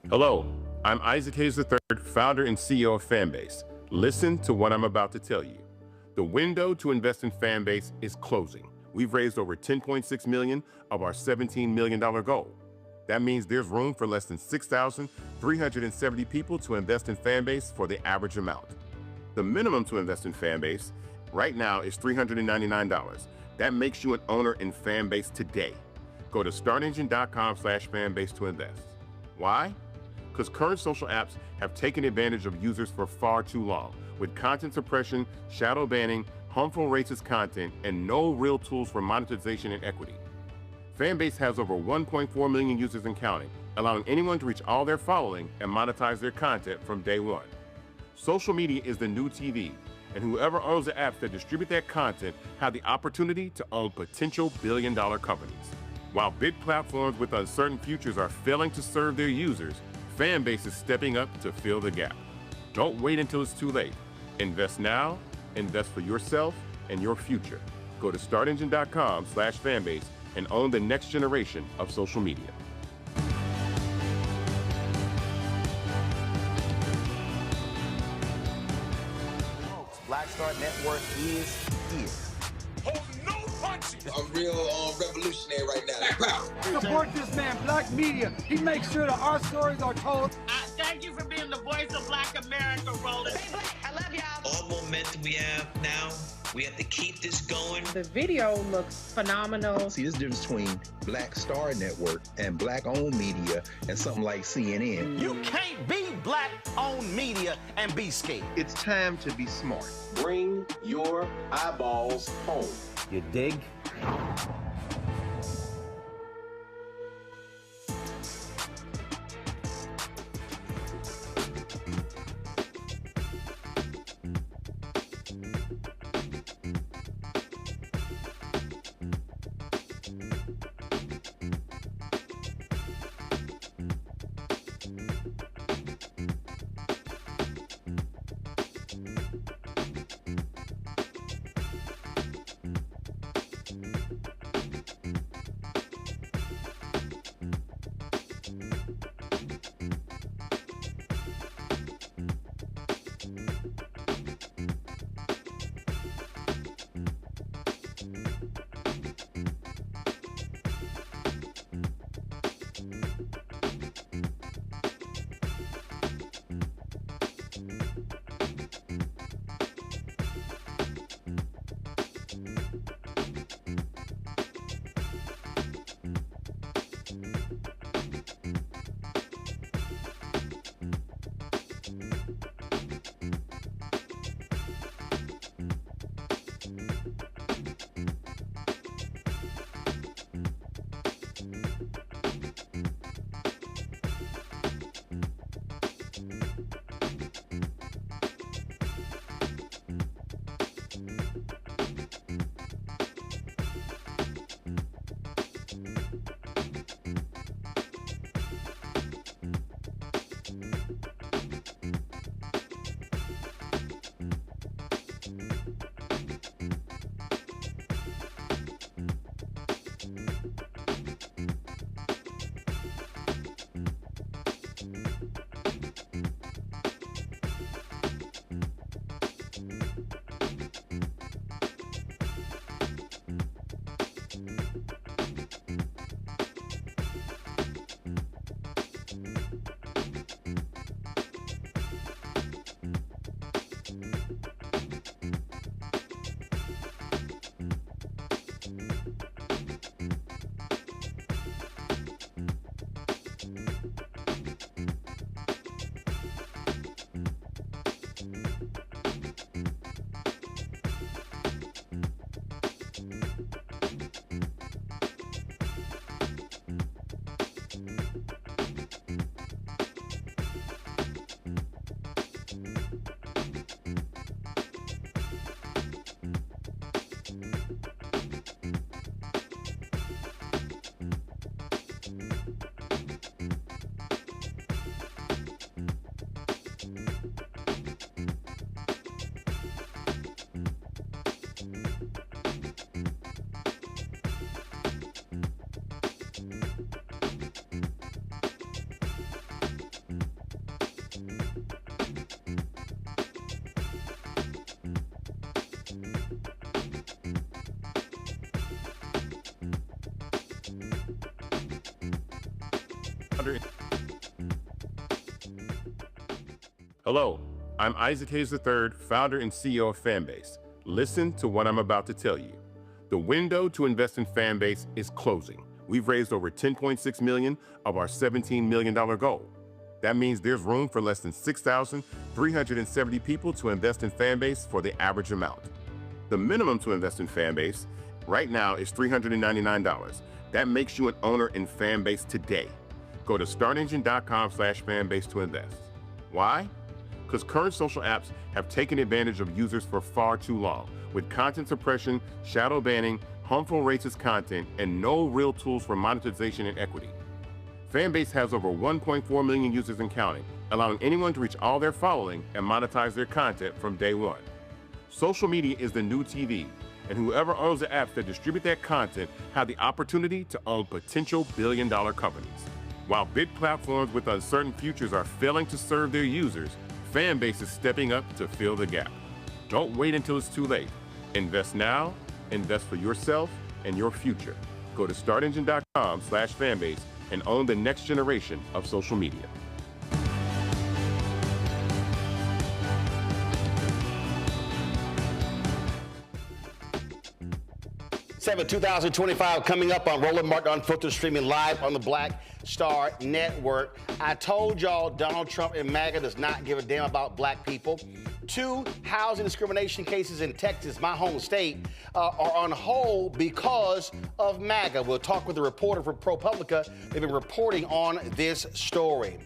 Hello, I'm Isaac Hayes III, founder and CEO of Fanbase. Listen to what I'm about to tell you. The window to invest in Fanbase is closing. We've raised over $10.6 million of our $17 million goal. That means there's room for less than 6,370 people to invest in Fanbase for the average amount. The minimum to invest in Fanbase right now is $399. That makes you an owner in Fanbase today. Go to startengine.com/fanbase to invest. Why? Because current social apps have taken advantage of users for far too long, with content suppression, shadow banning, harmful racist content, and no real tools for monetization and equity. Fanbase has over 1.4 million users and counting, allowing anyone to reach all their following and monetize their content from day one. Social media is the new TV, and whoever owns the apps that distribute that content have the opportunity to own potential billion-dollar companies. While big platforms with uncertain futures are failing to serve their users, Fanbase is stepping up to fill the gap. Don't wait until it's too late. Invest now, invest for yourself and your future. Go to startengine.com/fanbase and own the next generation of social media. Black Star Network is here. Hold no punches. I'm real revolutionary right now. Support this man, Black Media. He makes sure that our stories are told. Thank you for being the voice of Black America, Roland. Stay black. I love y'all. All momentum we have now, we have to keep this going. The video looks phenomenal. See, there's a difference between Black Star Network and Black-owned media and something like CNN. You can't be Black-owned media and be scared. It's time to be smart. Bring your eyeballs home. You dig? Hello, I'm Isaac Hayes III, founder and CEO of Fanbase. Listen to what I'm about to tell you. The window to invest in Fanbase is closing. We've raised over $10.6 million of our $17 million goal. That means there's room for less than 6,370 people to invest in Fanbase for the average amount. The minimum to invest in Fanbase right now is $399. That makes you an owner in Fanbase today. Go to startengine.com/fanbase to invest. Why? Because current social apps have taken advantage of users for far too long, with content suppression, shadow banning, harmful racist content, and no real tools for monetization and equity. Fanbase has over 1.4 million users and counting, allowing anyone to reach all their following and monetize their content from day one. Social media is the new TV, and whoever owns the apps that distribute that content have the opportunity to own potential billion-dollar companies. While big platforms with uncertain futures are failing to serve their users, Fanbase is stepping up to fill the gap. Don't wait until it's too late. Invest now, invest for yourself and your future. Go to startengine.com/fanbase and own the next generation of social media. 2025 coming up on Roland Martin Unfiltered, streaming live on the Black Star Network. I told y'all Donald Trump and MAGA does not give a damn about black people. 2 housing discrimination cases in Texas, my home state, are on hold because of MAGA. We'll talk with a reporter from ProPublica. They've been reporting on this story.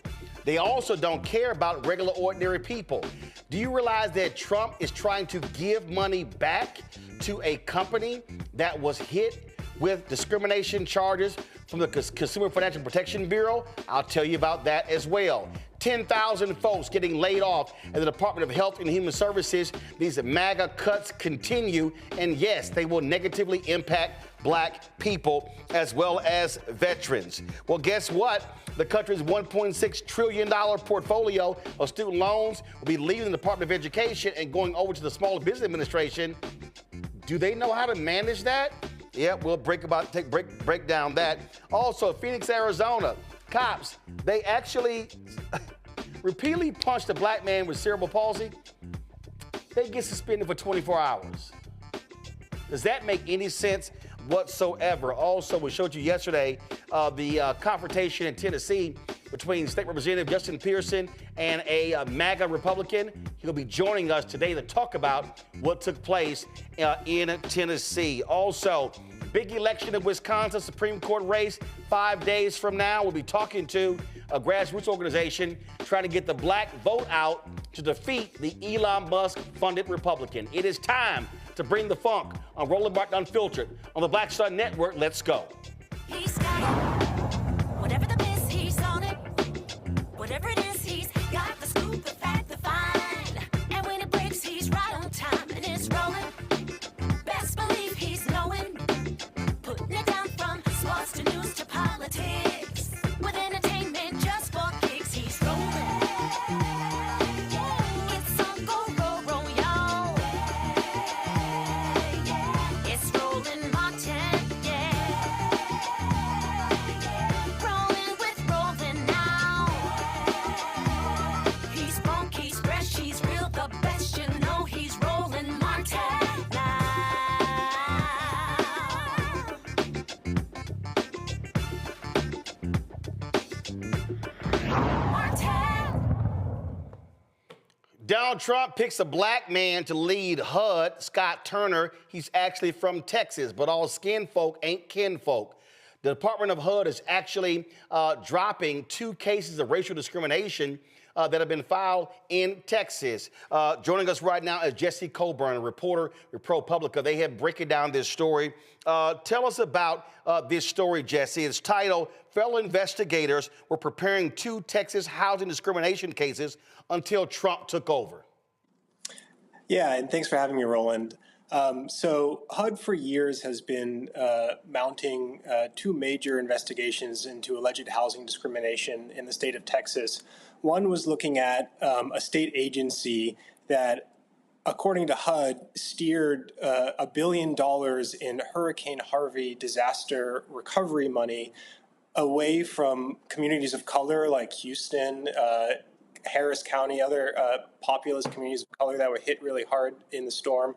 They also don't care about regular, ordinary people. Do you realize that Trump is trying to give money back to a company that was hit with discrimination charges from the Consumer Financial Protection Bureau? I'll tell you about that as well. 10,000 folks getting laid off at the Department of Health and Human Services. These MAGA cuts continue, and yes, they will negatively impact black people as well as veterans. Well, guess what? The country's $1.6 trillion portfolio of student loans will be leaving the Department of Education and going over to the Small Business Administration. Do they know how to manage that? Yeah, we'll break down that. Also, Phoenix, Arizona, cops, they actually repeatedly punched a black man with cerebral palsy. They get suspended for 24 hours. Does that make any sense whatsoever? Also, we showed you yesterday the confrontation in Tennessee between State Representative Justin Pearson and a MAGA Republican. He'll be joining us today to talk about what took place in Tennessee. Also, big election in Wisconsin, Supreme Court race 5 days from now. We'll be talking to a grassroots organization trying to get the black vote out to defeat the Elon Musk-funded Republican. It is time to bring the funk on Roland Martin Unfiltered on the Black Star Network. Let's go. He's got it. Whatever the miss, he's on it. Whatever it is, he's got the scoop, the fact, the find. And when it breaks, he's right on time and it's rolling. Best believe he's knowing. Putting it down from sports to news to politics. With entertainment just for kicks, he's rolling. It's on go, roll, roll, y'all. It's Roland Martin, yeah. Rolling with Roland now. He's funky, he's fresh, he's real, the best, you know he's Roland Martin now. Donald Trump picks a black man to lead HUD, Scott Turner. He's actually from Texas, but all skin folk ain't kinfolk. The Department of HUD is actually dropping 2 cases of racial discrimination that have been filed in Texas. Joining us right now is Jesse Coburn, a reporter with ProPublica. They have breaking down this story. Tell us about this story, Jesse. It's titled, Federal Investigators Were Preparing 2 Texas Housing Discrimination Cases Until Trump Took Over. Yeah, and thanks for having me, Roland. So HUD for years has been mounting 2 major investigations into alleged housing discrimination in the state of Texas. One was looking at a state agency that, according to HUD, steered $1 billion in Hurricane Harvey disaster recovery money away from communities of color like Houston, Harris County, other populous communities of color that were hit really hard in the storm,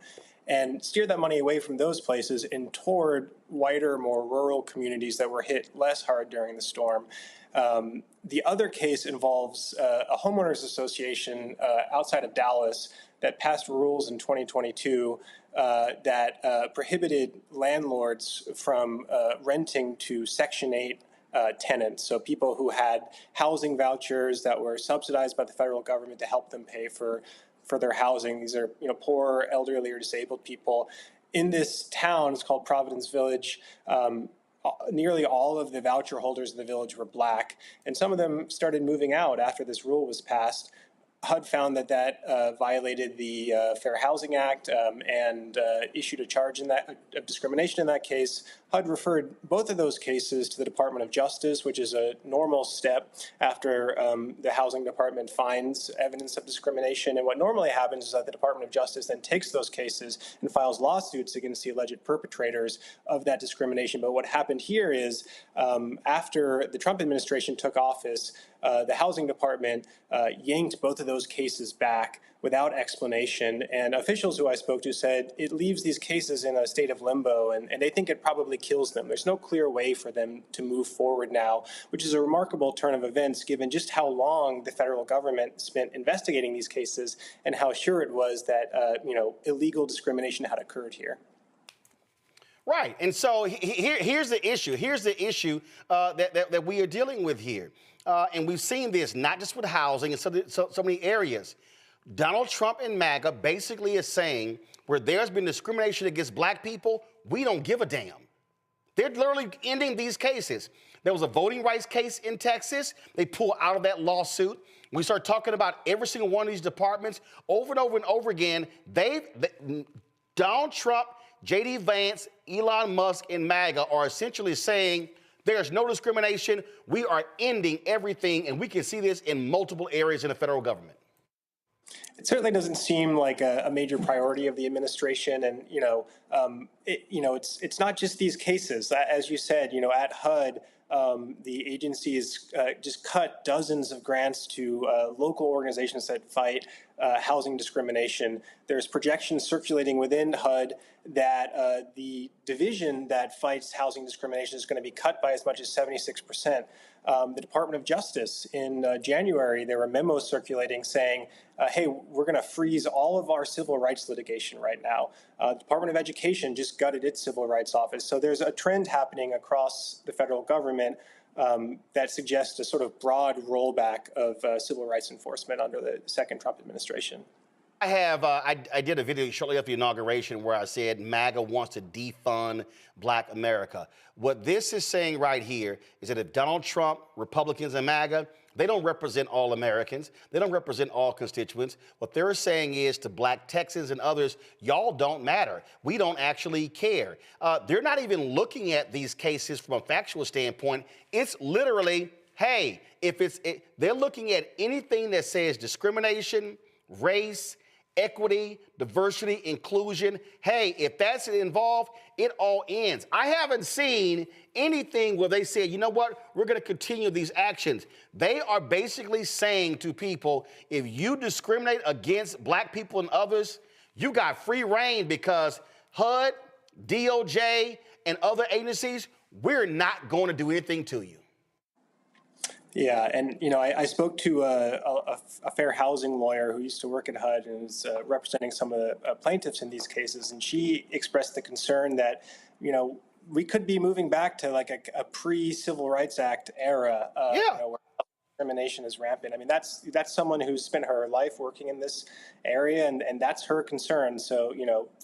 and steer that money away from those places and toward whiter, more rural communities that were hit less hard during the storm. The other case involves a homeowners association outside of Dallas that passed rules in 2022 that prohibited landlords from renting to Section 8 tenants, so people who had housing vouchers that were subsidized by the federal government to help them pay for their housing. These are poor, elderly, or disabled people. In this town, it's called Providence Village. Nearly all of the voucher holders in the village were black, and some of them started moving out after this rule was passed. HUD found that violated the Fair Housing Act and issued a charge of discrimination in that case. HUD referred both of those cases to the Department of Justice, which is a normal step after the Housing Department finds evidence of discrimination. And what normally happens is that the Department of Justice then takes those cases and files lawsuits against the alleged perpetrators of that discrimination. But what happened here is after the Trump administration took office, the Housing Department yanked both of those cases back without explanation. And officials who I spoke to said it leaves these cases in a state of limbo, and they think it probably kills them. There's no clear way for them to move forward now, which is a remarkable turn of events given just how long the federal government spent investigating these cases and how sure it was that illegal discrimination had occurred here. Right, and so here's the issue. Here's the issue that we are dealing with here. And we've seen this not just with housing and so many areas. Donald Trump and MAGA basically is saying where there's been discrimination against black people, we don't give a damn. They're literally ending these cases. There was a voting rights case in Texas. They pulled out of that lawsuit. We start talking about every single one of these departments over and over and over again. Donald Trump, J.D. Vance, Elon Musk, and MAGA are essentially saying there's no discrimination. We are ending everything, and we can see this in multiple areas in the federal government. It certainly doesn't seem like a major priority of the administration, and it's not just these cases. As you said, at HUD, the agencies just cut dozens of grants to local organizations that fight housing discrimination. There's projections circulating within HUD that the division that fights housing discrimination is going to be cut by as much as 76%. The Department of Justice in January, there were memos circulating saying, hey, we're going to freeze all of our civil rights litigation right now. The Department of Education just gutted its civil rights office. So there's a trend happening across the federal government that suggests a sort of broad rollback of civil rights enforcement under the second Trump administration. I did a video shortly after the inauguration where I said MAGA wants to defund Black America. What this is saying right here is that if Donald Trump, Republicans, and MAGA, they don't represent all Americans. They don't represent all constituents. What they're saying is to Black Texans and others, y'all don't matter. We don't actually care. They're not even looking at these cases from a factual standpoint. It's literally, hey, they're looking at anything that says discrimination, race, equity, diversity, inclusion. Hey, if that's involved, it all ends. I haven't seen anything where they say, you know what, we're going to continue these actions. They are basically saying to people, if you discriminate against Black people and others, you got free reign because HUD, DOJ, and other agencies, we're not going to do anything to you. Yeah, and I spoke to a fair housing lawyer who used to work at HUD and was representing some of the plaintiffs in these cases, and she expressed the concern that we could be moving back to like a pre-Civil Rights Act era, where discrimination is rampant. I mean, that's someone who's spent her life working in this area, and that's her concern. So,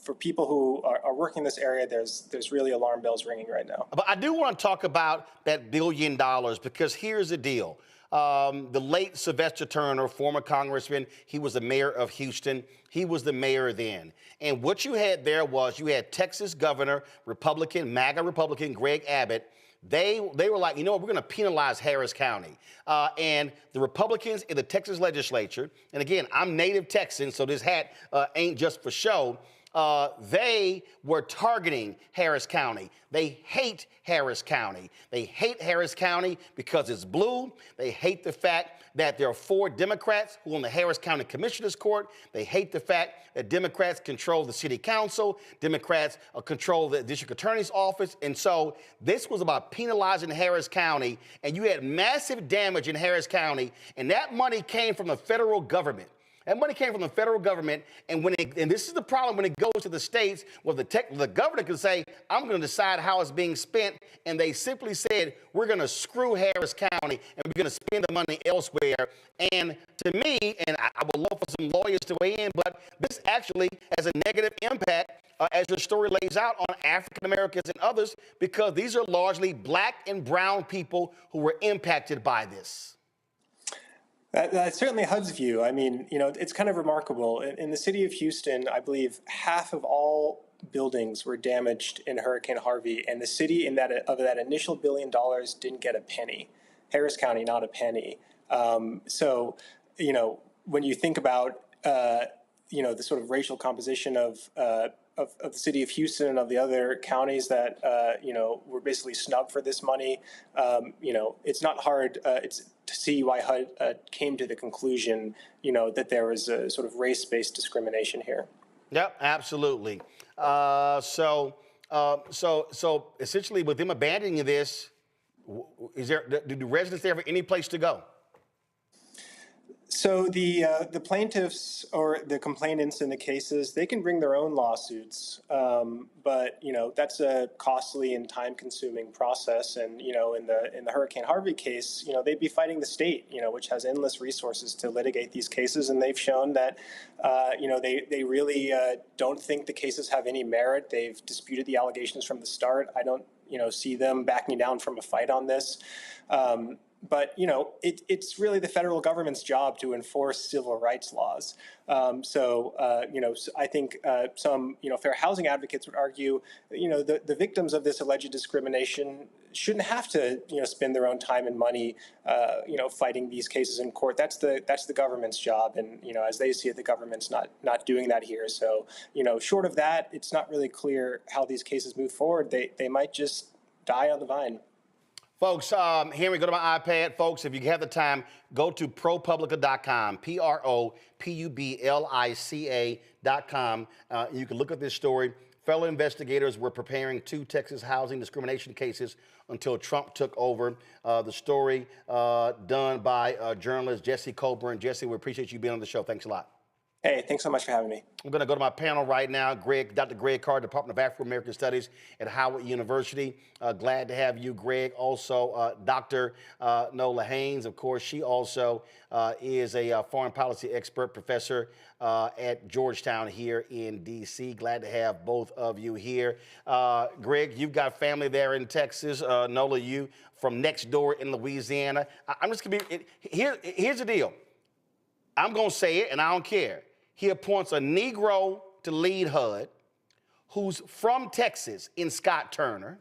for people who are working in this area, there's really alarm bells ringing right now. But I do want to talk about that $1 billion because here's the deal. The late Sylvester Turner, former congressman, he was the mayor of Houston. He was the mayor then. And what you had there was you had Texas governor, Republican, MAGA Republican, Greg Abbott. They were like, you know what, we're going to penalize Harris County. And the Republicans in the Texas legislature, and again, I'm native Texan, so this hat ain't just for show. they were targeting Harris County. They hate Harris County. They hate Harris County because it's blue. They hate the fact that there are 4 Democrats who are on the Harris County Commissioner's Court. They hate the fact that Democrats control the city council. Democrats control the district attorney's office. And so this was about penalizing Harris County, and you had massive damage in Harris County, and that money came from the federal government. That money came from the federal government, and this is the problem when it goes to the states, where the governor can say, I'm going to decide how it's being spent, and they simply said, we're going to screw Harris County, and we're going to spend the money elsewhere. And to me, and I would love for some lawyers to weigh in, but this actually has a negative impact, as your story lays out, on African Americans and others, because these are largely black and brown people who were impacted by this. That's certainly HUD's view. I mean, it's kind of remarkable. In the city of Houston, I believe half of all buildings were damaged in Hurricane Harvey, and the city of that initial $1 billion didn't get a penny. Harris County, not a penny. So, when you think about, the sort of racial composition of the city of Houston and of the other counties that, were basically snubbed for this money, it's not hard to see why HUD came to the conclusion, that there was a sort of race-based discrimination here. Yep, absolutely. So essentially, with them abandoning this, do the residents there have any place to go? So the plaintiffs or the complainants in the cases, they can bring their own lawsuits, but that's a costly and time-consuming process. And in the Hurricane Harvey case, they'd be fighting the state, which has endless resources to litigate these cases, and they've shown that they really don't think the cases have any merit. They've disputed the allegations from the start. I don't see them backing down from a fight on this. But, it's really the federal government's job to enforce civil rights laws. So I think some, fair housing advocates would argue, the victims of this alleged discrimination shouldn't have to, spend their own time and money, fighting these cases in court. That's the government's job. And, as they see it, the government's not doing that here. So, short of that, it's not really clear how these cases move forward. They might just die on the vine. Folks, here we go to my iPad. Folks, if you have the time, go to ProPublica.com, ProPublica.com. You can look at this story. Fellow investigators were preparing 2 Texas housing discrimination cases until Trump took over. The story done by journalist Jesse Coburn. Jesse, we appreciate you being on the show. Thanks a lot. Hey, thanks so much for having me. I'm going to go to my panel right now. Dr. Greg Carr, Department of African American Studies at Howard University. Glad to have you, Greg. Also, Dr. Nola Haynes, of course, she also is a foreign policy expert professor at Georgetown here in D.C. Glad to have both of you here. Greg, you've got family there in Texas. Nola, you from next door in Louisiana. I'm just going to be, here's the deal. I'm going to say it, and I don't care. He appoints a Negro to lead HUD, who's from Texas in Scott Turner.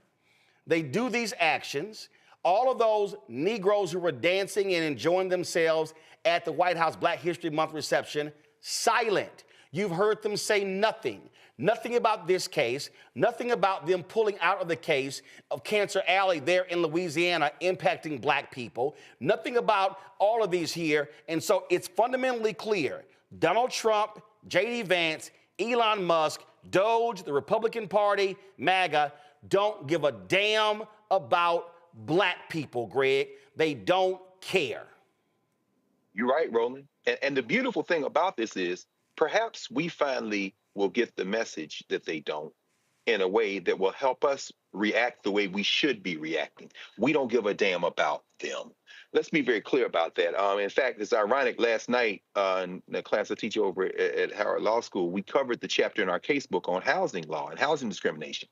They do these actions. All of those Negroes who were dancing and enjoying themselves at the White House Black History Month reception, silent. You've heard them say nothing. Nothing about this case, nothing about them pulling out of the case of Cancer Alley there in Louisiana impacting black people, nothing about all of these here. And so it's fundamentally clear. Donald Trump, J.D. Vance, Elon Musk, Doge, the Republican Party, MAGA, don't give a damn about black people, Greg. They don't care. You're right, Roland. And the beautiful thing about this is perhaps we finally will get the message that they don't in a way that will help us react the way we should be reacting. We don't give a damn about them. Let's be very clear about that. In fact, it's ironic. Last night in the class I teach over at Howard Law School, we covered the chapter in our casebook on housing law and housing discrimination.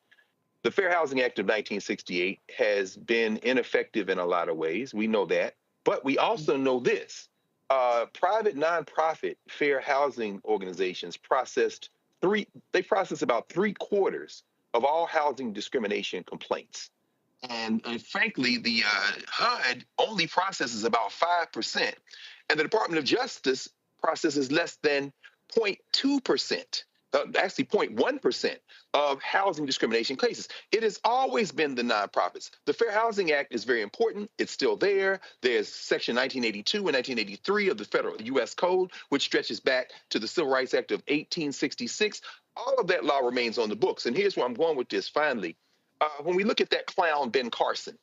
The Fair Housing Act of 1968 has been ineffective in a lot of ways. We know that. But we also know this. Private nonprofit fair housing organizations process about 3/4 of all housing discrimination complaints. And frankly, the HUD only processes about 5%, and the Department of Justice processes less than 0.2%. actually 0.1% of housing discrimination cases. It has always been the nonprofits. The Fair Housing Act is very important. It's still there. There's Section 1982 and 1983 of the federal U.S. Code, which stretches back to the Civil Rights Act of 1866. All of that law remains on the books. And here's where I'm going with this finally. When we look at that clown, Ben Carson,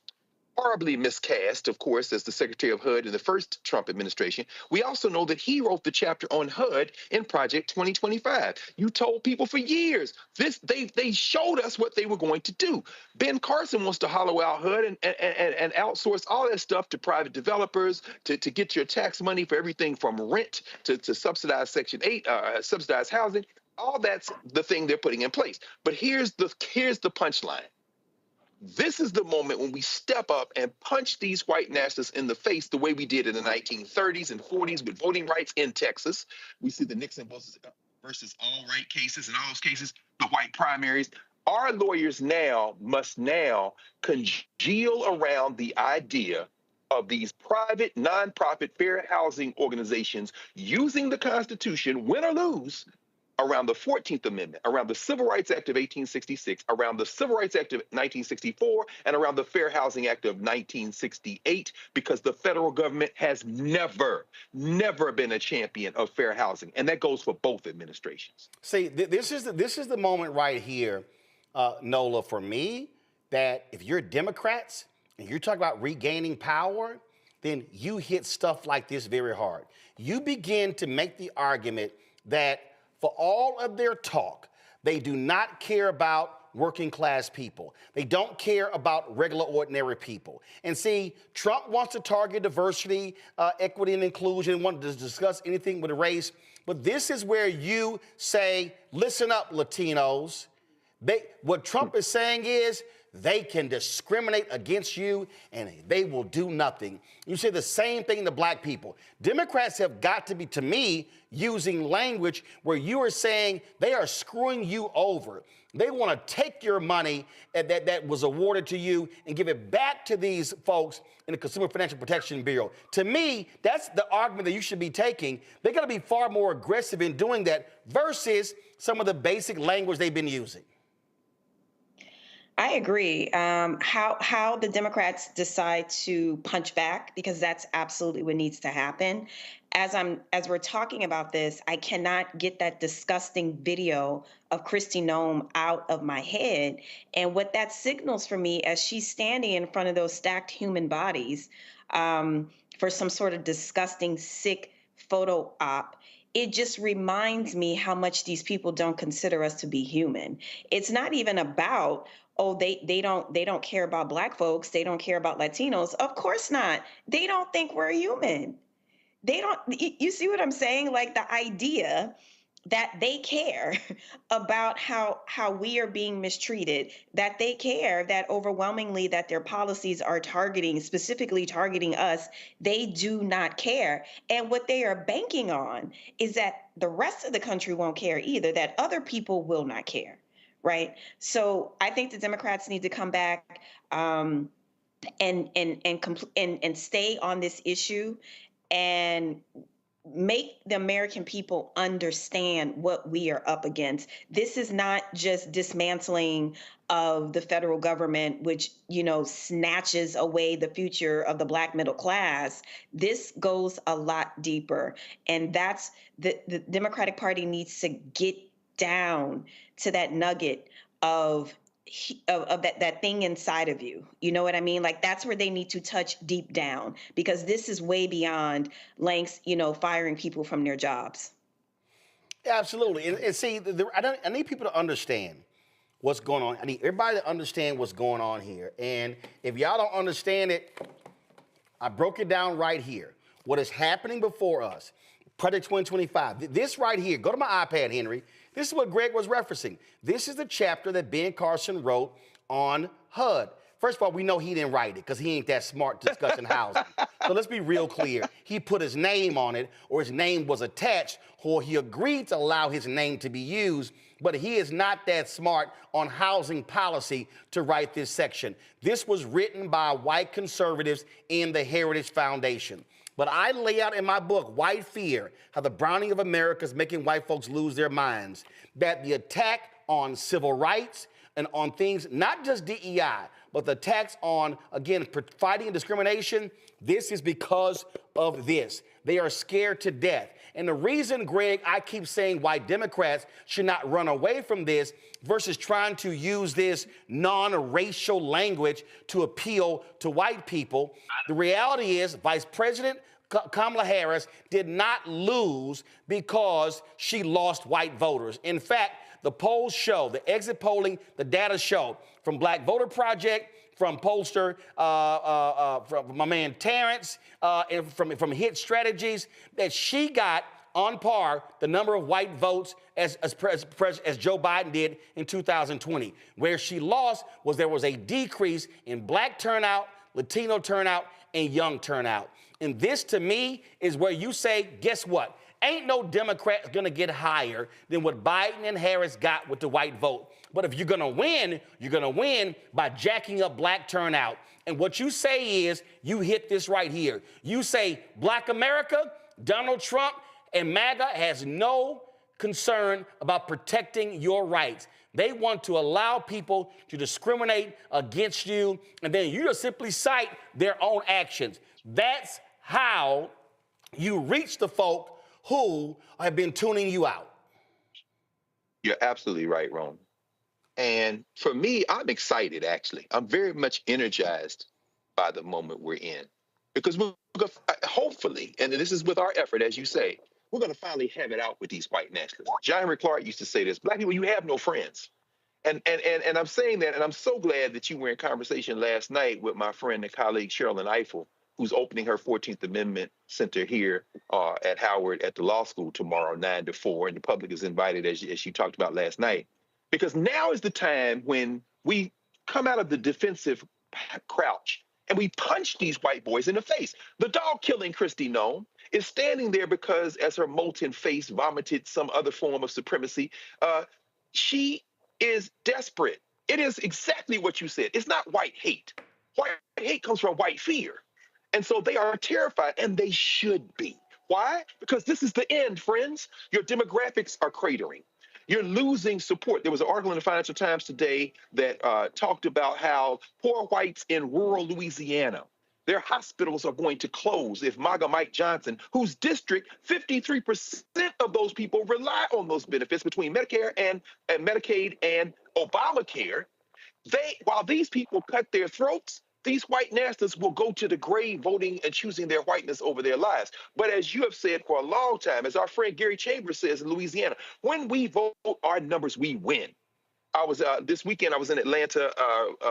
horribly miscast, of course, as the Secretary of HUD in the first Trump administration. We also know that he wrote the chapter on HUD in Project 2025. You told people for years, they showed us what they were going to do. Ben Carson wants to hollow out HUD and outsource all that stuff to private developers to get your tax money for everything from rent to subsidized Section 8, subsidized housing. All that's the thing they're putting in place. But here's the punchline. This is the moment when we step up and punch these white nationalists in the face the way we did in the 1930s and 40s with voting rights in Texas. We see the Nixon versus all right cases and all those cases, the white primaries. Our lawyers must congeal around the idea of these private, nonprofit, fair housing organizations using the Constitution, win or lose, around the 14th Amendment, around the Civil Rights Act of 1866, around the Civil Rights Act of 1964, and around the Fair Housing Act of 1968, because the federal government has never been a champion of fair housing. And that goes for both administrations. See, this is the moment right here, Nola, for me, that if you're Democrats and you're talking about regaining power, then you hit stuff like this very hard. You begin to make the argument that for all of their talk, they do not care about working class people. They don't care about regular, ordinary people. And see, Trump wants to target diversity, equity, and inclusion, wants to discuss anything with race. But this is where you say, listen up, Latinos. What Trump is saying is, they can discriminate against you and they will do nothing. You say the same thing to black people. Democrats have got to be, to me, using language where you are saying they are screwing you over. They want to take your money that was awarded to you and give it back to these folks in the Consumer Financial Protection Bureau. To me, that's the argument that you should be taking. They're going to be far more aggressive in doing that versus some of the basic language they've been using. I agree. How the Democrats decide to punch back, because that's absolutely what needs to happen. As we're talking about this, I cannot get that disgusting video of Kristi Noem out of my head. And what that signals for me, as she's standing in front of those stacked human bodies for some sort of disgusting, sick photo op, it just reminds me how much these people don't consider us to be human. It's not even about, oh, they don't care about black folks, they don't care about Latinos. Of course not. They don't think we're human. They don't, you see what I'm saying? Like the idea that they care about how we are being mistreated, that they care that overwhelmingly that their policies are specifically targeting us, they do not care. And what they are banking on is that the rest of the country won't care either, that other people will not care. Right. So I think the Democrats need to come back and stay on this issue and make the American people understand what we are up against. This is not just dismantling of the federal government, which, snatches away the future of the black middle class. This goes a lot deeper. And that's the Democratic Party needs to get down to that nugget of that thing inside of you. You know what I mean? Like that's where they need to touch deep down, because this is way beyond lengths, firing people from their jobs. Absolutely. And see, I need people to understand what's going on. I need everybody to understand what's going on here. And if y'all don't understand it, I broke it down right here. What is happening before us, Project 2025, this right here, go to my iPad, Henry. This is what Greg was referencing. This is the chapter that Ben Carson wrote on HUD. First of all, we know he didn't write it because he ain't that smart discussing housing. So let's be real clear. He put his name on it, or his name was attached, or he agreed to allow his name to be used, but he is not that smart on housing policy to write this section. This was written by white conservatives in the Heritage Foundation. But I lay out in my book, White Fear, how the browning of America is making white folks lose their minds, that the attack on civil rights and on things, not just DEI, but the attacks on, again, fighting discrimination, this is because of this. They are scared to death. And the reason, Greg, I keep saying why Democrats should not run away from this versus trying to use this non-racial language to appeal to white people, the reality is Vice President Kamala Harris did not lose because she lost white voters. In fact, the polls show, the exit polling, the data show from Black Voter Project, from pollster, from my man Terrence, and from Hit Strategies, that she got on par the number of white votes as Joe Biden did in 2020. Where she lost was there was a decrease in Black turnout, Latino turnout, and young turnout. And this, to me, is where you say, guess what? Ain't no Democrat gonna get higher than what Biden and Harris got with the white vote. But if you're gonna win by jacking up Black turnout. And what you say is, you hit this right here. You say, Black America, Donald Trump, and MAGA has no concern about protecting your rights. They want to allow people to discriminate against you, and then you just simply cite their own actions. That's how you reach the folk who have been tuning you out. You're absolutely right, Ron. And for me, I'm excited, actually. I'm very much energized by the moment we're in. Because we're hopefully, and this is with our effort, as you say, we're going to finally have it out with these white nationalists. John Henry Clark used to say this, Black people, you have no friends. And I'm saying that, and I'm so glad that you were in conversation last night with my friend and colleague, Sherilyn Ifill, who's opening her 14th Amendment Center here at Howard at the law school tomorrow, 9 to 4. And the public is invited, as you talked about last night. Because now is the time when we come out of the defensive crouch and we punch these white boys in the face. The dog killing Kristi Noem is standing there because, as her molten face vomited some other form of supremacy, she is desperate. It is exactly what you said. It's not white hate. White hate comes from white fear. And so they are terrified, and they should be. Why? Because this is the end, friends. Your demographics are cratering. You're losing support. There was an article in the Financial Times today that talked about how poor whites in rural Louisiana, their hospitals are going to close if MAGA Mike Johnson, whose district 53% of those people rely on those benefits between Medicare and Medicaid and Obamacare, while these people cut their throats, these white nationalists will go to the grave voting and choosing their whiteness over their lives. But as you have said for a long time, as our friend Gary Chambers says in Louisiana, when we vote our numbers, we win. This weekend, I was in Atlanta,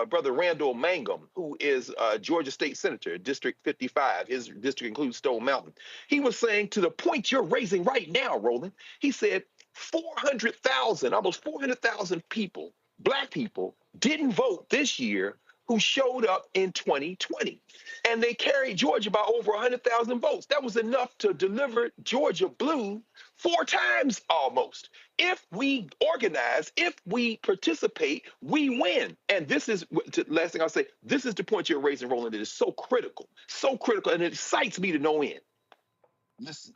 Brother Randall Mangum, who is Georgia State Senator, District 55. His district includes Stone Mountain. He was saying, to the point you're raising right now, Roland, he said 400,000, almost 400,000 people, Black people, didn't vote this year who showed up in 2020. And they carried Georgia by over 100,000 votes. That was enough to deliver Georgia blue 4 times almost. If we organize, if we participate, we win. And this is, last thing I'll say, this is the point you're raising, Roland, that is so critical, and it excites me to no end. Listen.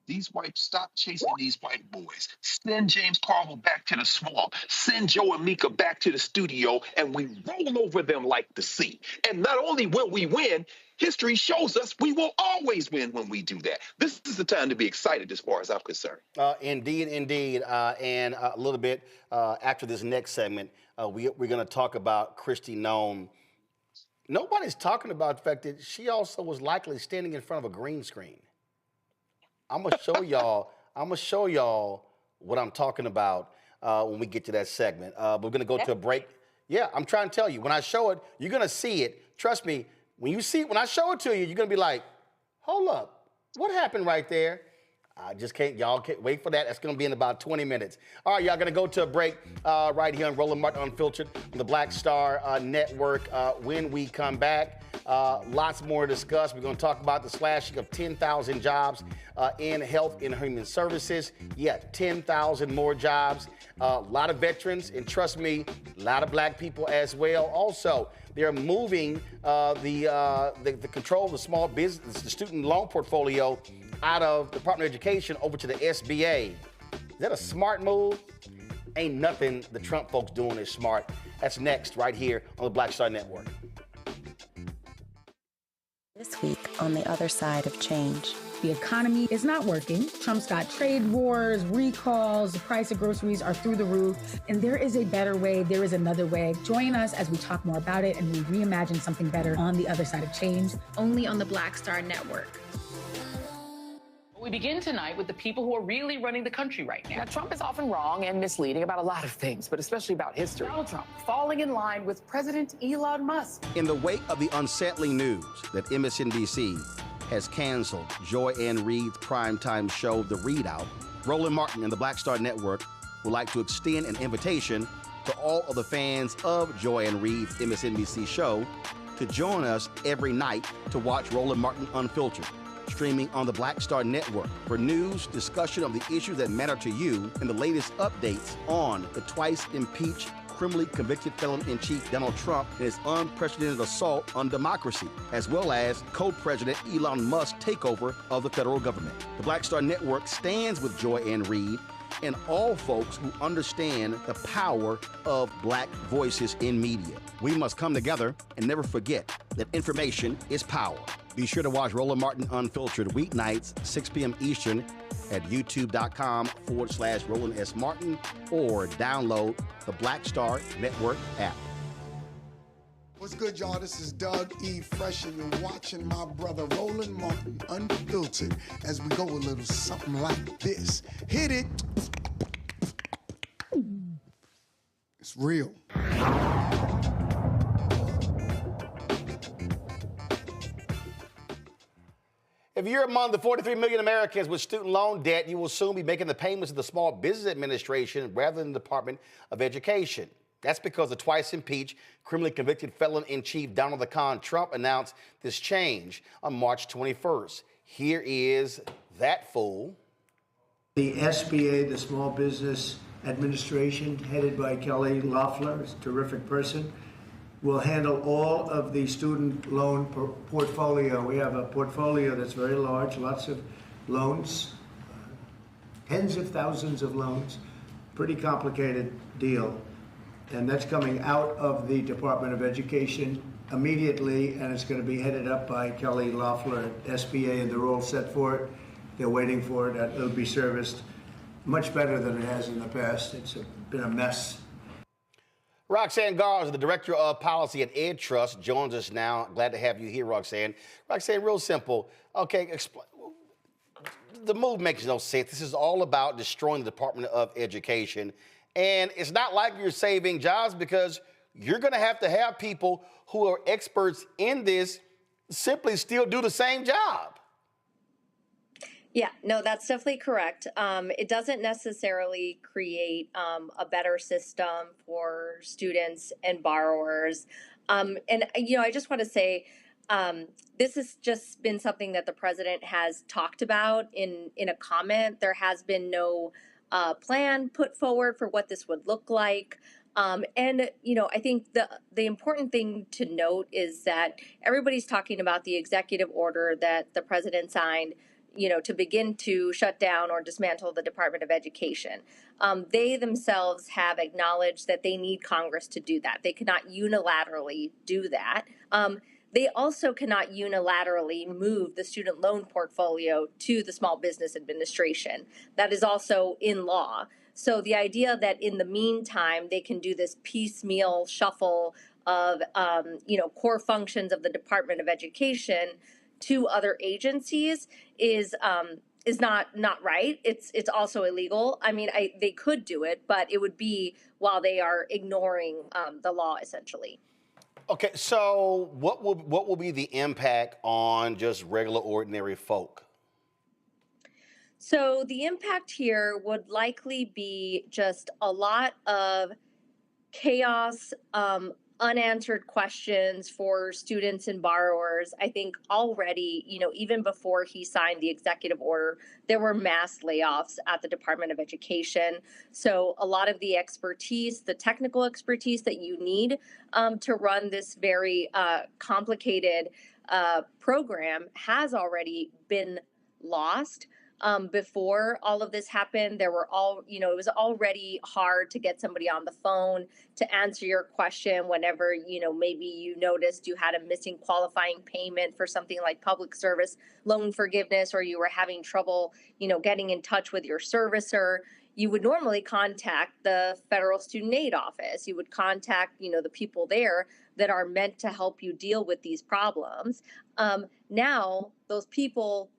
These whites, stop chasing these white boys. Send James Carville back to the swamp. Send Joe and Mika back to the studio, and we roll over them like the sea. And not only will we win, history shows us we will always win when we do that. This is the time to be excited as far as I'm concerned. Indeed. And a little bit after this next segment, we're going to talk about Kristi Noem. Nobody's talking about the fact that she also was likely standing in front of a green screen. I'm gonna show y'all what I'm talking about when we get to that segment. We're gonna go to a break. Yeah, I'm trying to tell you. When I show it, you're gonna see it. Trust me. When I show it to you, you're gonna be like, "Hold up, what happened right there?" I just can't. Y'all can't wait for that. That's gonna be in about 20 minutes. All right, y'all gonna go to a break right here on Roland Martin Unfiltered on the Black Star Network. When we come back, lots more to discuss. We're gonna talk about the slashing of 10,000 jobs in health and human services. Yeah, 10,000 more jobs. A lot of veterans, and trust me, a lot of black people as well. Also, they're moving the control of the small business, the student loan portfolio, out of the Department of Education over to the SBA. Is that a smart move? Ain't nothing the Trump folks doing is smart. That's next, right here on the Black Star Network. This week on the other side of change. The economy is not working. Trump's got trade wars, recalls, the price of groceries are through the roof. And there is a better way. There is another way. Join us as we talk more about it and we reimagine something better on the other side of change. Only on the Black Star Network. We begin tonight with the people who are really running the country right now. Now, Trump is often wrong and misleading about a lot of things, but especially about history. Donald Trump falling in line with President Elon Musk. In the wake of the unsettling news that MSNBC has canceled Joy Reid's primetime show, The Readout, Roland Martin and the Black Star Network would like to extend an invitation to all of the fans of Joy Reid's MSNBC show to join us every night to watch Roland Martin Unfiltered, streaming on the Black Star Network for news, discussion of the issues that matter to you, and the latest updates on the twice impeached, criminally convicted felon-in-chief Donald Trump and his unprecedented assault on democracy, as well as co-president Elon Musk's takeover of the federal government. The Black Star Network stands with Joy Reid and all folks who understand the power of black voices in media. We must come together and never forget that information is power. Be sure to watch Roland Martin Unfiltered weeknights, 6 p.m. Eastern at youtube.com/Roland S. Martin or download the Black Star Network app. What's good, y'all? This is Doug E. Fresh, and you're watching my brother Roland Martin Unfiltered as we go a little something like this. Hit it. It's real. If you're among the 43 million Americans with student loan debt, you will soon be making the payments of the Small Business Administration rather than the Department of Education. That's because the twice impeached, criminally convicted felon-in-chief Donald the Con Trump announced this change on March 21st. Here is that fool. The SBA, the Small Business Administration, headed by Kelly Loeffler, is a terrific person, will handle all of the student loan portfolio. We have a portfolio that's very large, lots of loans, tens of thousands of loans, pretty complicated deal. And that's coming out of the Department of Education immediately, and it's going to be headed up by Kelly Loeffler at SBA, and they're all set for it. They're waiting for it. It'll be serviced much better than it has in the past. It's been a mess. Roxanne Garza, the Director of Policy at Ed Trust, joins us now. Glad to have you here, Roxanne. Roxanne, real simple. Okay, the move makes no sense. This is all about destroying the Department of Education. And it's not like you're saving jobs because you're going to have people who are experts in this simply still do the same job. Yeah, no, that's definitely correct. It doesn't necessarily create a better system for students and borrowers. And, I just want to say this has just been something that the president has talked about in a comment. There has been no plan put forward for what this would look like. I think the important thing to note is that everybody's talking about the executive order that the president signed, to begin to shut down or dismantle the Department of Education. They themselves have acknowledged that they need Congress to do that. They cannot unilaterally do that. They also cannot unilaterally move the student loan portfolio to the Small Business Administration. That is also in law. So the idea that in the meantime they can do this piecemeal shuffle of core functions of the Department of Education to other agencies is not right. It's also illegal. I mean, they could do it, but it would be while they are ignoring the law, essentially. Okay, so what will be the impact on just regular, ordinary folk? So the impact here would likely be just a lot of chaos, unanswered questions for students and borrowers. I think already, even before he signed the executive order, there were mass layoffs at the Department of Education. So a lot of the expertise, the technical expertise that you need to run this very complicated program has already been lost. Before all of this happened, it was already hard to get somebody on the phone to answer your question whenever, maybe you noticed you had a missing qualifying payment for something like public service loan forgiveness, or you were having trouble, getting in touch with your servicer. You would normally contact the Federal Student Aid Office. You would contact, the people there that are meant to help you deal with these problems. Now, those people,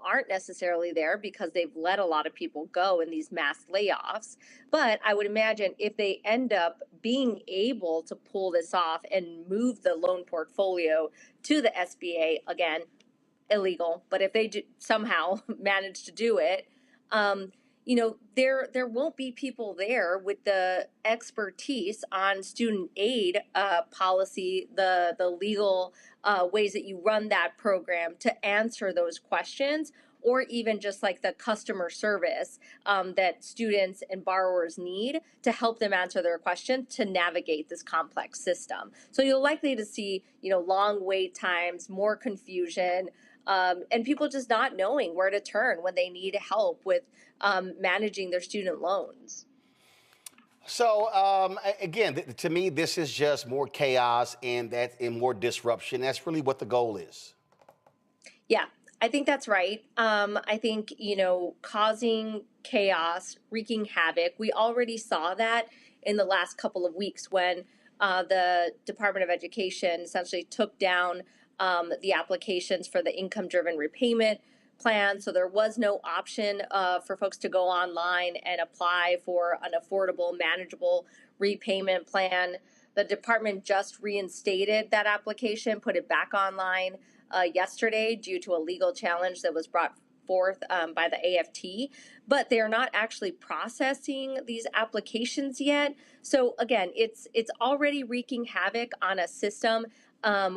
aren't necessarily there because they've let a lot of people go in these mass layoffs. But I would imagine if they end up being able to pull this off and move the loan portfolio to the SBA, again, illegal, but if they do somehow manage to do it, there won't be people there with the expertise on student aid policy, the legal ways that you run that program to answer those questions, or even just like the customer service that students and borrowers need to help them answer their questions to navigate this complex system. So you're likely to see, long wait times, more confusion, and people just not knowing where to turn when they need help with managing their student loans. So again, to me, this is just more chaos and more disruption. That's really what the goal is. Yeah, I think that's right. I think, causing chaos, wreaking havoc. We already saw that in the last couple of weeks when the Department of Education essentially took down the applications for the income-driven repayment plan. So there was no option for folks to go online and apply for an affordable, manageable repayment plan. The department just reinstated that application, put it back online yesterday due to a legal challenge that was brought forth by the AFT, but they are not actually processing these applications yet. So again, it's already wreaking havoc on a system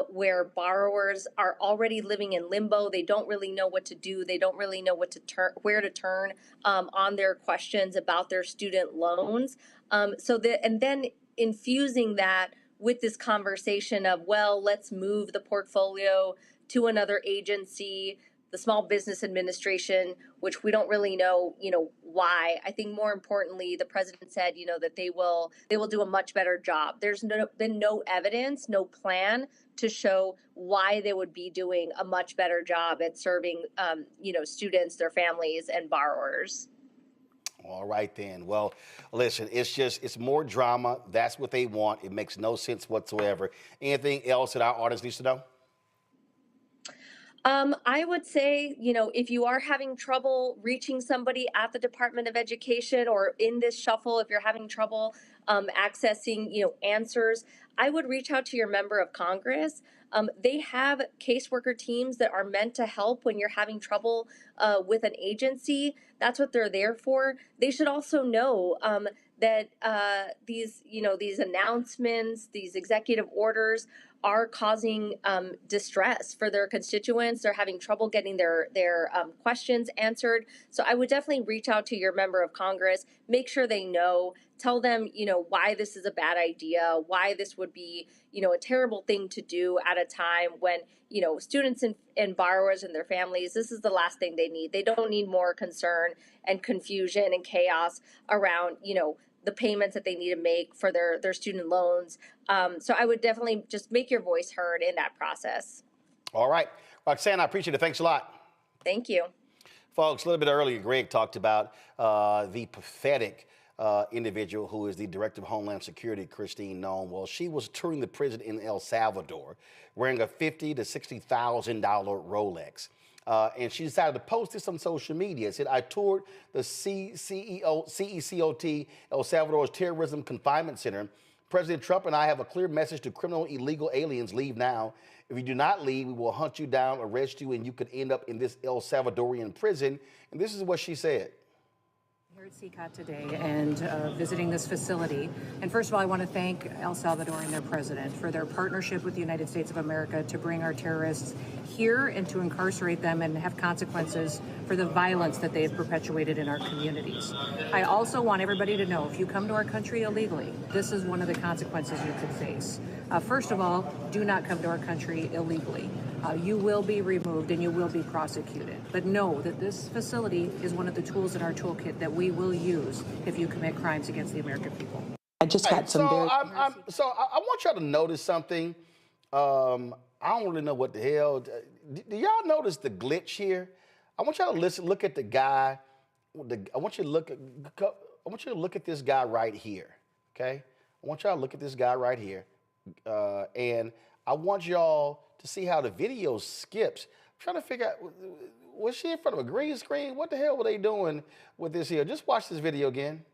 where borrowers are already living in limbo. They don't really know what to do. They don't really know where to turn on their questions about their student loans. And then infusing that with this conversation of, well, let's move the portfolio to another agency, the Small Business Administration, which we don't really know, why. I think more importantly, the president said, that they will do a much better job. There's been no evidence, no plan to show why they would be doing a much better job at serving, students, their families, and borrowers. All right, then. Well, listen, it's more drama. That's what they want. It makes no sense whatsoever. Anything else that our audience needs to know? I would say, if you are having trouble reaching somebody at the Department of Education or in this shuffle, if you're having trouble accessing, answers, I would reach out to your member of Congress. They have caseworker teams that are meant to help when you're having trouble with an agency. That's what they're there for. They should also know that these announcements, these executive orders are causing distress for their constituents. They're having trouble getting their questions answered. So I would definitely reach out to your member of Congress, make sure they know, tell them, why this is a bad idea, why this would be, a terrible thing to do at a time when, students and borrowers and their families, this is the last thing they need. They don't need more concern and confusion and chaos around, the payments that they need to make for their student loans. So I would definitely just make your voice heard in that process. All right. Roxanne, I appreciate it. Thanks a lot. Thank you. Folks, a little bit earlier, Greg talked about the pathetic individual who is the Director of Homeland Security, Christine Nome. Well, she was touring the prison in El Salvador wearing a $50,000 to $60,000 Rolex. And she decided to post this on social media. It said, I toured the CECOT, El Salvador's Terrorism Confinement Center. President Trump and I have a clear message to criminal illegal aliens: leave now. If you do not leave, we will hunt you down, arrest you, and you could end up in this El Salvadorian prison. And this is what she said. Here at CCOT today and visiting this facility. And first of all, I want to thank El Salvador and their president for their partnership with the United States of America to bring our terrorists here and to incarcerate them and have consequences for the violence that they have perpetuated in our communities. I also want everybody to know, if you come to our country illegally, this is one of the consequences you could face. First of all, do not come to our country illegally. You will be removed and you will be prosecuted. But know that this facility is one of the tools in our toolkit that we will use if you commit crimes against the American people. I just got some very... So I want y'all to notice something. I don't really know what the hell. Do y'all notice the glitch here? I want y'all to look at the guy. I want you to look at this guy right here. Okay? I want y'all to look at this guy right here. And I want y'all to see how the video skips. I'm trying to figure out, was she in front of a green screen? What the hell were they doing with this here? Just watch this video again.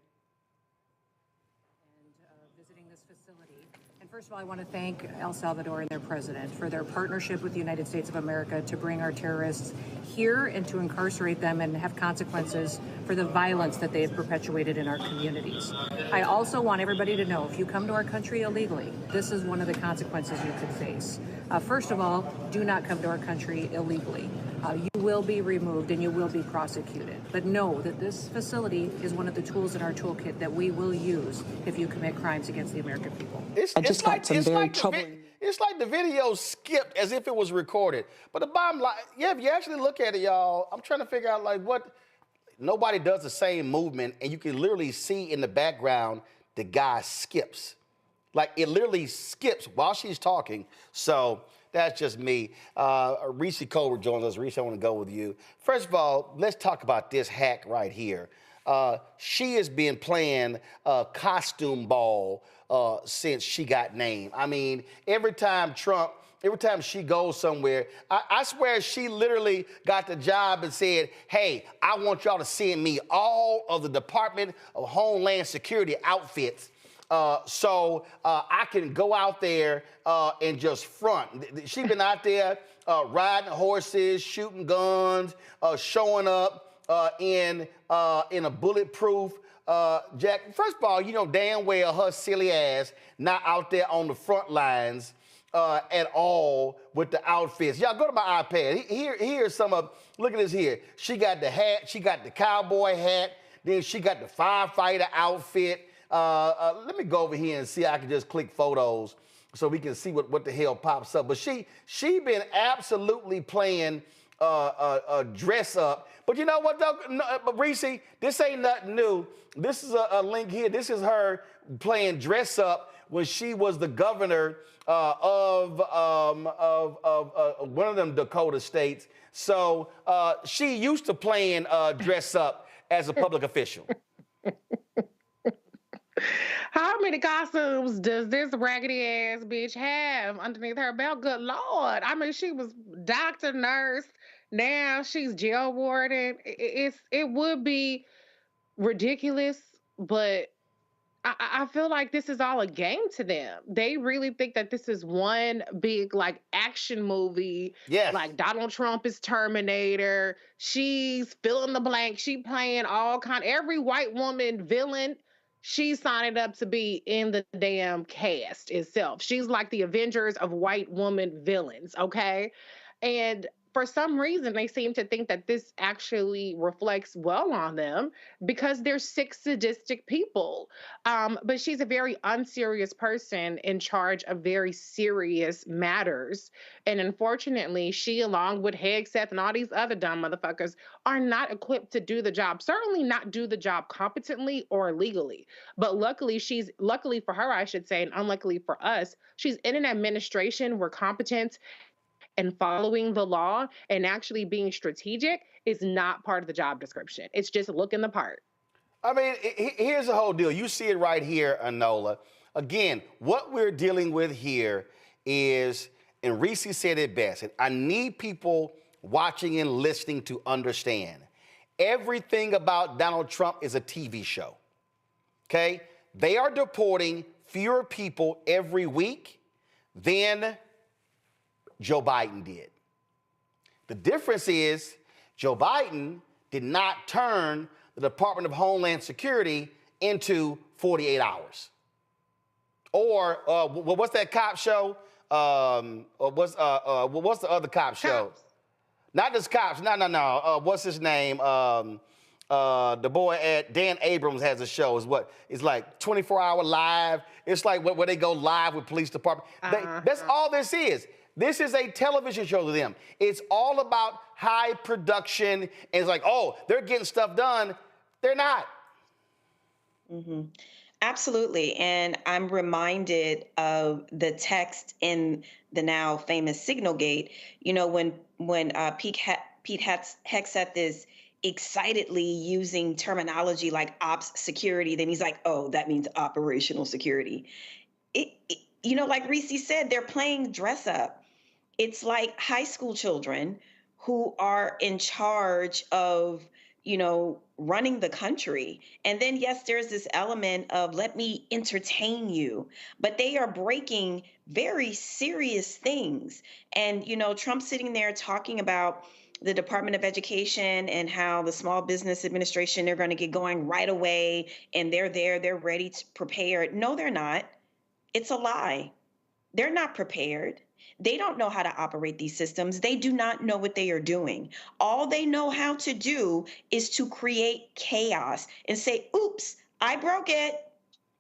Visiting this facility. And first of all, I want to thank El Salvador and their president for their partnership with the United States of America to bring our terrorists here and to incarcerate them and have consequences for the violence that they have perpetuated in our communities. I also want everybody to know, if you come to our country illegally, this is one of the consequences you could face. First of all, do not come to our country illegally. You will be removed and you will be prosecuted. But know that this facility is one of the tools in our toolkit that we will use if you commit crimes against the American people. It's like the video skipped as if it was recorded. But the bottom line, yeah, if you actually look at it, y'all, I'm trying to figure out like what, nobody does the same movement, and you can literally see in the background the guy skips. Like it literally skips while she's talking. So that's just me. Jesse Coburn joins us. Jesse, I want to go with you. First of all, let's talk about this hack right here. She has been playing costume ball since she got named. I mean, every time she goes somewhere, I swear she literally got the job and said, hey, I want y'all to send me all of the Department of Homeland Security outfits so I can go out there and just front. She's been out there riding horses, shooting guns, showing up in a bulletproof jacket. First of all, you know damn well her silly ass not out there on the front lines at all with the outfits. Y'all go to my iPad. Here's some of, look at this here. She got the hat, she got the cowboy hat, then she got the firefighter outfit. Let me go over here and see if I can just click photos so we can see what the hell pops up. But she been absolutely playing dress up. But you know what, though, but Reese, this ain't nothing new. This is a link here. This is her playing dress up when she was the governor of one of them Dakota states. So she used to playing dress up as a public official. How many costumes does this raggedy ass bitch have underneath her belt? Good Lord. I mean, she was doctor, nurse. Now she's jail warden. It would be ridiculous, but I feel like this is all a game to them. They really think that this is one big like action movie. Yes. Like Donald Trump is Terminator. She's fill in the blank. She playing every white woman villain. She's signed up to be in the damn cast itself. She's like the Avengers of white woman villains, okay? And for some reason, they seem to think that this actually reflects well on them because they're sick, sadistic people. But she's a very unserious person in charge of very serious matters. And unfortunately, she, along with Hegseth and all these other dumb motherfuckers, are not equipped to do the job. Certainly not do the job competently or legally. But luckily for her, I should say, and unluckily for us, she's in an administration where competence and following the law and actually being strategic is not part of the job description. It's just looking the part. I mean, here's the whole deal. You see it right here, Anola. Again, what we're dealing with here is, and Reese said it best, and I need people watching and listening to understand, everything about Donald Trump is a TV show, okay? They are deporting fewer people every week than Joe Biden did. The difference is Joe Biden did not turn the Department of Homeland Security into 48 hours. Or what's that cop show? What's the other cop show? Not just cops. No. What's his name? The boy at Dan Abrams has a show. It's like 24-hour live. It's like where they go live with police department. That's all this is. This is a television show to them. It's all about high production. And it's like, oh, they're getting stuff done. They're not. Mm-hmm. Absolutely. And I'm reminded of the text in the now famous Signalgate, you know, when Pete Hegseth is excitedly using terminology like ops security, then he's like, oh, that means operational security. You know, like Reese said, they're playing dress up. It's like high school children who are in charge of, you know, running the country. And then, yes, there's this element of let me entertain you, but they are breaking very serious things. And, you know, Trump sitting there talking about the Department of Education and how the Small Business Administration, they're going to get going right away and they're there, they're ready to prepare. No, they're not. It's a lie. They're not prepared. They don't know how to operate these systems. They do not know what they are doing. All they know how to do is to create chaos and say, oops, I broke it,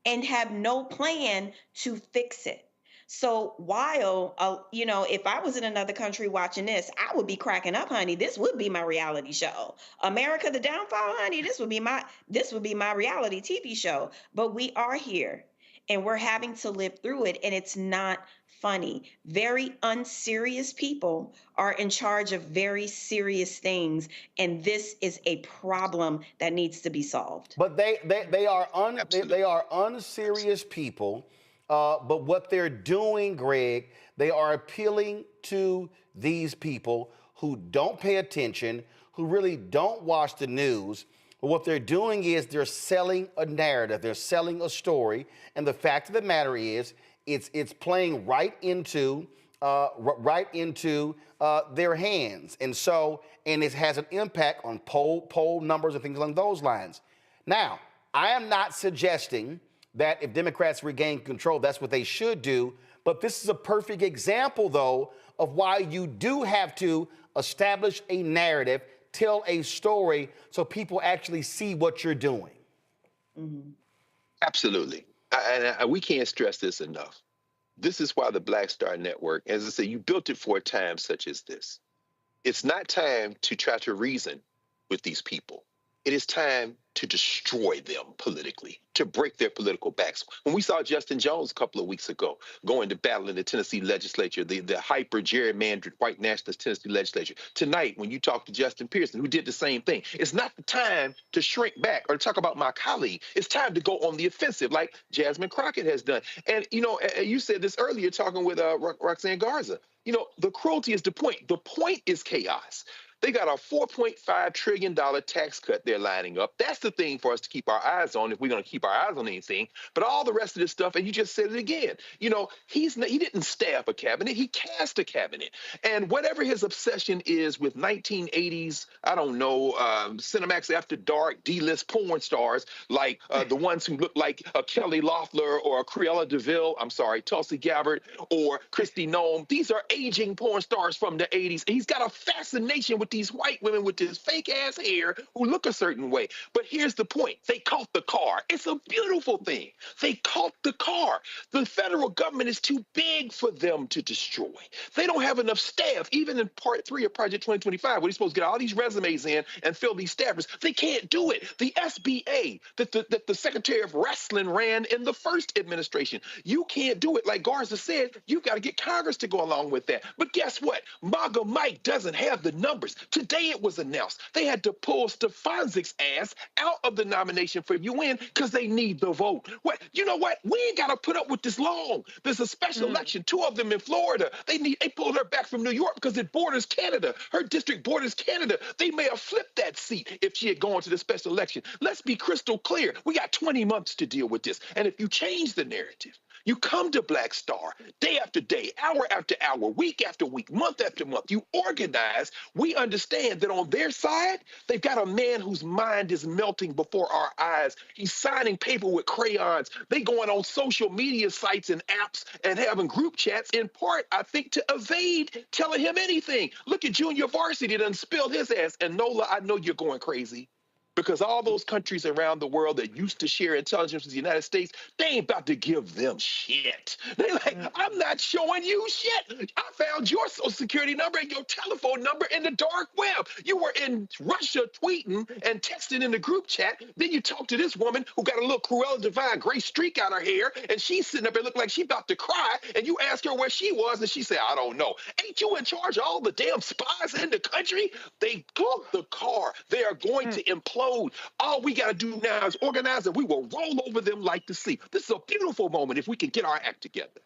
and have no plan to fix it. So while, you know, if I was in another country watching this, I would be cracking up, honey. This would be my reality show. America the Downfall, honey, this would be my reality TV show. But we are here and we're having to live through it, and it's not funny. Very unserious people are in charge of very serious things, and this is a problem that needs to be solved. But they are unserious people. But what they're doing, Greg, they are appealing to these people who don't pay attention, who really don't watch the news. But what they're doing is they're selling a narrative, they're selling a story, and the fact of the matter is, it's playing right into their hands, and it has an impact on poll numbers and things along those lines. Now, I am not suggesting that if Democrats regain control, that's what they should do. But this is a perfect example, though, of why you do have to establish a narrative, tell a story, so people actually see what you're doing. Mm-hmm. Absolutely. And we can't stress this enough. This is why the Black Star Network, as I say, you built it for a time such as this. It's not time to try to reason with these people. It is time to destroy them politically, to break their political backs. When we saw Justin Jones a couple of weeks ago going to battle in the Tennessee legislature, the hyper-gerrymandered white nationalist Tennessee legislature, tonight when you talk to Justin Pearson, who did the same thing, it's not the time to shrink back or to talk about my colleague. It's time to go on the offensive like Jasmine Crockett has done. And, you know, you said this earlier talking with Roxanne Garza. You know, the cruelty is the point. The point is chaos. They got a $4.5 trillion tax cut they're lining up. That's the thing for us to keep our eyes on if we're going to keep our eyes on anything. But all the rest of this stuff, and you just said it again, you know, he didn't staff a cabinet. He cast a cabinet. And whatever his obsession is with 1980s, I don't know, Cinemax After Dark, D-list porn stars, like the ones who look like Kelly Loeffler or Cruella DeVille, Tulsi Gabbard or Christy Nome. These are aging porn stars from the 80s. And he's got a fascination with these white women with this fake ass hair who look a certain way. But here's the point. They caught the car. It's a beautiful thing. They caught the car. The federal government is too big for them to destroy. They don't have enough staff. Even in part 3 of Project 2025, where you're supposed to get all these resumes in and fill these staffers, they can't do it. The SBA that the Secretary of Wrestling ran in the first administration, you can't do it. Like Garza said, you've got to get Congress to go along with that. But guess what? MAGA Mike doesn't have the numbers. Today it was announced they had to pull Stefansik's ass out of the nomination for UN because they need the vote. What? You know what? We ain't got to put up with this long. There's a special election, 2 of them in Florida. They pulled her back from New York because it borders Canada. Her district borders Canada. They may have flipped that seat if she had gone to the special election. Let's be crystal clear. We got 20 months to deal with this. And if you change the narrative, You come to Black Star day after day, hour after hour, week after week, month after month. You organize. We understand that on their side, they've got a man whose mind is melting before our eyes. He's signing paper with crayons. They going on social media sites and apps and having group chats, in part, I think, to evade telling him anything. Look at Junior Varsity done spilled his ass. And Nola, I know you're going crazy. Because all those countries around the world that used to share intelligence with the United States, they ain't about to give them shit. They like, I'm not showing you shit. I found your social security number and your telephone number in the dark web. You were in Russia tweeting and texting in the group chat. Then you talk to this woman who got a little Cruella Divine gray streak out her hair, and she's sitting up there looking like she about to cry, and you ask her where she was, and she said, I don't know. Ain't you in charge of all the damn spies in the country? They took the car. They are going to implode. All we got to do now is organize, and we will roll over them like the sea. This is a beautiful moment if we can get our act together.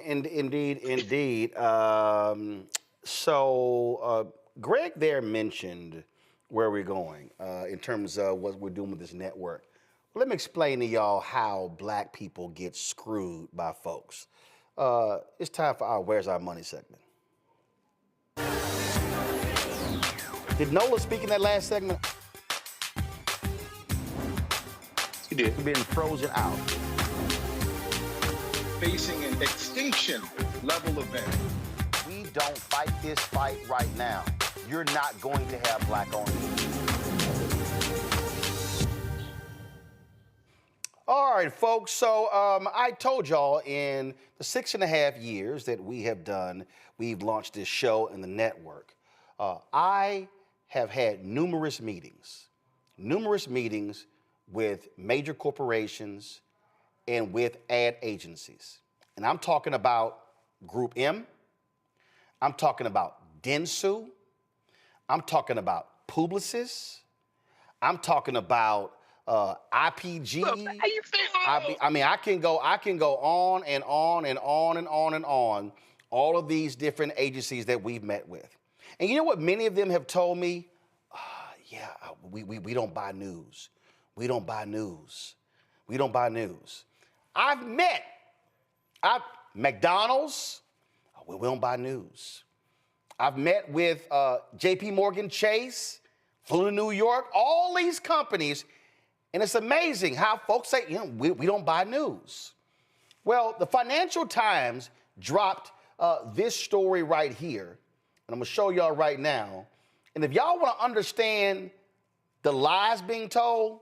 Indeed. So Greg there mentioned where we're going in terms of what we're doing with this network. Let me explain to y'all how Black people get screwed by folks. It's time for our Where's Our Money segment. Did Nola speak in that last segment? He did. He's been frozen out. Facing an extinction level event. We don't fight this fight right now. You're not going to have Black-owned media. All right, folks. So I told y'all in the 6.5 years that we have done, we've launched this show and the network. I have had numerous meetings with major corporations and with ad agencies. And I'm talking about Group M, I'm talking about Dentsu, I'm talking about Publicis, I'm talking about IPG. I mean, I can go on and on and on and on and on, all of these different agencies that we've met with. And you know what many of them have told me? We don't buy news. We don't buy news. We don't buy news. I've met McDonald's. We don't buy news. I've met with JP Morgan Chase, flew to New York, all these companies. And it's amazing how folks say, we don't buy news. Well, the Financial Times dropped this story right here. And I'm going to show y'all right now. And if y'all want to understand the lies being told,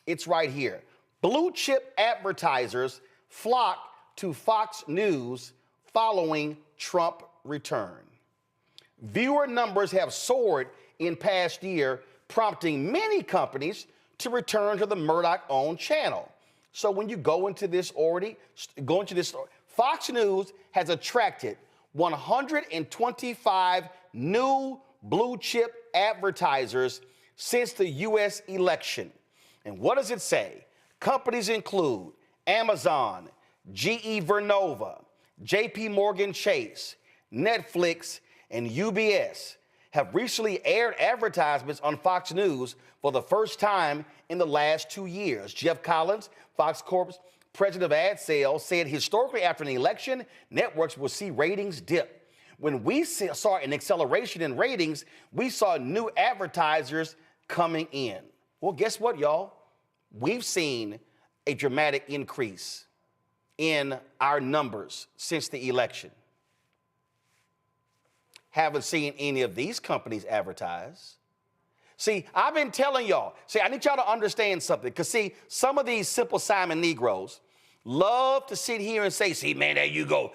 it's right here. Blue chip advertisers flock to Fox News following Trump return. Viewer numbers have soared in past year, prompting many companies to return to the Murdoch-owned channel. So when you go into this Fox News has attracted 125 new blue chip advertisers since the U.S. election. And what does it say? Companies include Amazon, GE Vernova, JP Morgan Chase, Netflix, and UBS have recently aired advertisements on Fox News for the first time in the last 2 years. Jeff Collins, Fox Corp's president of ad sales, said historically after an election, networks will see ratings dip. When we saw an acceleration in ratings, we saw new advertisers coming in. Well, guess what, y'all? We've seen a dramatic increase in our numbers since the election. Haven't seen any of these companies advertise. See, I've been telling y'all, I need y'all to understand something, because some of these Simple Simon Negroes love to sit here and say, man, there you go,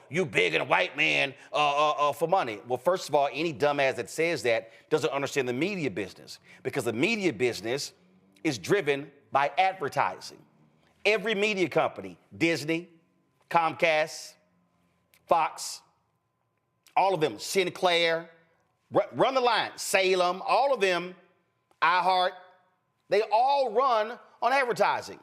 you big and white man for money. Well, first of all, any dumbass that says that doesn't understand the media business, because the media business is driven by advertising. Every media company, Disney, Comcast, Fox, all of them, Sinclair, run the line, Salem, all of them, iHeart, they all run on advertising.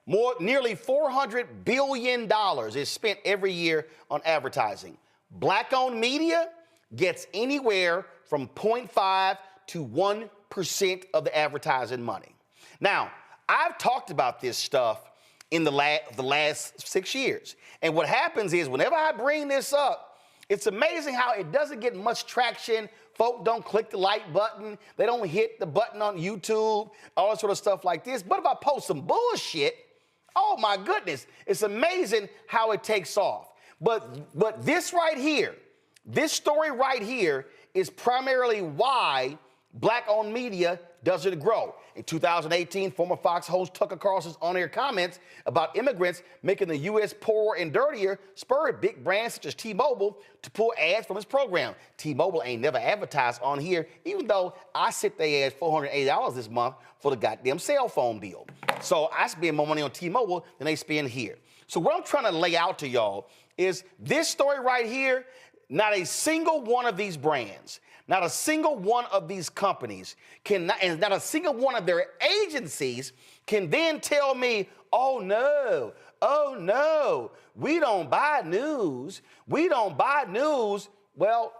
Nearly $400 billion is spent every year on advertising. Black-owned media gets anywhere from 0.5 to 1% of the advertising money. Now, I've talked about this stuff in the last 6 years. And what happens is whenever I bring this up, it's amazing how it doesn't get much traction. Folk don't click the like button. They don't hit the button on YouTube, all that sort of stuff like this. But if I post some bullshit, oh my goodness, it's amazing how it takes off. But this right here, this story right here is primarily why black-owned media doesn't grow. In 2018, former Fox host Tucker Carlson's on-air comments about immigrants making the U.S. poorer and dirtier spurred big brands such as T-Mobile to pull ads from its program. T-Mobile ain't never advertised on here, even though I sit their ads $480 this month for the goddamn cell phone bill. So I spend more money on T-Mobile than they spend here. So what I'm trying to lay out to y'all is this story right here. Not a single one of these brands, not a single one of these companies and not a single one of their agencies can then tell me, oh no, we don't buy news. We don't buy news. Well,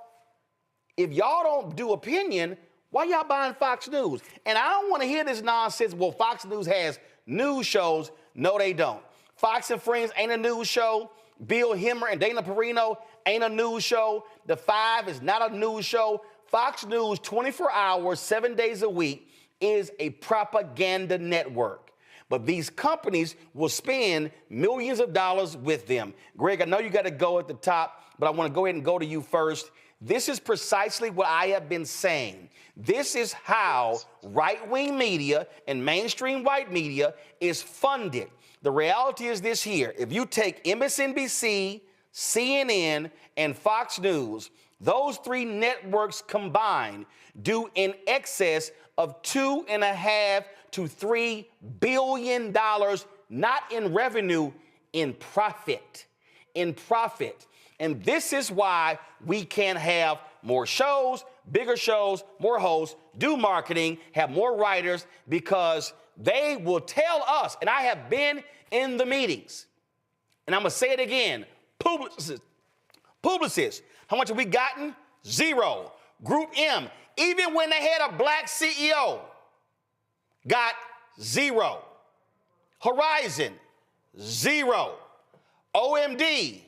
if y'all don't do opinion, why y'all buying Fox News? And I don't want to hear this nonsense, well, Fox News has news shows. No, they don't. Fox and Friends ain't a news show. Bill Hemmer and Dana Perino ain't a news show. The Five is not a news show. Fox News, 24 hours, 7 days a week, is a propaganda network. But these companies will spend millions of dollars with them. Greg, I know you got to go at the top, but I want to go ahead and go to you first. This is precisely what I have been saying. This is how right-wing media and mainstream white media is funded. The reality is this here. If you take MSNBC, CNN, and Fox News, those three networks combined do in excess of $2.5 to $3 billion, not in revenue, in profit. In profit. And this is why we can't have more shows, bigger shows, more hosts, do marketing, have more writers, because they will tell us, and I have been in the meetings, and I'm going to say it again, Publicists, how much have we gotten? Zero. Group M, even when they had a black CEO, got zero. Horizon, zero. OMD,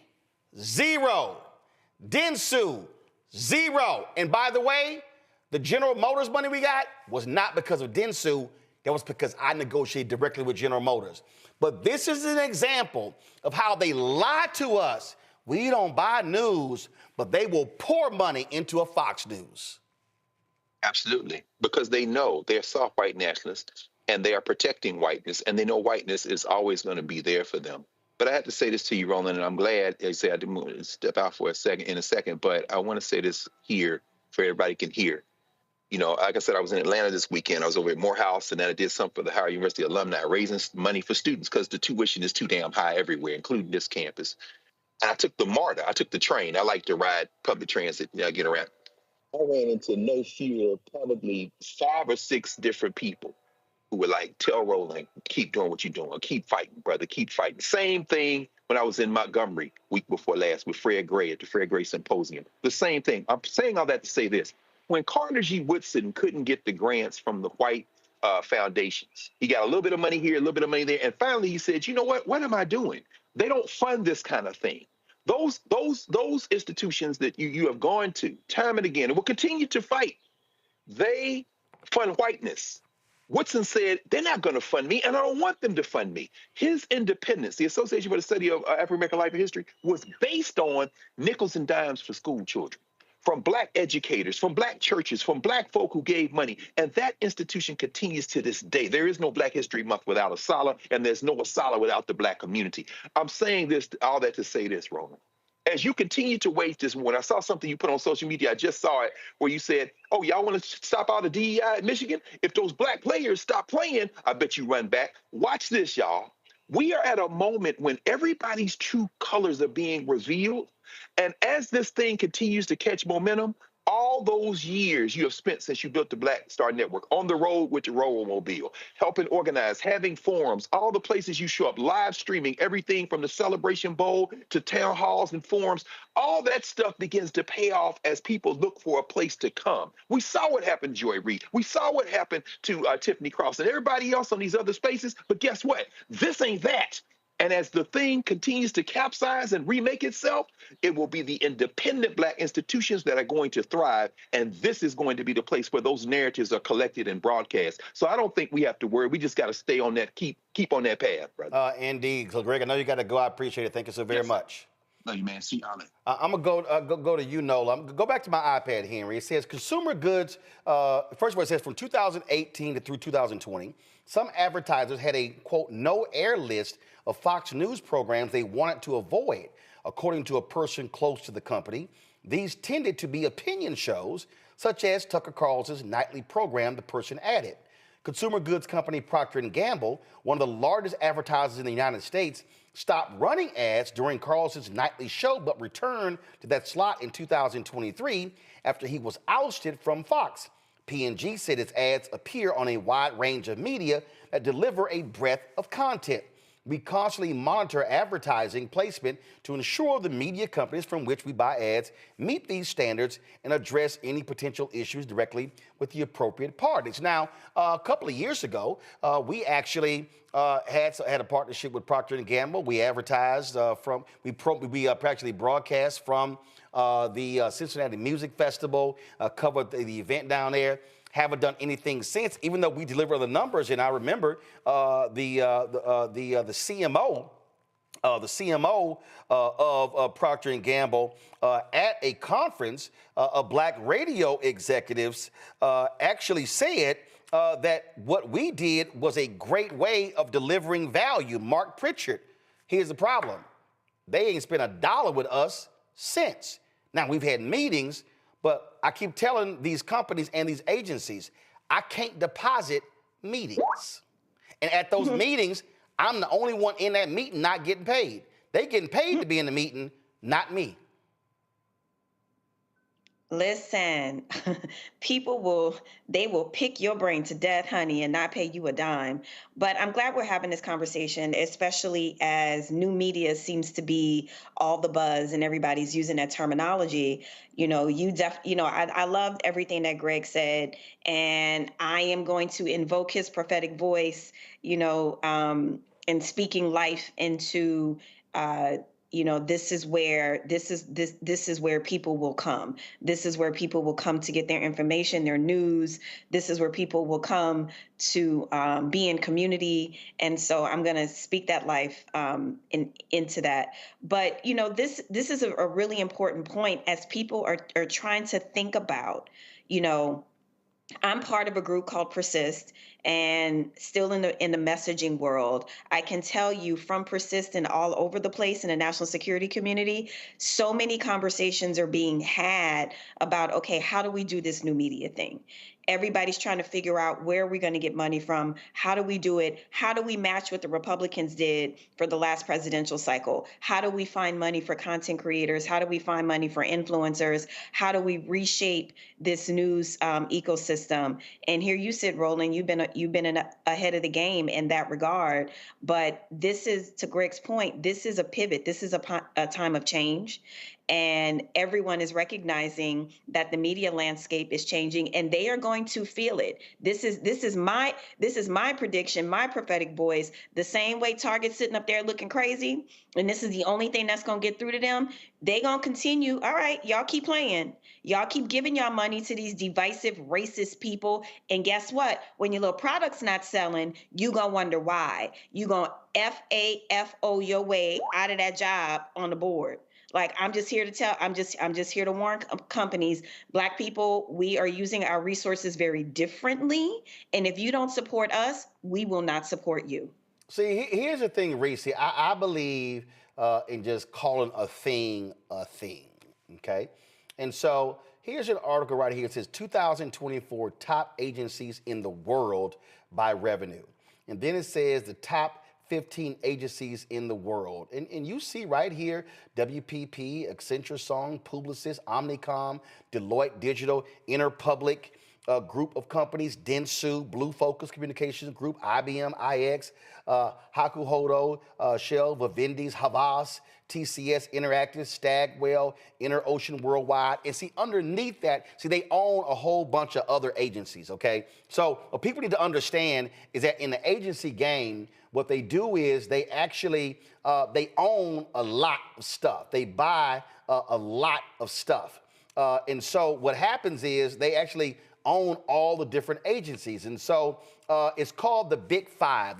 zero. Dentsu, zero. And by the way, the General Motors money we got was not because of Dentsu. That was because I negotiated directly with General Motors. But this is an example of how they lie to us. We don't buy news, but they will pour money into a Fox News. Absolutely, because they know they're soft white nationalists and they are protecting whiteness, and they know whiteness is always going to be there for them. But I had to say this to you, Roland, and I'm glad they say I didn't step out for a second, but I want to say this here for everybody can hear. You know, like I said, I was in Atlanta this weekend. I was over at Morehouse, and then I did something for the Howard University alumni, raising money for students because the tuition is too damn high everywhere, including this campus. And I took the MARTA. I took the train. I like to ride public transit. I get around. I ran into no fewer, probably 5 or 6 different people who were like, tell Roland, keep doing what you're doing. Keep fighting, brother. Keep fighting. Same thing when I was in Montgomery week before last with Fred Gray at the Fred Gray Symposium. The same thing. I'm saying all that to say this. When Carter G. Woodson couldn't get the grants from the white foundations, he got a little bit of money here, a little bit of money there. And finally he said, you know what am I doing? They don't fund this kind of thing. Those institutions that you have gone to time and again and will continue to fight, they fund whiteness. Woodson said, they're not going to fund me, and I don't want them to fund me. His independence, the Association for the Study of African-American Life and History, was based on nickels and dimes for school children, from black educators, from black churches, from black folk who gave money. And that institution continues to this day. There is no Black History Month without Asala, and there's no Asala without the black community. I'm saying this, all that to say this, Roland. As you continue to wage this war, I saw something you put on social media, I just saw it, where you said, oh, y'all want to stop all the DEI at Michigan? If those black players stop playing, I bet you run back. Watch this, y'all. We are at a moment when everybody's true colors are being revealed. And as this thing continues to catch momentum, all those years you have spent since you built the Black Star Network, on the road with the Roll-O-Mobile, helping organize, having forums, all the places you show up, live streaming, everything from the Celebration Bowl to town halls and forums, all that stuff begins to pay off as people look for a place to come. We saw what happened to Joy Reid. We saw what happened to Tiffany Cross and everybody else on these other spaces. But guess what? This ain't that. And as the thing continues to capsize and remake itself, it will be the independent Black institutions that are going to thrive. And this is going to be the place where those narratives are collected and broadcast. So I don't think we have to worry. We just got to stay on that, keep on that path, brother. Indeed. So, Greg, I know you got to go. I appreciate it. Thank you so very much. Love you, man. See y'all later. I'm going to go to you, Nola. Go back to my iPad, Henry. It says consumer goods, first of all, it says from 2018 to through 2020, some advertisers had a, quote, no air list of Fox News programs they wanted to avoid. According to a person close to the company, these tended to be opinion shows, such as Tucker Carlson's nightly program, the person added. Consumer goods company Procter & Gamble, one of the largest advertisers in the United States, stopped running ads during Carlson's nightly show, but returned to that slot in 2023 after he was ousted from Fox. P&G said its ads appear on a wide range of media that deliver a breadth of content. We constantly monitor advertising placement to ensure the media companies from which we buy ads meet these standards and address any potential issues directly with the appropriate parties. Now, a couple of years ago, we actually had a partnership with Procter & Gamble. We advertised we actually broadcast from the Cincinnati Music Festival, covered the event down there. Haven't done anything since, even though we deliver the numbers. And I remember the CMO of Procter & Gamble at a conference of Black radio executives actually said that what we did was a great way of delivering value. Mark Pritchard, here's the problem. They ain't spent $1 with us since. Now, we've had meetings, but I keep telling these companies and these agencies, I can't deposit meetings. And at those meetings, I'm the only one in that meeting not getting paid. They getting paid to be in the meeting, not me. Listen, people will pick your brain to death, honey, and not pay you a dime. But I'm glad we're having this conversation, especially as new media seems to be all the buzz and everybody's using that terminology. You know, I loved everything that Greg said, and I am going to invoke his prophetic voice, and speaking life into this is where people will come. This is where people will come to get their information, their news. This is where people will come to be in community. And so I'm going to speak that life into that. But, this is a really important point as people are trying to think about, I'm part of a group called Persist, and still in the messaging world. I can tell you from Persist and all over the place in the national security community, so many conversations are being had about, okay, how do we do this new media thing? Everybody's trying to figure out where we're going to get money from. How do we do it? How do we match what the Republicans did for the last presidential cycle? How do we find money for content creators? How do we find money for influencers? How do we reshape this news ecosystem? And here you sit, Roland, you've been ahead of the game in that regard. But this is, to Greg's point, this is a pivot. This is a time of change. And everyone is recognizing that the media landscape is changing, and they are going to feel it. This is my prediction, my prophetic voice. The same way Target's sitting up there looking crazy, and this is the only thing that's gonna get through to them. They gonna continue. All right, y'all keep playing. Y'all keep giving y'all money to these divisive, racist people, and guess what? When your little product's not selling, you gonna wonder why. You gonna FAFO your way out of that job on the board. Like, I'm just here to warn companies, Black people, we are using our resources very differently. And if you don't support us, we will not support you. See, here's the thing, Reese. I believe in just calling a thing, okay? And so here's an article right here. It says 2024 top agencies in the world by revenue. And then it says the top 15 agencies in the world. And you see right here, WPP, Accenture Song, Publicis, Omnicom, Deloitte Digital, Interpublic, group of companies, Dentsu, Blue Focus Communications Group, IBM, IX, Hakuhodo, Shell, Vivendi's, Havas, TCS, Interactive, Stagwell, InterOcean Worldwide. And see, underneath that, see, they own a whole bunch of other agencies, okay? So what people need to understand is that in the agency game, what they do is they actually, they own a lot of stuff. They buy a lot of stuff. And so what happens is they actually own all the different agencies. And so it's called the Big Five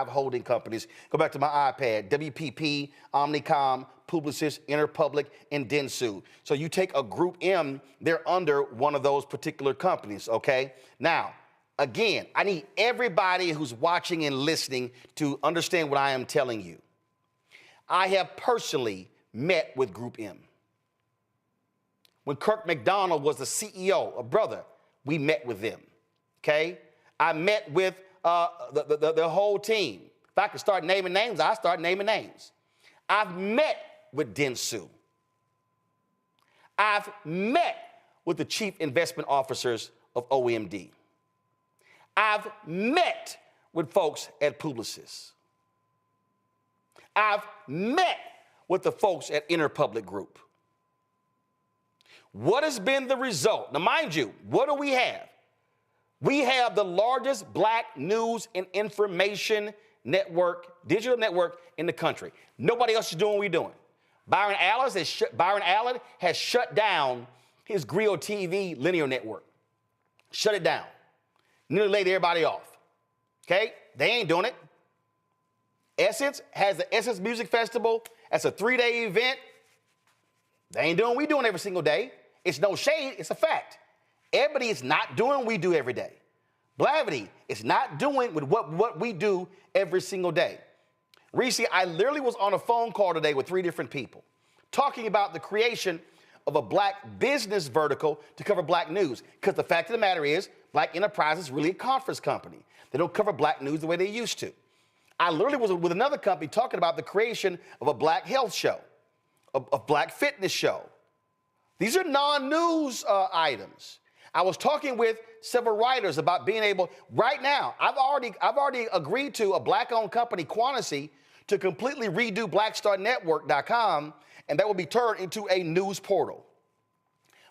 holding companies. Go back to my iPad, WPP, Omnicom, Publicis, Interpublic, and Dentsu. So you take a Group M, they're under one of those particular companies, okay? Now, again, I need everybody who's watching and listening to understand what I am telling you. I have personally met with Group M. When Kirk McDonald was the CEO, a brother, we met with them, okay? I met with the whole team. If I could start naming names, I start naming names. I've met with Dentsu. I've met with the chief investment officers of OMD. I've met with folks at Publicis. I've met with the folks at Interpublic Group. What has been the result? Now, mind you, what do we have? We have the largest black news and information network, digital network in the country. Nobody else is doing what we're doing. Byron Allen has shut down his Grio TV linear network. Shut it down. Nearly laid everybody off. Okay? They ain't doing it. Essence has the Essence Music Festival. That's a 3-day event. They ain't doing what we doing every single day. It's no shade, it's a fact. Ebony is not doing what we do every day. Blavity is not doing with what we do every single day. Reese, I literally was on a phone call today with 3 different people talking about the creation of a black business vertical to cover black news. Because the fact of the matter is, Black Enterprise is really a conference company. They don't cover black news the way they used to. I literally was with another company talking about the creation of a black health show, a black fitness show. These are non-news items. I was talking with several writers about being able, right now, I've already agreed to a black-owned company, Quantasy, to completely redo blackstarnetwork.com, and that will be turned into a news portal.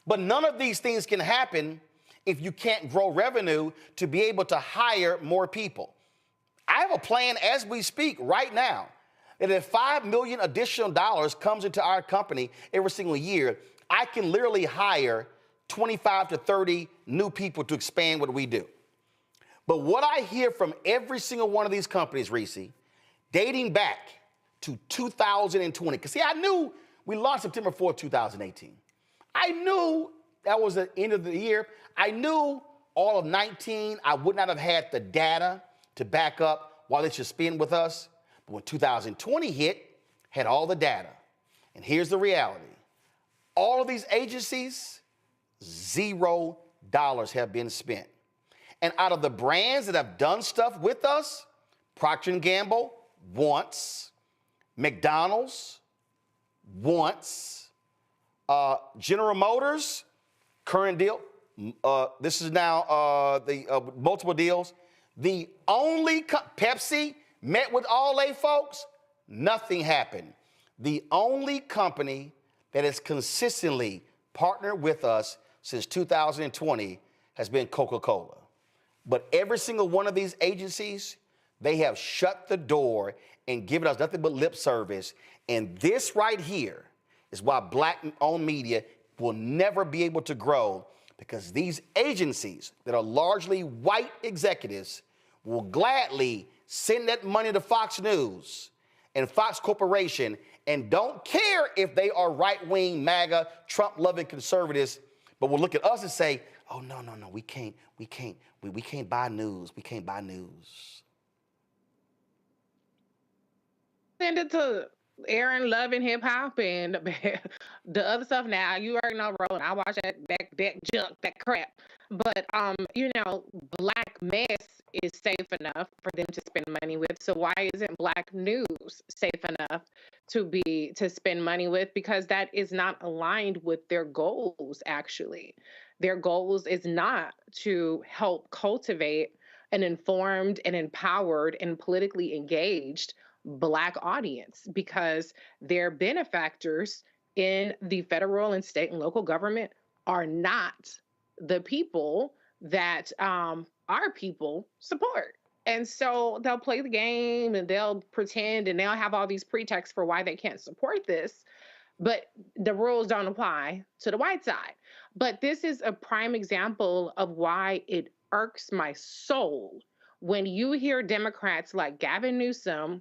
But none of these things can happen if you can't grow revenue to be able to hire more people. I have a plan as we speak right now that if $5 million additional dollars comes into our company every single year, I can literally hire 25 to 30 new people to expand what we do. But what I hear from every single one of these companies, Reese, dating back to 2020, because see, I knew we launched September 4th, 2018. I knew that was the end of the year. I knew all of 19, I would not have had the data to back up why they should spend with us. But when 2020 hit, had all the data. And here's the reality. All of these agencies, $0 have been spent. And out of the brands that have done stuff with us, Procter & Gamble, once, McDonald's, once, General Motors, current deal, this is now the multiple deals. The only, Pepsi met with all they folks, nothing happened. The only company that has consistently partnered with us since 2020 has been Coca-Cola. But every single one of these agencies, they have shut the door and given us nothing but lip service. And this right here is why black-owned media will never be able to grow, because these agencies that are largely white executives will gladly send that money to Fox News and Fox Corporation and don't care if they are right-wing, MAGA, Trump-loving conservatives, but will look at us and say, oh, no, we can't buy news. We can't buy news. Send it to Aaron Loving Hip Hop and the other stuff. Now you already know, Roland. I watch that junk, that crap. But black mess is safe enough for them to spend money with. So why isn't black news safe enough to spend money with? Because that is not aligned with their goals, actually. Their goals is not to help cultivate an informed and empowered and politically engaged Black audience, because their benefactors in the federal and state and local government are not the people that our people support. And so they'll play the game and they'll pretend and they'll have all these pretexts for why they can't support this, but the rules don't apply to the white side. But this is a prime example of why it irks my soul when you hear Democrats like Gavin Newsom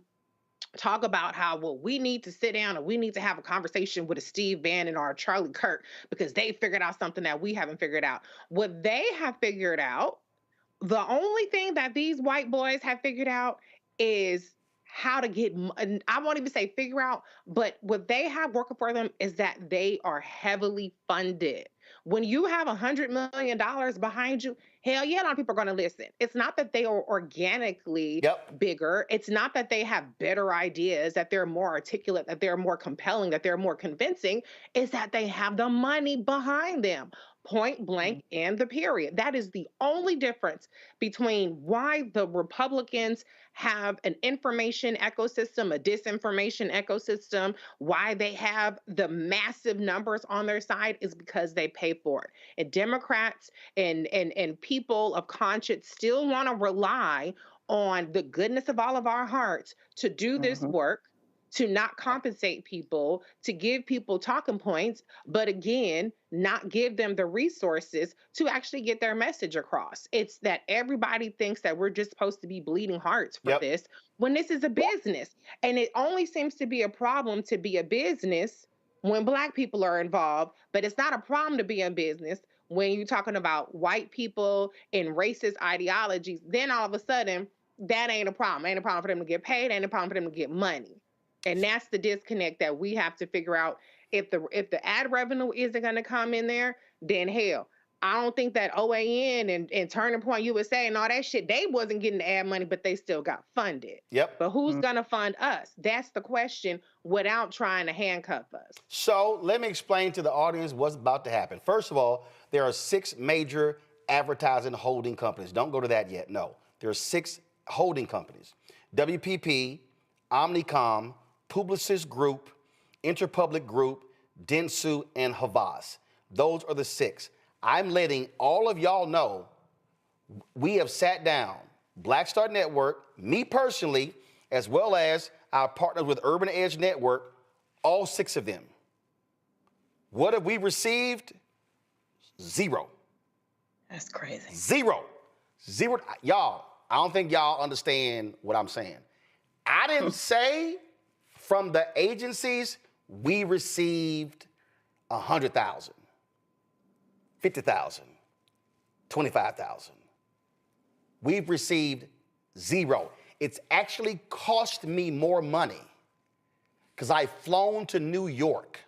talk about how, well, we need to sit down and we need to have a conversation with a Steve Bannon or a Charlie Kirk because they figured out something that we haven't figured out. What they have figured out, the only thing that these white boys have figured out is how to get, I won't even say figure out, but what they have working for them is that they are heavily funded. When you have $100 million behind you, hell yeah, a lot of people are going to listen. It's not that they are organically bigger. It's not that they have better ideas, that they're more articulate, that they're more compelling, that they're more convincing. It's that they have the money behind them. Point blank and the period. That is the only difference between why the Republicans have an information ecosystem, a disinformation ecosystem, why they have the massive numbers on their side is because they pay for it. And Democrats and people of conscience still want to rely on the goodness of all of our hearts to do this work, to not compensate people, to give people talking points, but again, not give them the resources to actually get their message across. It's that everybody thinks that we're just supposed to be bleeding hearts for this, when this is a business. And it only seems to be a problem to be a business when Black people are involved, but it's not a problem to be in business when you're talking about white people and racist ideologies. Then all of a sudden, that ain't a problem. Ain't a problem for them to get paid, ain't a problem for them to get money. And that's the disconnect that we have to figure out. If the ad revenue isn't going to come in there, then hell, I don't think that OAN and Turning Point USA and all that shit, they wasn't getting the ad money, but they still got funded. But who's going to fund us? That's the question, without trying to handcuff us. So let me explain to the audience what's about to happen. First of all, there are 6 major advertising holding companies. Don't go to that yet. No, there are 6 holding companies: WPP, Omnicom, Publicis Group, Interpublic Group, Dentsu, and Havas. Those are the 6. I'm letting all of y'all know we have sat down, Black Star Network, me personally, as well as our partners with Urban Edge Network, all 6 of them. What have we received? 0. That's crazy. 0. Y'all, I don't think y'all understand what I'm saying. I didn't say from the agencies we received 100,000, 50,000, 25,000. We've received 0. It's actually cost me more money because I've flown to New York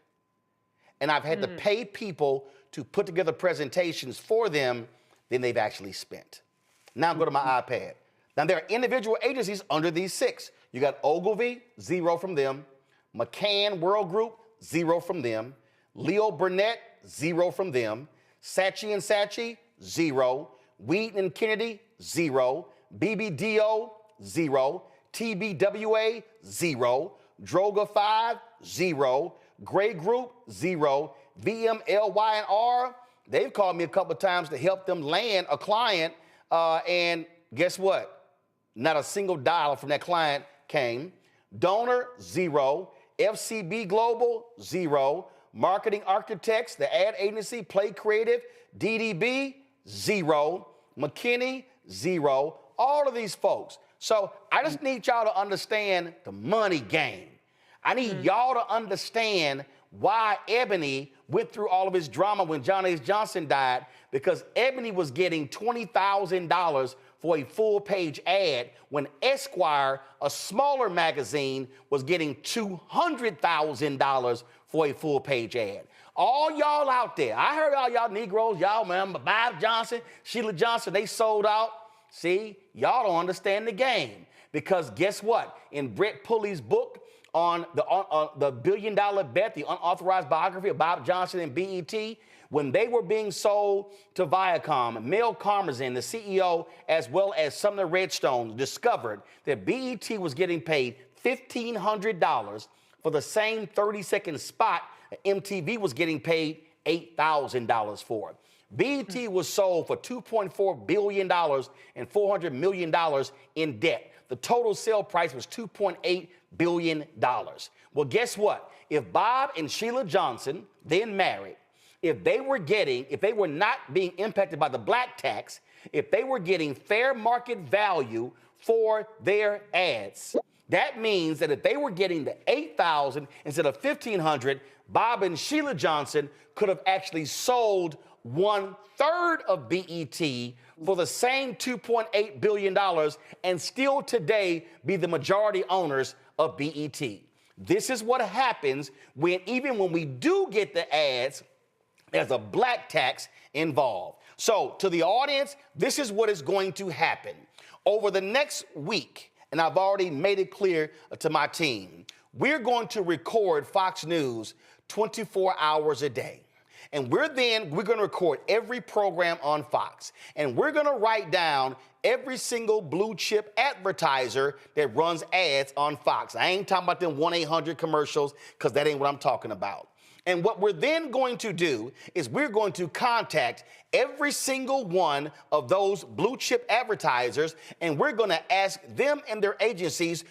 and I've had to pay people to put together presentations for them than they've actually spent. Now go to my iPad. Now there are individual agencies under these 6. You got Ogilvy, 0 from them. McCann World Group, 0 from them. Leo Burnett, 0 from them. Saatchi & Saatchi, 0. Wheaton and Kennedy, 0. BBDO, 0. TBWA, 0. Droga 5, 0. Gray Group, 0. VMLY&R, they've called me a couple of times to help them land a client, and guess what? Not a single dollar from that client came. Donor, 0. FCB Global, 0. Marketing Architects, the ad agency, Play Creative, DDB, 0. McKinney, 0. All of these folks. So I just need y'all to understand the money game. I need y'all to understand why Ebony went through all of his drama when John H. Johnson died, because Ebony was getting $20,000 for a full-page ad when Esquire, a smaller magazine, was getting $200,000 for a full-page ad. All y'all out there, I heard all y'all Negroes, y'all remember Bob Johnson, Sheila Johnson, they sold out. See, y'all don't understand the game. Because guess what? In Brett Pulley's book, on the billion-dollar bet, the unauthorized biography of Bob Johnson and BET, when they were being sold to Viacom, Mel Karmazin, the CEO, as well as Sumner Redstone, discovered that BET was getting paid $1,500 for the same 30-second spot that MTV was getting paid $8,000 for. BET was sold for $2.4 billion and $400 million in debt. The total sale price was $2.8 billion. Well, guess what? If Bob and Sheila Johnson, then married, if they were not being impacted by the black tax, if they were getting fair market value for their ads, that means that if they were getting the $8,000 instead of $1,500, Bob and Sheila Johnson could have actually sold 1/3 of BET for the same $2.8 billion and still today be the majority owners of BET. This is what happens even when we do get the ads, there's a black tax involved. So to the audience, this is what is going to happen. Over the next week, and I've already made it clear to my team, we're going to record Fox News 24 hours a day. And we're going to record every program on Fox. And we're going to write down every single blue chip advertiser that runs ads on Fox. I ain't talking about them 1-800 commercials, because that ain't what I'm talking about. And what we're then going to do is we're going to contact every single one of those blue chip advertisers, and we're going to ask them and their agencies,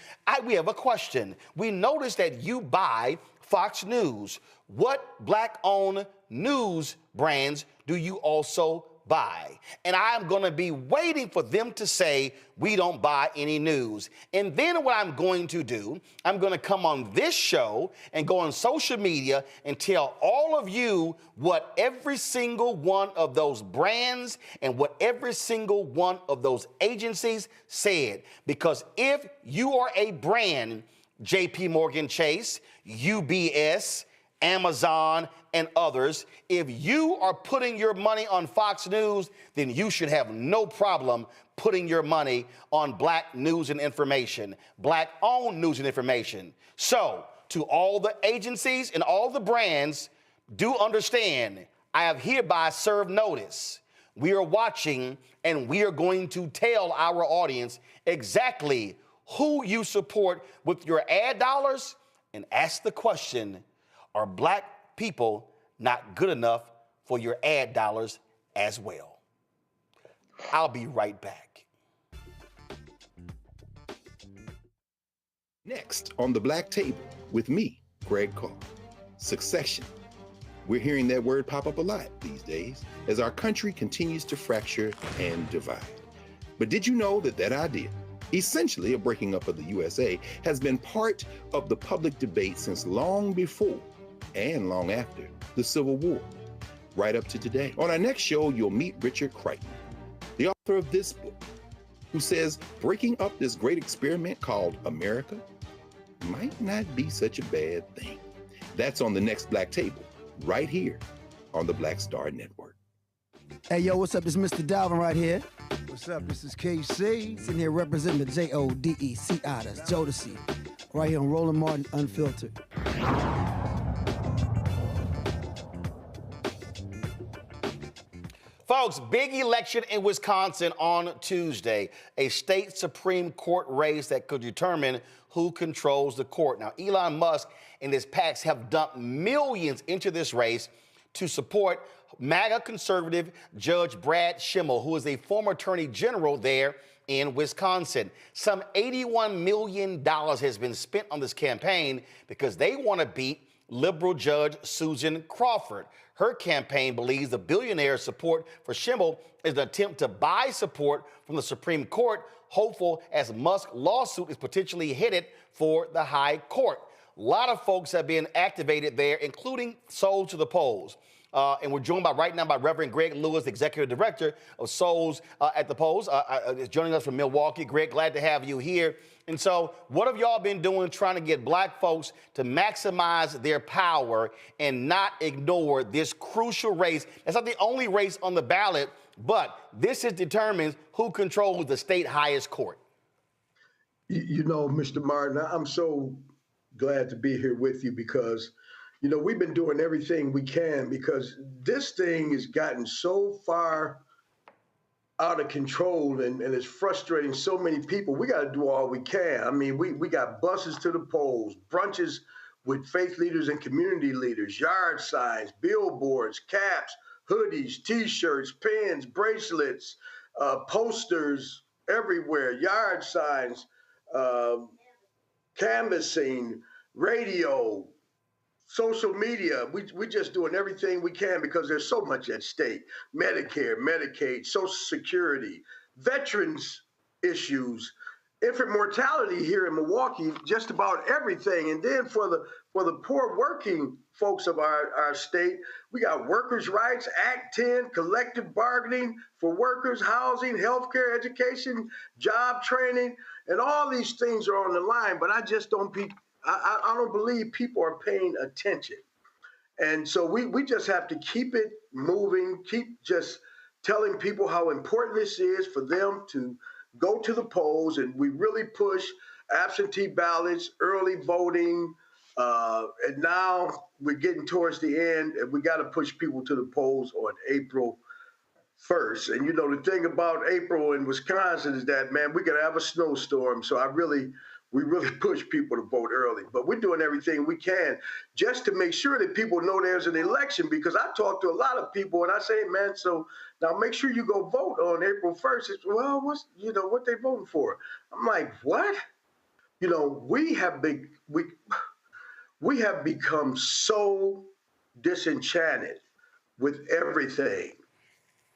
we have a question. We noticed that you buy Fox News. What black-owned news brands do you also buy? And I'm going to be waiting for them to say, we don't buy any news. And then what I'm going to do, I'm going to come on this show and go on social media and tell all of you what every single one of those brands and what every single one of those agencies said. Because if you are a brand, JP Morgan Chase, UBS, Amazon, and others, if you are putting your money on Fox News, then you should have no problem putting your money on black news and information, black-owned news and information. So, to all the agencies and all the brands, do understand, I have hereby served notice. We are watching, and we are going to tell our audience exactly who you support with your ad dollars, and ask the question, are black people not good enough for your ad dollars as well? I'll be right back. Next on the Black Table with me, Greg Carr. Succession. We're hearing that word pop up a lot these days as our country continues to fracture and divide. But did you know that idea, essentially a breaking up of the USA, has been part of the public debate since long before and long after the Civil War, right up to today? On our next show, you'll meet Richard Crichton, the author of this book, who says breaking up this great experiment called America might not be such a bad thing. That's on the next Black Table, right here on the Black Star Network. Hey, yo, what's up? It's Mr. Dalvin right here. What's up? This is KC. Sitting here representing the JODECI, that's Jodeci, right here on Roland Martin Unfiltered. Folks, big election in Wisconsin on Tuesday, a state Supreme Court race that could determine who controls the court. Now, Elon Musk and his PACs have dumped millions into this race to support MAGA conservative Judge Brad Schimmel, who is a former attorney general there in Wisconsin. Some $81 million has been spent on this campaign because they want to beat liberal Judge Susan Crawford. Her campaign believes the billionaire's support for Schimmel is an attempt to buy support from the Supreme Court, hopeful as Musk's lawsuit is potentially headed for the High Court. A lot of folks have been activated there, including Souls to the Polls. And we're joined right now by Reverend Greg Lewis, Executive Director of Souls at the Polls, joining us from Milwaukee. Greg, glad to have you here. And so what have y'all been doing trying to get black folks to maximize their power and not ignore this crucial race? It's not the only race on the ballot, but this determines who controls the state highest court. You know, Mr. Martin, I'm so glad to be here with you because, you know, we've been doing everything we can because this thing has gotten so far out of control and it's frustrating so many people. We got to do all we can. I mean, we got buses to the polls, brunches with faith leaders and community leaders, yard signs, billboards, caps, hoodies, T-shirts, pins, bracelets, posters everywhere, yard signs, canvassing, radio, social media. We just doing everything we can because there's so much at stake. Medicare, Medicaid, Social Security, veterans issues, infant mortality here in Milwaukee, just about everything. And then for the poor working folks of our state, we got workers' rights, Act 10, collective bargaining for workers, housing, healthcare, education, job training, and all these things are on the line. But I just don't I don't believe people are paying attention. And so we just have to keep it moving, keep just telling people how important this is for them to go to the polls, and we really push absentee ballots, early voting, and now we're getting towards the end, and we got to push people to the polls on April 1st. And you know, the thing about April in Wisconsin is that, man, we're gonna have a snowstorm, so we really push people to vote early. But we're doing everything we can just to make sure that people know there's an election, because I talk to a lot of people and I say, man, so now make sure you go vote on April 1st. It's, well, what they voting for? I'm like, what? You know, we have become so disenchanted with everything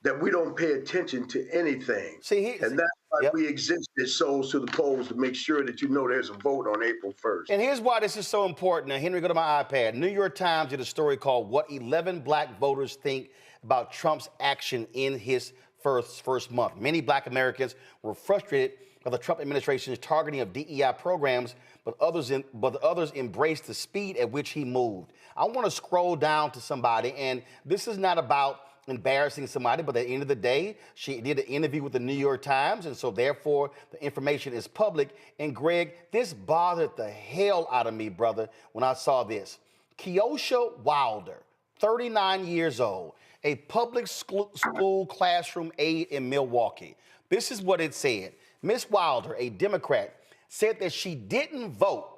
that we don't pay attention to anything. And that's why we exist as souls to the polls, to make sure that you know there's a vote on April 1st. And here's why this is so important. Now, Henry, go to my iPad. New York Times did a story called What 11 Black Voters Think About Trump's Action in His First Month. Many Black Americans were frustrated by the Trump administration's targeting of DEI programs, but others embraced the speed at which he moved. I want to scroll down to somebody, and this is not about embarrassing somebody, but at the end of the day, she did an interview with the New York Times, and so therefore the information is public. And Greg, this bothered the hell out of me, brother, when I saw this. Keosha Wilder, 39 years old, a public school classroom aide in Milwaukee. This is what it said. Miss Wilder, a Democrat, said that she didn't vote.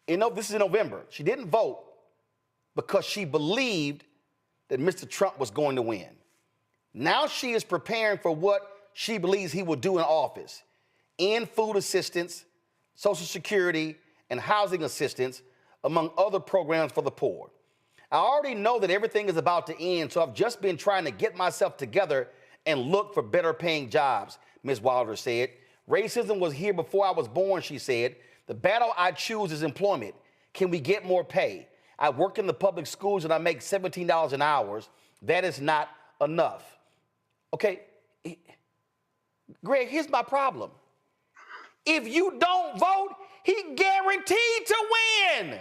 This is in November. She didn't vote because she believed that Mr. Trump was going to win. Now she is preparing for what she believes he will do in office. End food assistance, Social Security, and housing assistance, among other programs for the poor. I already know that everything is about to end, so I've just been trying to get myself together and look for better paying jobs, Ms. Wilder said. Racism was here before I was born, she said. The battle I choose is employment. Can we get more pay? I work in the public schools and I make $17 an hour. That is not enough. Okay, Greg, here's my problem. If you don't vote, he guaranteed to win.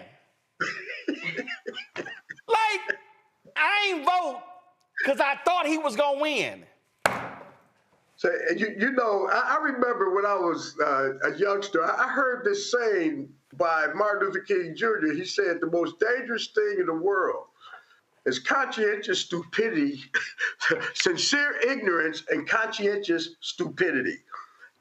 Like, I ain't vote because I thought he was gonna win. So, you know, I remember when I was a youngster, I heard this saying by Martin Luther King Jr. He said, the most dangerous thing in the world is conscientious stupidity, sincere ignorance, and conscientious stupidity.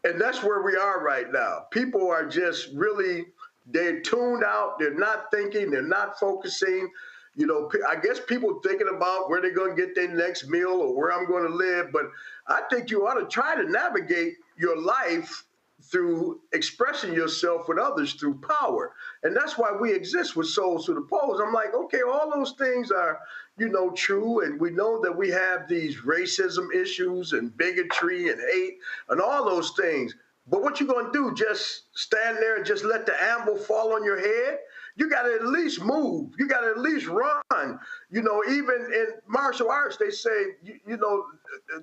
And that's where we are right now. People are just really, they're tuned out. They're not thinking. They're not focusing. You know, I guess people thinking about where they're going to get their next meal or where I'm going to live. But I think you ought to try to navigate your life through expressing yourself with others through power. And that's why we exist with Souls to the Polls. I'm like, okay, all those things are, you know, true. And we know that we have these racism issues and bigotry and hate and all those things. But what you going to do, just stand there and just let the anvil fall on your head? You got to at least move. You got to at least run. You know, even in martial arts, they say, you know,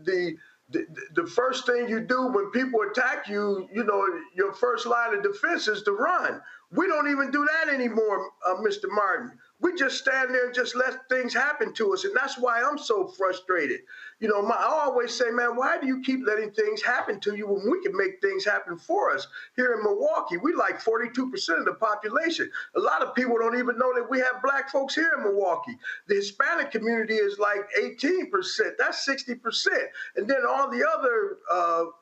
the first thing you do when people attack you, you know, your first line of defense is to run. We don't even do that anymore, Mr. Martin. We just stand there and just let things happen to us. And that's why I'm so frustrated. You know, I always say, man, why do you keep letting things happen to you when we can make things happen for us? Here in Milwaukee, we like 42% of the population. A lot of people don't even know that we have black folks here in Milwaukee. The Hispanic community is like 18%. That's 60%. And then all the other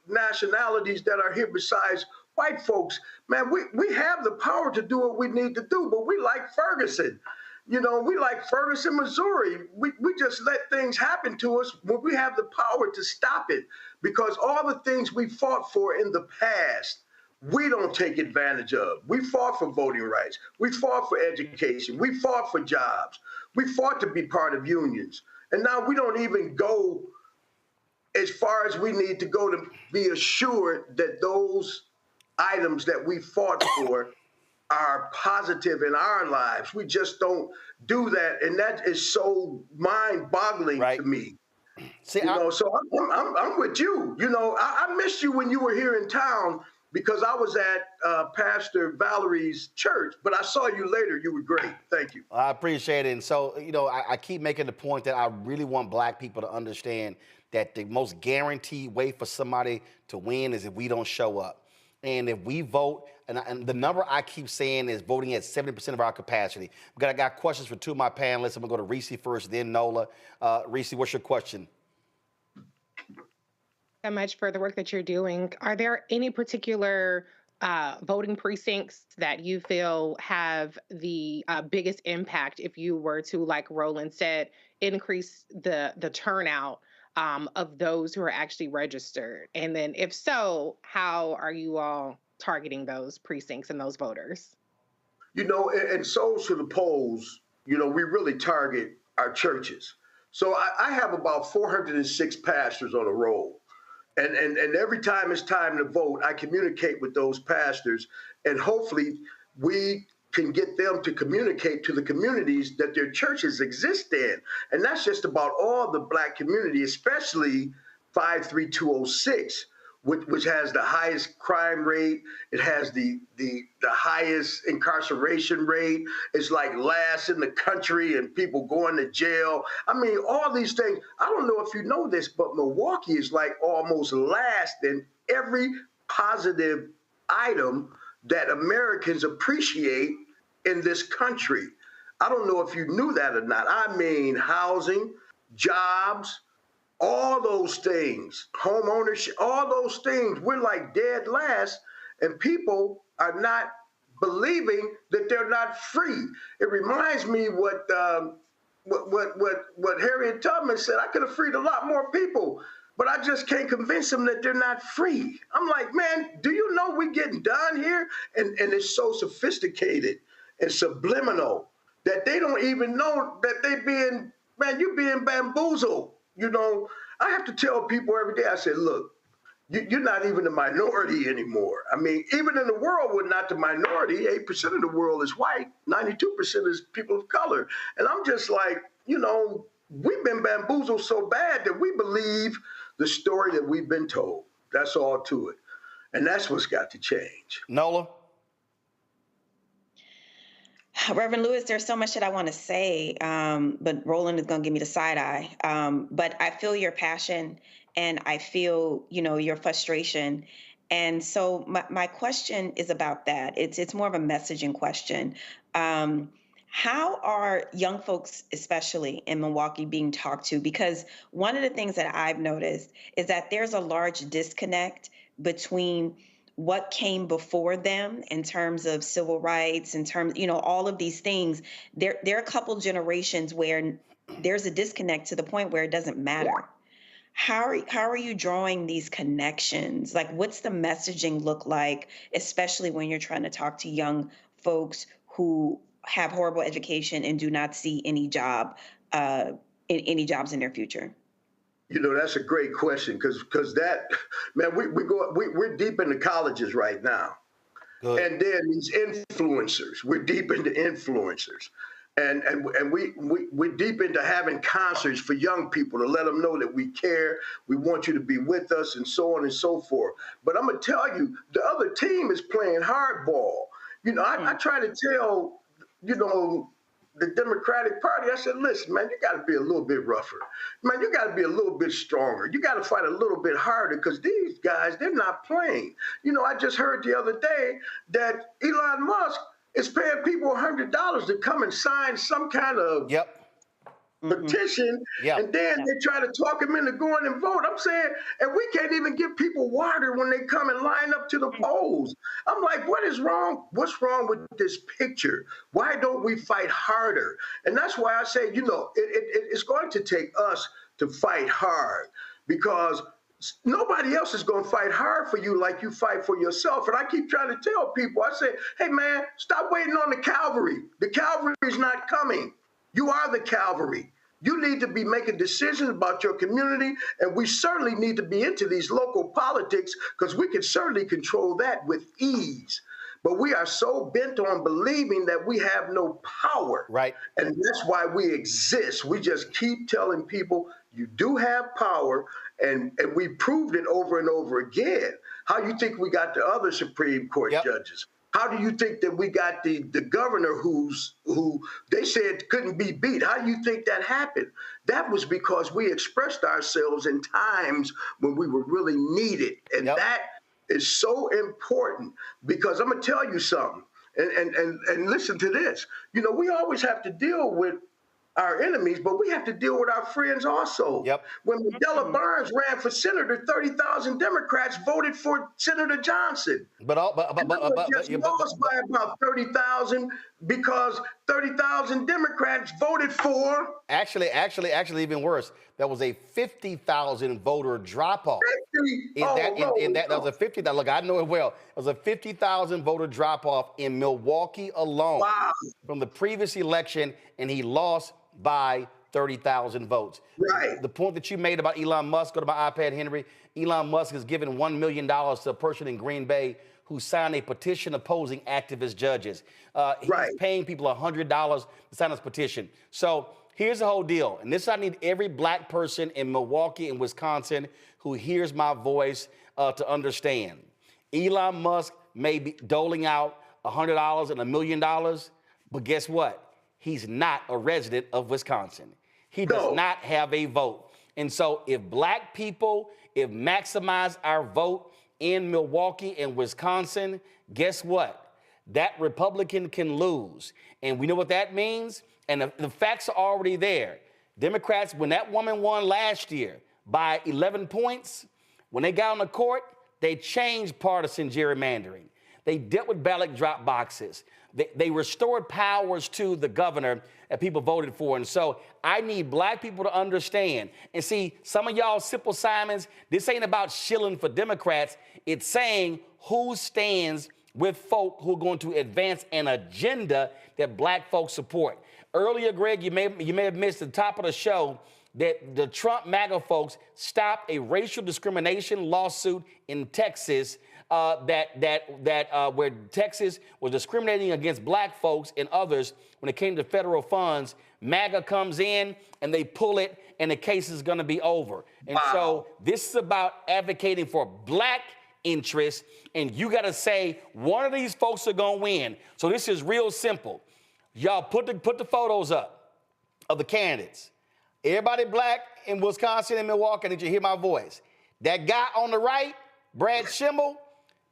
nationalities that are here besides white folks, man, we have the power to do what we need to do, but we like Ferguson. You know, we like Ferguson, Missouri. We just let things happen to us when we have the power to stop it, because all the things we fought for in the past, we don't take advantage of. We fought for voting rights. We fought for education. We fought for jobs. We fought to be part of unions. And now we don't even go as far as we need to go to be assured that those items that we fought for are positive in our lives. We just don't do that, and that is so mind-boggling to me. See, So I'm with you. You know, I missed you when you were here in town because I was at Pastor Valerie's church, but I saw you later. You were great. Thank you. I appreciate it. And so, you know, I keep making the point that I really want black people to understand that the most guaranteed way for somebody to win is if we don't show up. And if we vote, and the number I keep saying is voting at 70% of our capacity. I got questions for two of my panelists. I'm going to go to Reese first, then Nola. Reese, what's your question? So much for the work that you're doing. Are there any particular voting precincts that you feel have the biggest impact if you were to, like Roland said, increase the turnout of those who are actually registered? And then if so, how are you all targeting those precincts and those voters? You know, and so to the polls, you know, we really target our churches. So I have about 406 pastors on a roll. And every time it's time to vote, I communicate with those pastors, and hopefully we can get them to communicate to the communities that their churches exist in. And that's just about all the black community, especially 53206, which has the highest crime rate. It has the highest incarceration rate. It's like last in the country and people going to jail. I mean, all these things. I don't know if you know this, but Milwaukee is like almost last in every positive item that Americans appreciate in this country. I don't know if you knew that or not. I mean, housing, jobs, all those things, homeownership, all those things, we're like dead last, and people are not believing that they're not free. It reminds me what Harriet Tubman said. I could have freed a lot more people, but I just can't convince them that they're not free. I'm like, man, do you know we're getting done here? And it's so sophisticated and subliminal that they don't even know that you're being bamboozled. You know, I have to tell people every day, I say, look, you're not even the minority anymore. I mean, even in the world, we're not the minority. 8% of the world is white, 92% is people of color. And I'm just like, you know, we've been bamboozled so bad that we believe the story that we've been told. That's all to it. And that's what's got to change. Nola? Reverend Lewis, there's so much that I want to say, but Roland is going to give me the side eye. But I feel your passion, and I feel, you know, your frustration. And so my question is about that. It's more of a messaging question. How are young folks, especially in Milwaukee, being talked to? Because one of the things that I've noticed is that there's a large disconnect between what came before them in terms of civil rights, in terms, you know, all of these things. There are a couple generations where there's a disconnect to the point where it doesn't matter. How are you drawing these connections? Like, what's the messaging look like, especially when you're trying to talk to young folks who have horrible education and do not see any job, any jobs in their future? You know, that's a great question because that, man, we're deep into colleges right now. Good. And then these influencers, we're deep into influencers. And we're deep into having concerts for young people to let them know that we care, we want you to be with us, and so on and so forth. But I'm going to tell you, the other team is playing hardball. You know, I try to tell, you know, the Democratic Party, I said, listen, man, you got to be a little bit rougher. Man, you got to be a little bit stronger. You got to fight a little bit harder because these guys, they're not playing. You know, I just heard the other day that Elon Musk is paying people $100 to come and sign some kind of petition, and then they try to talk him into going and vote. I'm saying, and we can't even give people water when they come and line up to the polls. I'm like, what is wrong? What's wrong with this picture? Why don't we fight harder? And that's why I say, you know, it's going to take us to fight hard because nobody else is going to fight hard for you like you fight for yourself. And I keep trying to tell people, I say, hey, man, stop waiting on the cavalry. The cavalry is not coming. You are the cavalry. You need to be making decisions about your community, and we certainly need to be into these local politics because we can certainly control that with ease. But we are so bent on believing that we have no power. Right. And that's why we exist. We just keep telling people you do have power, and we proved it over and over again. How you think we got the other Supreme Court judges? How do you think that we got the governor who they said couldn't be beat? How do you think that happened? That was because we expressed ourselves in times when we were really needed. And that is so important because I'm going to tell you something. And listen to this. You know, we always have to deal with our enemies, but we have to deal with our friends also. When Mandela Barnes ran for senator, 30,000 Democrats voted for Senator Johnson. But lost by about 30,000 because 30,000 Democrats voted for. Actually, even worse. That was a 50,000 voter drop off. That was a 50,000. Look, I know it well. It was a 50,000 voter drop off in Milwaukee alone from the previous election, and he lost by 30,000 votes. Right. The point that you made about Elon Musk, go to my iPad, Henry. Elon Musk has given $1 million to a person in Green Bay who signed a petition opposing activist judges. He's paying people $100 to sign this petition. So here's the whole deal. And this I need every black person in Milwaukee and Wisconsin who hears my voice to understand. Elon Musk may be doling out $100 and $1 million, but guess what? He's not a resident of Wisconsin. He does not have a vote. And so if black people, maximize our vote in Milwaukee and Wisconsin, guess what? That Republican can lose. And we know what that means. And the facts are already there. Democrats, when that woman won last year by 11 points, when they got on the court, they changed partisan gerrymandering. They dealt with ballot drop boxes. They restored powers to the governor that people voted for. And so I need black people to understand. And see, some of y'all Simple Simons, this ain't about shilling for Democrats. It's saying who stands with folk who are going to advance an agenda that black folks support. Earlier, Greg, you may have missed the top of the show that the Trump MAGA folks stopped a racial discrimination lawsuit in Texas where Texas was discriminating against black folks and others when it came to federal funds. MAGA comes in and they pull it and the case is going to be over. And so this is about advocating for black interests, and you got to say one of these folks are going to win. So this is real simple. Y'all put the photos up of the candidates. Everybody black in Wisconsin and Milwaukee, did you hear my voice? That guy on the right, Brad Schimmel,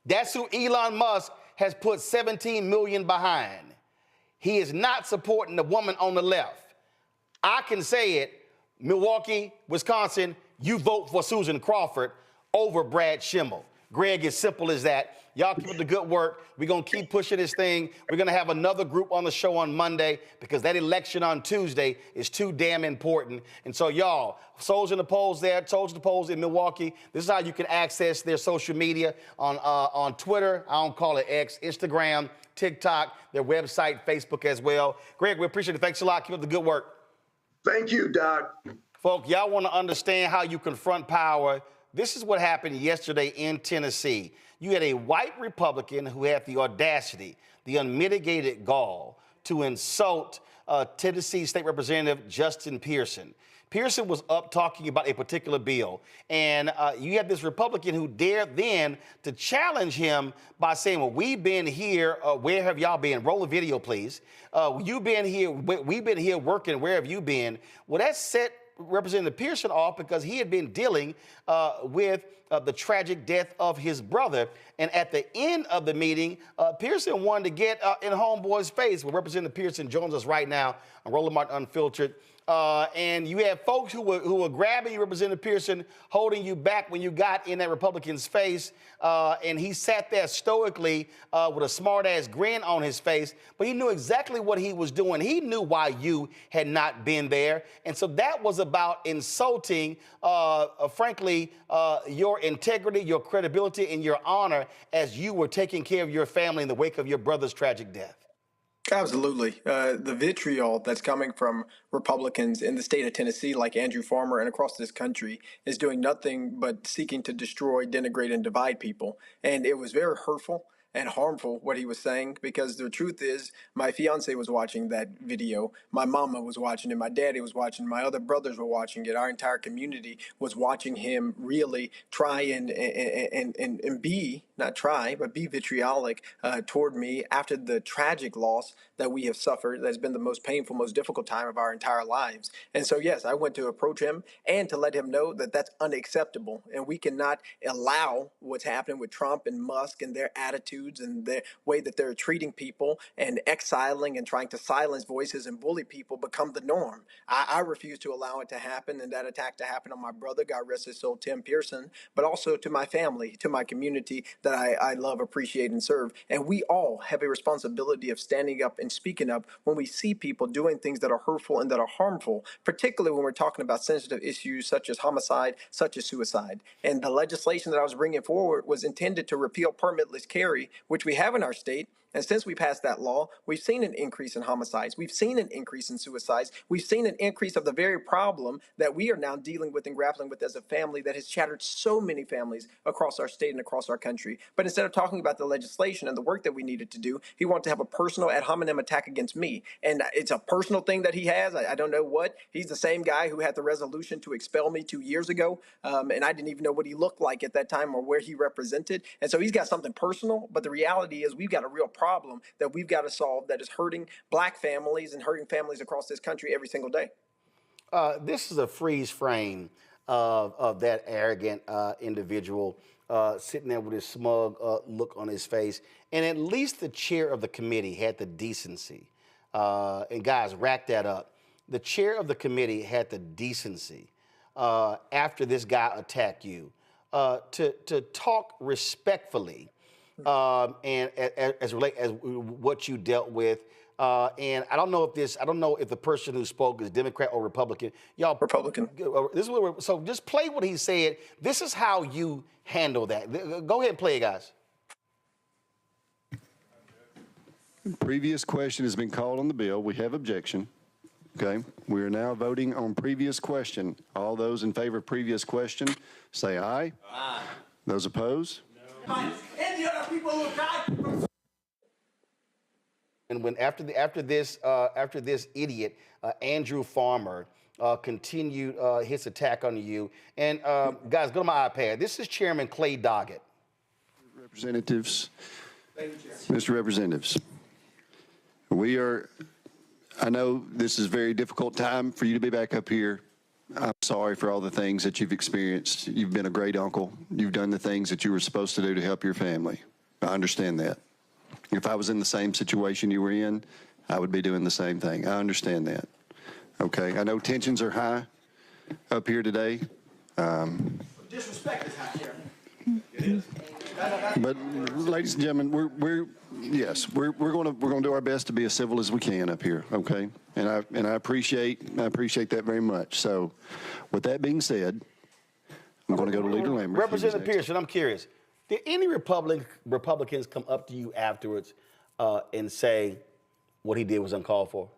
that's who Elon Musk has put $17 million behind. He is not supporting the woman on the left. I can say it, Milwaukee, Wisconsin, you vote for Susan Crawford over Brad Schimmel. Greg, as simple as that. Y'all keep up the good work. We're going to keep pushing this thing. We're going to have another group on the show on Monday because that election on Tuesday is too damn important. And so, y'all, Souls in the Polls there, Souls in the Polls in Milwaukee. This is how you can access their social media on Twitter. I don't call it X, Instagram, TikTok, their website, Facebook as well. Greg, we appreciate it. Thanks a lot. Keep up the good work. Thank you, Doc. Folks, y'all want to understand how you confront power. This is what happened yesterday in Tennessee. You had a white Republican who had the audacity, the unmitigated gall, to insult Tennessee State Representative Justin Pearson. Pearson was up talking about a particular bill, and you have this Republican who dared then to challenge him by saying, well, we've been here, where have y'all been? Roll a video, please. You've been here, we've been here working, where have you been? Well, that set Representative Pearson off because he had been dealing with the tragic death of his brother. And at the end of the meeting, Pearson wanted to get in homeboy's face. Well, Representative Pearson joins us right now on Roland Martin Unfiltered. And you had folks who were grabbing you, Representative Pearson, holding you back when you got in that Republican's face. And he sat there stoically with a smart-ass grin on his face. But he knew exactly what he was doing. He knew why you had not been there. And so that was about insulting, frankly, your integrity, your credibility, and your honor as you were taking care of your family in the wake of your brother's tragic death. Absolutely. The vitriol that's coming from Republicans in the state of Tennessee, like Andrew Farmer, and across this country, is doing nothing but seeking to destroy, denigrate, and divide people. And it was very hurtful and harmful what he was saying, because the truth is my fiance was watching that video, my mama was watching it, my daddy was watching it, my other brothers were watching it, our entire community was watching him really try and be, not try, but be vitriolic toward me after the tragic loss that we have suffered. That's been the most painful, most difficult time of our entire lives. And so, yes, I went to approach him and to let him know that that's unacceptable. And we cannot allow what's happening with Trump and Musk and their attitudes and the way that they're treating people and exiling and trying to silence voices and bully people become the norm. I refuse to allow it to happen, and that attack to happen on my brother, God rest his soul, Tim Pearson, but also to my family, to my community that I love, appreciate, and serve. And we all have a responsibility of standing up and speaking up when we see people doing things that are hurtful and that are harmful, particularly when we're talking about sensitive issues such as homicide, such as suicide. And the legislation that I was bringing forward was intended to repeal permitless carry, which we have in our state. And since we passed that law, we've seen an increase in homicides. We've seen an increase in suicides. We've seen an increase of the very problem that we are now dealing with and grappling with as a family that has shattered so many families across our state and across our country. But instead of talking about the legislation and the work that we needed to do, he wanted to have a personal ad hominem attack against me. And it's a personal thing that he has. I don't know what. He's the same guy who had the resolution to expel me 2 years ago. And I didn't even know what he looked like at that time or where he represented. And so he's got something personal. But the reality is we've got a real problem that we've got to solve that is hurting black families and hurting families across this country every single day. This is a freeze frame of that arrogant individual sitting there with his smug look on his face. And at least the chair of the committee had the decency. And guys, rack that up. The chair of the committee had the decency after this guy attacked you to talk respectfully and as what you dealt with. And I don't know if the person who spoke is Democrat or Republican. Y'all, Republican. This is what so just play what he said. This is how you handle that. Go ahead and play it, guys. Previous question has been called on the bill. We have objection. Okay. We are now voting on previous question. All those in favor of previous question, say aye. Aye. Those opposed? No. And the other people who died. And when after this idiot, Andrew Farmer, continued his attack on you. And guys, go to my iPad. This is Chairman Clay Doggett. Representatives, Mr. Representatives, I know this is a very difficult time for you to be back up here. I'm sorry for all the things that you've experienced. You've been a great uncle. You've done the things that you were supposed to do to help your family. I understand that. If I was in the same situation you were in, I would be doing the same thing. I understand that. Okay, I know tensions are high up here today. Disrespect is high, Chairman. It is. But, ladies and gentlemen, we're going to do our best to be as civil as we can up here. Okay, and I appreciate that very much. So, with that being said, I'm going to go to Leader Lambert. Representative Pearson, I'm curious. Did any Republicans come up to you afterwards and say what he did was uncalled for?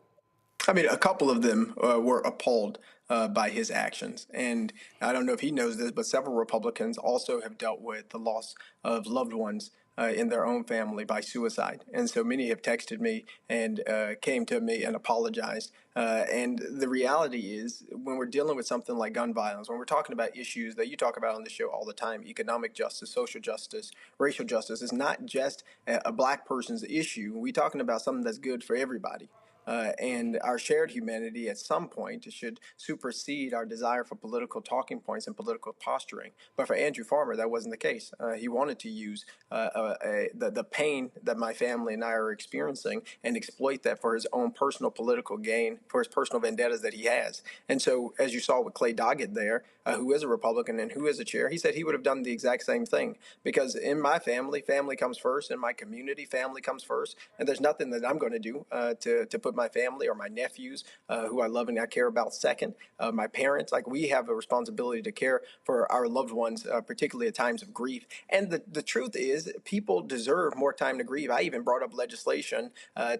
I mean, a couple of them were appalled by his actions. And I don't know if he knows this, but several Republicans also have dealt with the loss of loved ones in their own family by suicide. And so many have texted me and came to me and apologized. And the reality is, when we're dealing with something like gun violence, when we're talking about issues that you talk about on the show all the time, economic justice, social justice, racial justice, is not just a black person's issue. We're talking about something that's good for everybody. And our shared humanity at some point should supersede our desire for political talking points and political posturing. But for Andrew Farmer, that wasn't the case. He wanted to use the pain that my family and I are experiencing and exploit that for his own personal political gain, for his personal vendettas that he has. And so, as you saw with Clay Doggett there, who is a Republican and who is a chair, he said he would have done the exact same thing. Because in my family, family comes first. In my community, family comes first. And there's nothing that I'm going to do to put my family or my nephews, who I love and I care about, second. My parents, like, we have a responsibility to care for our loved ones, particularly at times of grief. And the truth is, people deserve more time to grieve. I even brought up legislation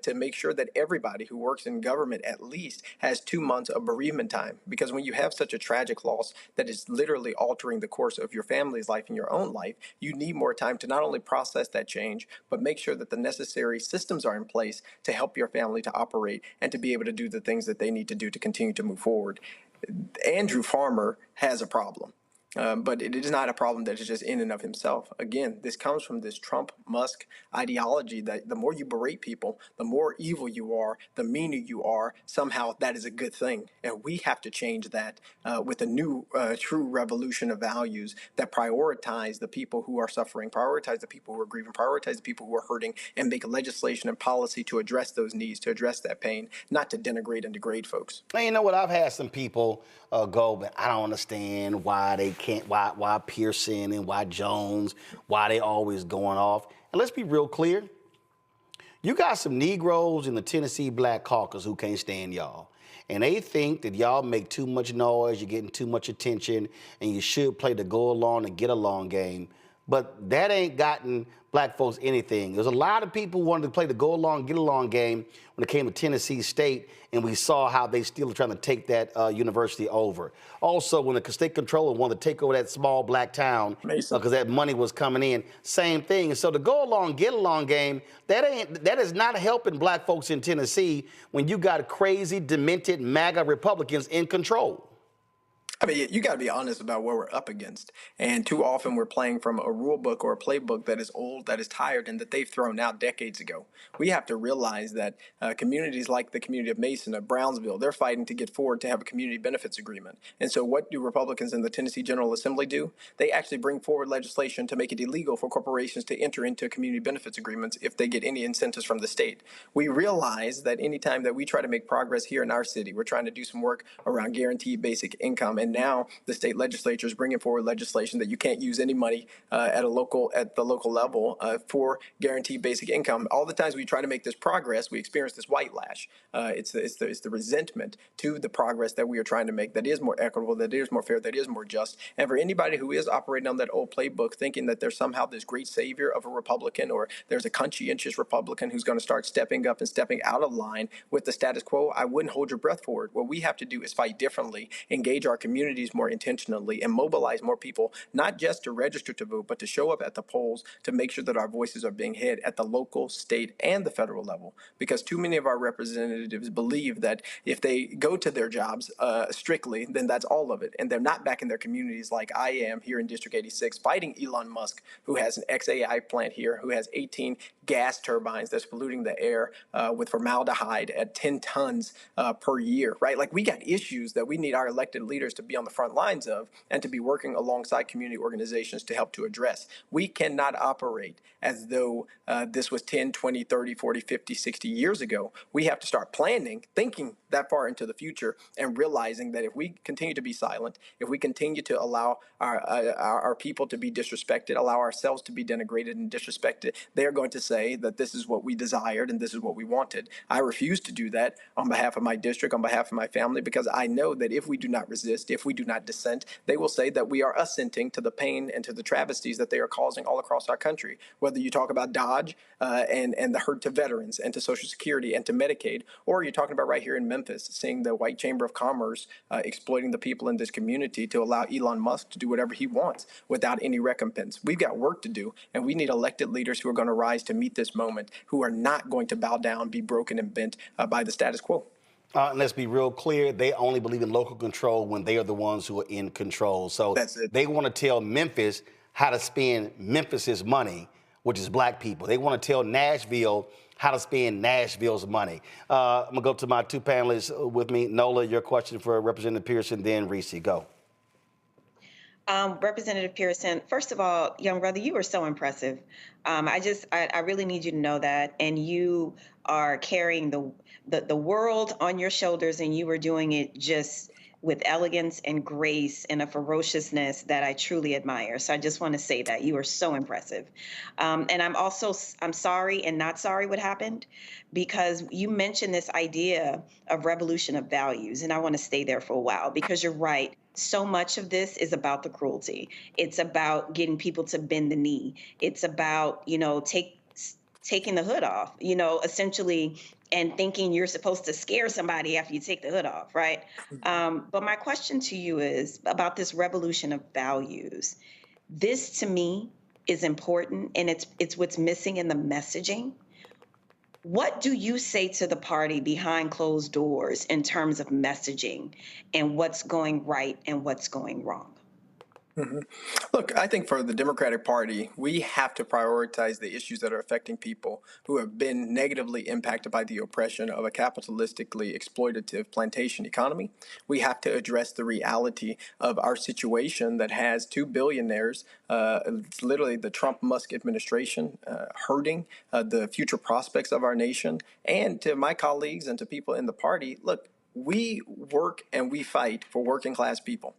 to make sure that everybody who works in government at least has 2 months of bereavement time. Because when you have such a tragic loss that is literally altering the course of your family's life and your own life, you need more time to not only process that change, but make sure that the necessary systems are in place to help your family to operate and to be able to do the things that they need to do to continue to move forward. Andrew Farmer has a problem. But it is not a problem that is just in and of himself. Again, this comes from this Trump-Musk ideology that the more you berate people, the more evil you are, the meaner you are, somehow that is a good thing. And we have to change that with a new true revolution of values that prioritize the people who are suffering, prioritize the people who are grieving, prioritize the people who are hurting, and make legislation and policy to address those needs, to address that pain, not to denigrate and degrade folks. And you know what? I've had some people go, but I don't understand why they can't, why Pearson and why Jones, why they always going off. And let's be real clear. You got some Negroes in the Tennessee Black Caucus who can't stand y'all. And they think that y'all make too much noise, you're getting too much attention, and you should play the go along and get along game. But that ain't gotten black folks anything. There's a lot of people who wanted to play the go along, get along game when it came to Tennessee State, and we saw how they still are trying to take that university over. Also, when the state controller wanted to take over that small black town because that money was coming in, same thing. And so the go along, get along game, that is not helping black folks in Tennessee when you got crazy, demented MAGA Republicans in control. I mean, you got to be honest about what we're up against. And too often we're playing from a rule book or a playbook that is old, that is tired, and that they've thrown out decades ago. We have to realize that communities like the community of Mason, of Brownsville, they're fighting to get forward to have a community benefits agreement. And so what do Republicans in the Tennessee General Assembly do? They actually bring forward legislation to make it illegal for corporations to enter into community benefits agreements if they get any incentives from the state. We realize that anytime that we try to make progress here in our city, we're trying to do some work around guaranteed basic income, and now the state legislature is bringing forward legislation that you can't use any money at the local level for guaranteed basic income. All the times we try to make this progress, we experience this white lash. It's the resentment to the progress that we are trying to make that is more equitable, that is more fair, that is more just. And for anybody who is operating on that old playbook, thinking that there's somehow this great savior of a Republican, or there's a conscientious Republican who's going to start stepping up and stepping out of line with the status quo, I wouldn't hold your breath for it. What we have to do is fight differently, engage our communities more intentionally, and mobilize more people, not just to register to vote, but to show up at the polls to make sure that our voices are being heard at the local, state, and the federal level. Because too many of our representatives believe that if they go to their jobs strictly, then that's all of it. And they're not back in their communities like I am here in District 86, fighting Elon Musk, who has an XAI plant here, who has 18 gas turbines that's polluting the air with formaldehyde at 10 tons per year, right? Like, we got issues that we need our elected leaders to be on the front lines of and to be working alongside community organizations to help to address. We cannot operate as though this was 10, 20, 30, 40, 50, 60 years ago. We have to start planning, thinking that far into the future, and realizing that if we continue to be silent, if we continue to allow our people to be disrespected, allow ourselves to be denigrated and disrespected, they're going to say that this is what we desired and this is what we wanted. I refuse to do that on behalf of my district, on behalf of my family, because I know that if we do not resist, if we do not dissent, they will say that we are assenting to the pain and to the travesties that they are causing all across our country. Whether you talk about Dodge and the hurt to veterans and to Social Security and to Medicaid, or you're talking about right here in Memphis, seeing the White Chamber of Commerce exploiting the people in this community to allow Elon Musk to do whatever he wants without any recompense. We've got work to do, and we need elected leaders who are going to rise to meet this moment, who are not going to bow down, be broken and bent by the status quo. And let's be real clear, they only believe in local control when they are the ones who are in control. So they want to tell Memphis how to spend Memphis's money, which is black people. They want to tell Nashville how to spend Nashville's money. I'm going to go to my two panelists with me. Nola, your question for Representative Pearson, then Reese, go. Representative Pearson, first of all, young brother, you were so impressive. I really need you to know that. And you are carrying the world on your shoulders, and you were doing it just with elegance and grace and a ferociousness that I truly admire. So I just want to say that you are so impressive. And I'm sorry and not sorry what happened, because you mentioned this idea of revolution of values. And I want to stay there for a while, because you're right. So much of this is about the cruelty. It's about getting people to bend the knee. It's about, taking the hood off, essentially, and thinking you're supposed to scare somebody after you take the hood off, right? But my question to you is about this revolution of values. This, to me, is important, and it's what's missing in the messaging. What do you say to the party behind closed doors in terms of messaging and what's going right and what's going wrong? Mm-hmm. Look, I think for the Democratic Party, we have to prioritize the issues that are affecting people who have been negatively impacted by the oppression of a capitalistically exploitative plantation economy. We have to address the reality of our situation that has two billionaires, literally the Trump-Musk administration, hurting the future prospects of our nation. And to my colleagues and to people in the party, look, we work and we fight for working class people.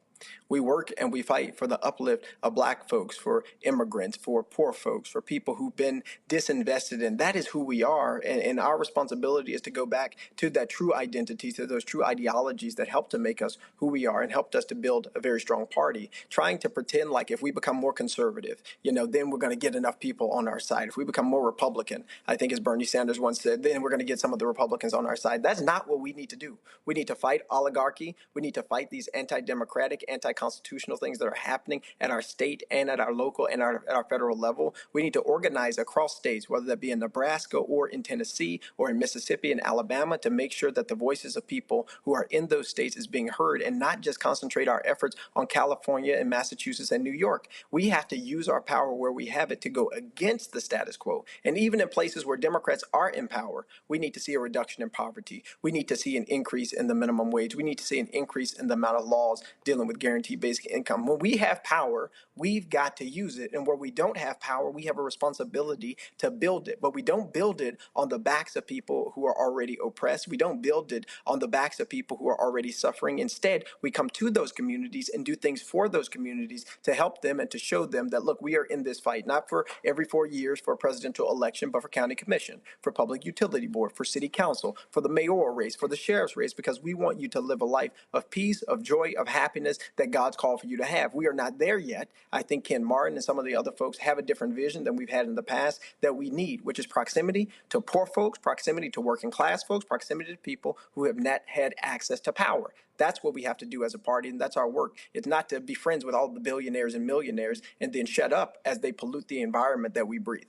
We work and we fight for the uplift of black folks, for immigrants, for poor folks, for people who've been disinvested in. That is who we are. And our responsibility is to go back to that true identity, to those true ideologies that helped to make us who we are and helped us to build a very strong party. Trying to pretend like if we become more conservative, then we're going to get enough people on our side. If we become more Republican, I think as Bernie Sanders once said, then we're going to get some of the Republicans on our side. That's not what we need to do. We need to fight oligarchy. We need to fight these anti-democratic, anti-constitutional things that are happening at our state and at our local and at our federal level. We need to organize across states, whether that be in Nebraska or in Tennessee or in Mississippi and Alabama, to make sure that the voices of people who are in those states is being heard, and not just concentrate our efforts on California and Massachusetts and New York. We have to use our power where we have it to go against the status quo. And even in places where Democrats are in power, we need to see a reduction in poverty. We need to see an increase in the minimum wage. We need to see an increase in the amount of laws dealing with guaranteed basic income. When we have power, we've got to use it. And where we don't have power, we have a responsibility to build it. But we don't build it on the backs of people who are already oppressed. We don't build it on the backs of people who are already suffering. Instead, we come to those communities and do things for those communities to help them and to show them that, look, we are in this fight, not for every 4 years for a presidential election, but for county commission, for public utility board, for city council, for the mayoral race, for the sheriff's race, because we want you to live a life of peace, of joy, of happiness that God's called for you to have. We are not there yet. I think Ken Martin and some of the other folks have a different vision than we've had in the past that we need, which is proximity to poor folks, proximity to working class folks, proximity to people who have not had access to power. That's what we have to do as a party, and that's our work. It's not to be friends with all the billionaires and millionaires and then shut up as they pollute the environment that we breathe.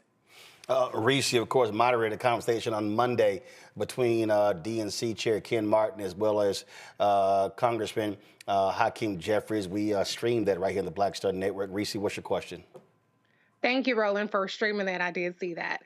Reese, of course, moderated a conversation on Monday between DNC Chair Ken Martin as well as Congressman Hakeem Jeffries. We streamed that right here on the Black Star Network. Reese, what's your question? Thank you, Roland, for streaming that. I did see that.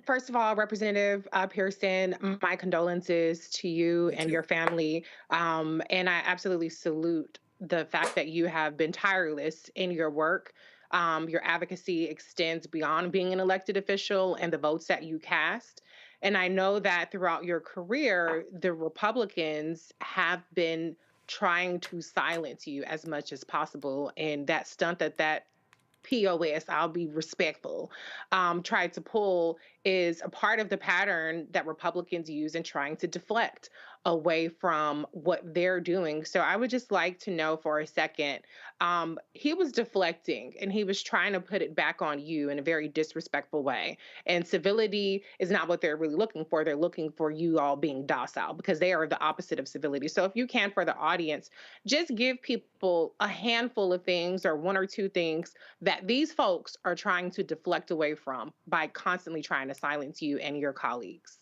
First of all, Representative Pearson, my condolences to you and your family. And I absolutely salute the fact that you have been tireless in your work. Your advocacy extends beyond being an elected official and the votes that you cast. And I know that throughout your career, the Republicans have been trying to silence you as much as possible. And that stunt that POS, I'll be respectful, tried to pull is a part of the pattern that Republicans use in trying to deflect away from what they're doing. So I would just like to know for a second, he was deflecting and he was trying to put it back on you in a very disrespectful way. And civility is not what they're really looking for. They're looking for you all being docile because they are the opposite of civility. So if you can, for the audience, just give people a handful of things or one or two things that these folks are trying to deflect away from by constantly trying to silence you and your colleagues.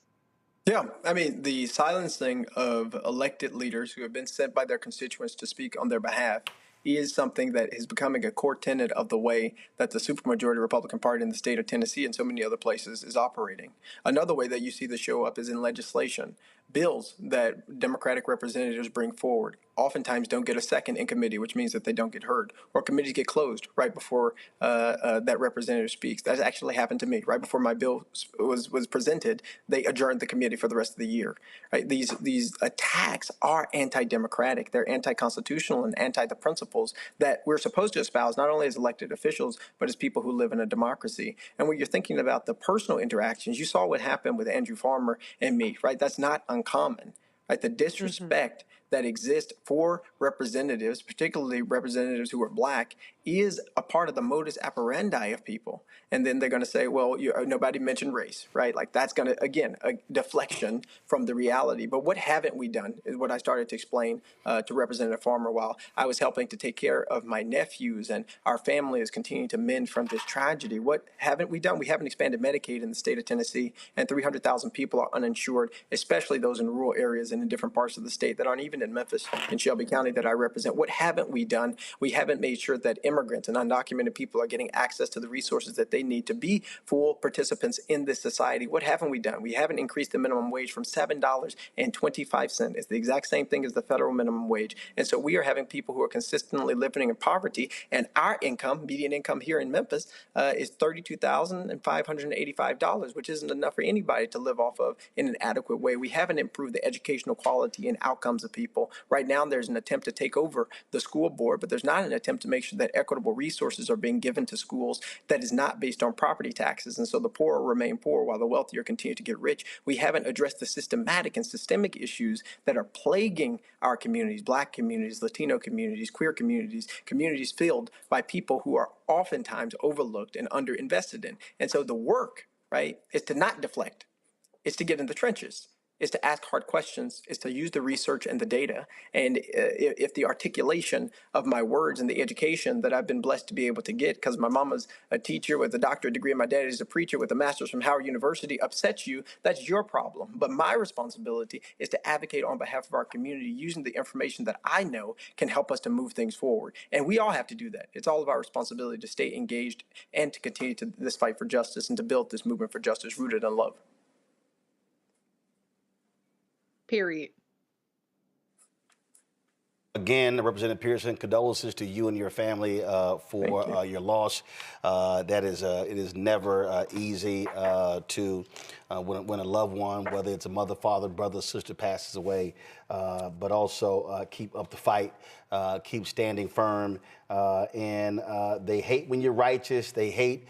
Yeah, I mean, the silencing of elected leaders who have been sent by their constituents to speak on their behalf is something that is becoming a core tenet of the way that the supermajority Republican Party in the state of Tennessee and so many other places is operating. Another way that you see this show up is in legislation. Bills that Democratic representatives bring forward oftentimes don't get a second in committee, which means that they don't get heard, or committees get closed right before that representative speaks. That's actually happened to me. Right before my bill was presented, they adjourned the committee for the rest of the year. Right? These attacks are anti-democratic. They're anti-constitutional and anti the principles that we're supposed to espouse, not only as elected officials, but as people who live in a democracy. And when you're thinking about the personal interactions, you saw what happened with Andrew Farmer and me, right? That's not uncommon. Right, the disrespect that exists for representatives, particularly representatives who are black, is a part of the modus operandi of people. And then they're going to say, well, nobody mentioned race, right? Like that's going to, again, a deflection from the reality. But what haven't we done is what I started to explain to Representative Farmer while I was helping to take care of my nephews and our family is continuing to mend from this tragedy. What haven't we done? We haven't expanded Medicaid in the state of Tennessee, and 300,000 people are uninsured, especially those in rural areas and in different parts of the state that aren't even in Memphis and Shelby County that I represent. What haven't we done? We haven't made sure that immigrants and undocumented people are getting access to the resources that they need to be full participants in this society. What haven't we done? We haven't increased the minimum wage from $7.25. It's the exact same thing as the federal minimum wage. And so we are having people who are consistently living in poverty, and our income, median income here in Memphis, is $32,585, which isn't enough for anybody to live off of in an adequate way. We haven't improved the educational quality and outcomes of people. Right now, there's an attempt to take over the school board, but there's not an attempt to make sure that equitable resources are being given to schools that is not based on property taxes. And so the poor remain poor while the wealthier continue to get rich. We haven't addressed the systematic and systemic issues that are plaguing our communities, black communities, Latino communities, queer communities, communities filled by people who are oftentimes overlooked and underinvested in. And so the work, right, is to not deflect. It's to get in the trenches. Is to ask hard questions, is to use the research and the data. And if the articulation of my words and the education that I've been blessed to be able to get, because my mama's a teacher with a doctorate degree and my dad is a preacher with a master's from Howard University, upsets you, that's your problem. But my responsibility is to advocate on behalf of our community using the information that I know can help us to move things forward. And we all have to do that. It's all of our responsibility to stay engaged and to continue to this fight for justice and to build this movement for justice rooted in love. Period. Again, Representative Pearson, condolences to you and your family for your loss. It is never easy to when a loved one, whether it's a mother, father, brother, sister, passes away, but also keep up the fight, keep standing firm. And they hate when you're righteous. They hate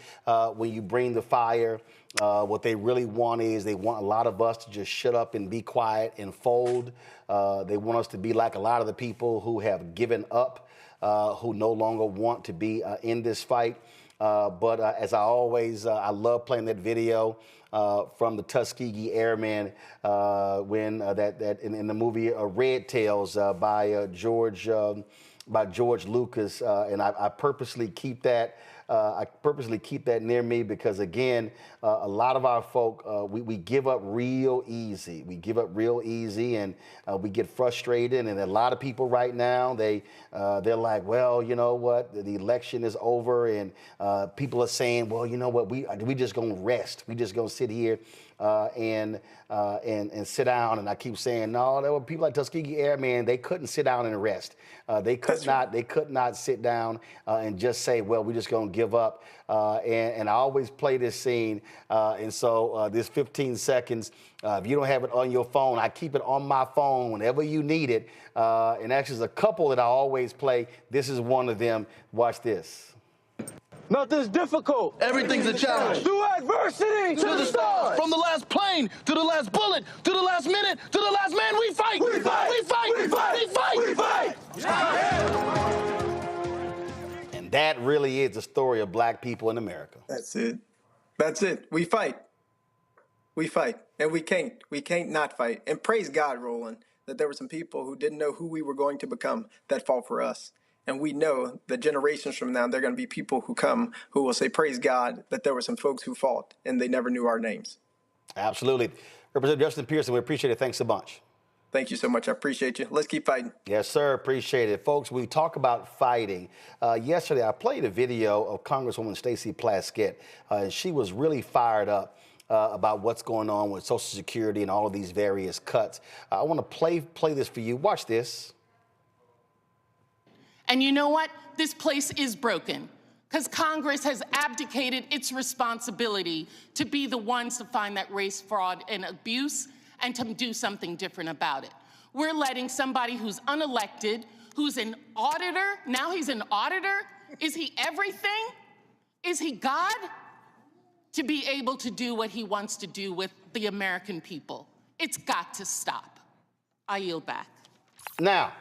when you bring the fire. What they really want is they want a lot of us to just shut up and be quiet and fold. They want us to be like a lot of the people who have given up, who no longer want to be in this fight. But as I always, I love playing that video from the Tuskegee Airmen when that in the movie Red Tails by George Lucas, and I purposely keep that. I purposely keep that near me because, again, a lot of our folk, we give up real easy. We give up real easy, and we get frustrated. And a lot of people right now, they're like, well, you know what? The election is over, and people are saying, well, you know what? We just gonna rest. We just gonna sit here and sit down. And I keep saying, no, there were people like Tuskegee Airmen. They couldn't sit down and rest. They could not sit down and just say, well, we're just gonna give up. And I always play this scene. And so this 15 seconds, if you don't have it on your phone, I keep it on my phone whenever you need it. And actually, there's a couple that I always play. This is one of them. Watch this. Nothing's difficult. Everything's a challenge. Through adversity to the stars. From the last plane to the last bullet to the last minute to the last man, we fight. We fight. We fight. We fight. We fight. We fight. And that really is the story of black people in America. That's it. That's it. We fight. We fight. And we can't not fight. And praise God, Roland, that there were some people who didn't know who we were going to become that fought for us. And we know that generations from now, there are going to be people who come who will say, praise God, that there were some folks who fought and they never knew our names. Absolutely. Representative Justin Pearson, we appreciate it. Thanks a bunch. Thank you so much. I appreciate you. Let's keep fighting. Yes, sir. Appreciate it. Folks, we talk about fighting. Yesterday, I played a video of Congresswoman Stacey Plaskett. And she was really fired up about what's going on with Social Security and all of these various cuts. I want to play this for you. Watch this. And you know what? This place is broken because Congress has abdicated its responsibility to be the ones to find that race fraud and abuse and to do something different about it. We're letting somebody who's unelected, who's an auditor, now he's an auditor. Is he everything? Is he God? To be able to do what he wants to do with the American people. It's got to stop. I yield back. Now,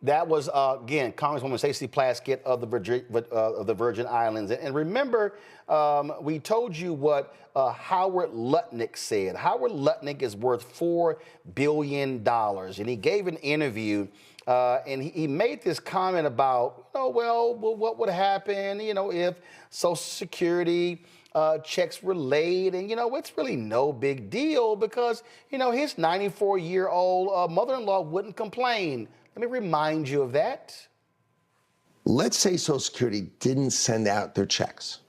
that was, again, Congresswoman Stacey Plaskett of the Virgin Islands. And remember, we told you what Howard Lutnick said. Howard Lutnick is worth $4 billion. And he gave an interview, and he made this comment about, well, what would happen, if Social Security checks were laid, and it's really no big deal because his 94-year-old mother-in-law wouldn't complain. Let me remind you of that. Let's say Social Security didn't send out their checks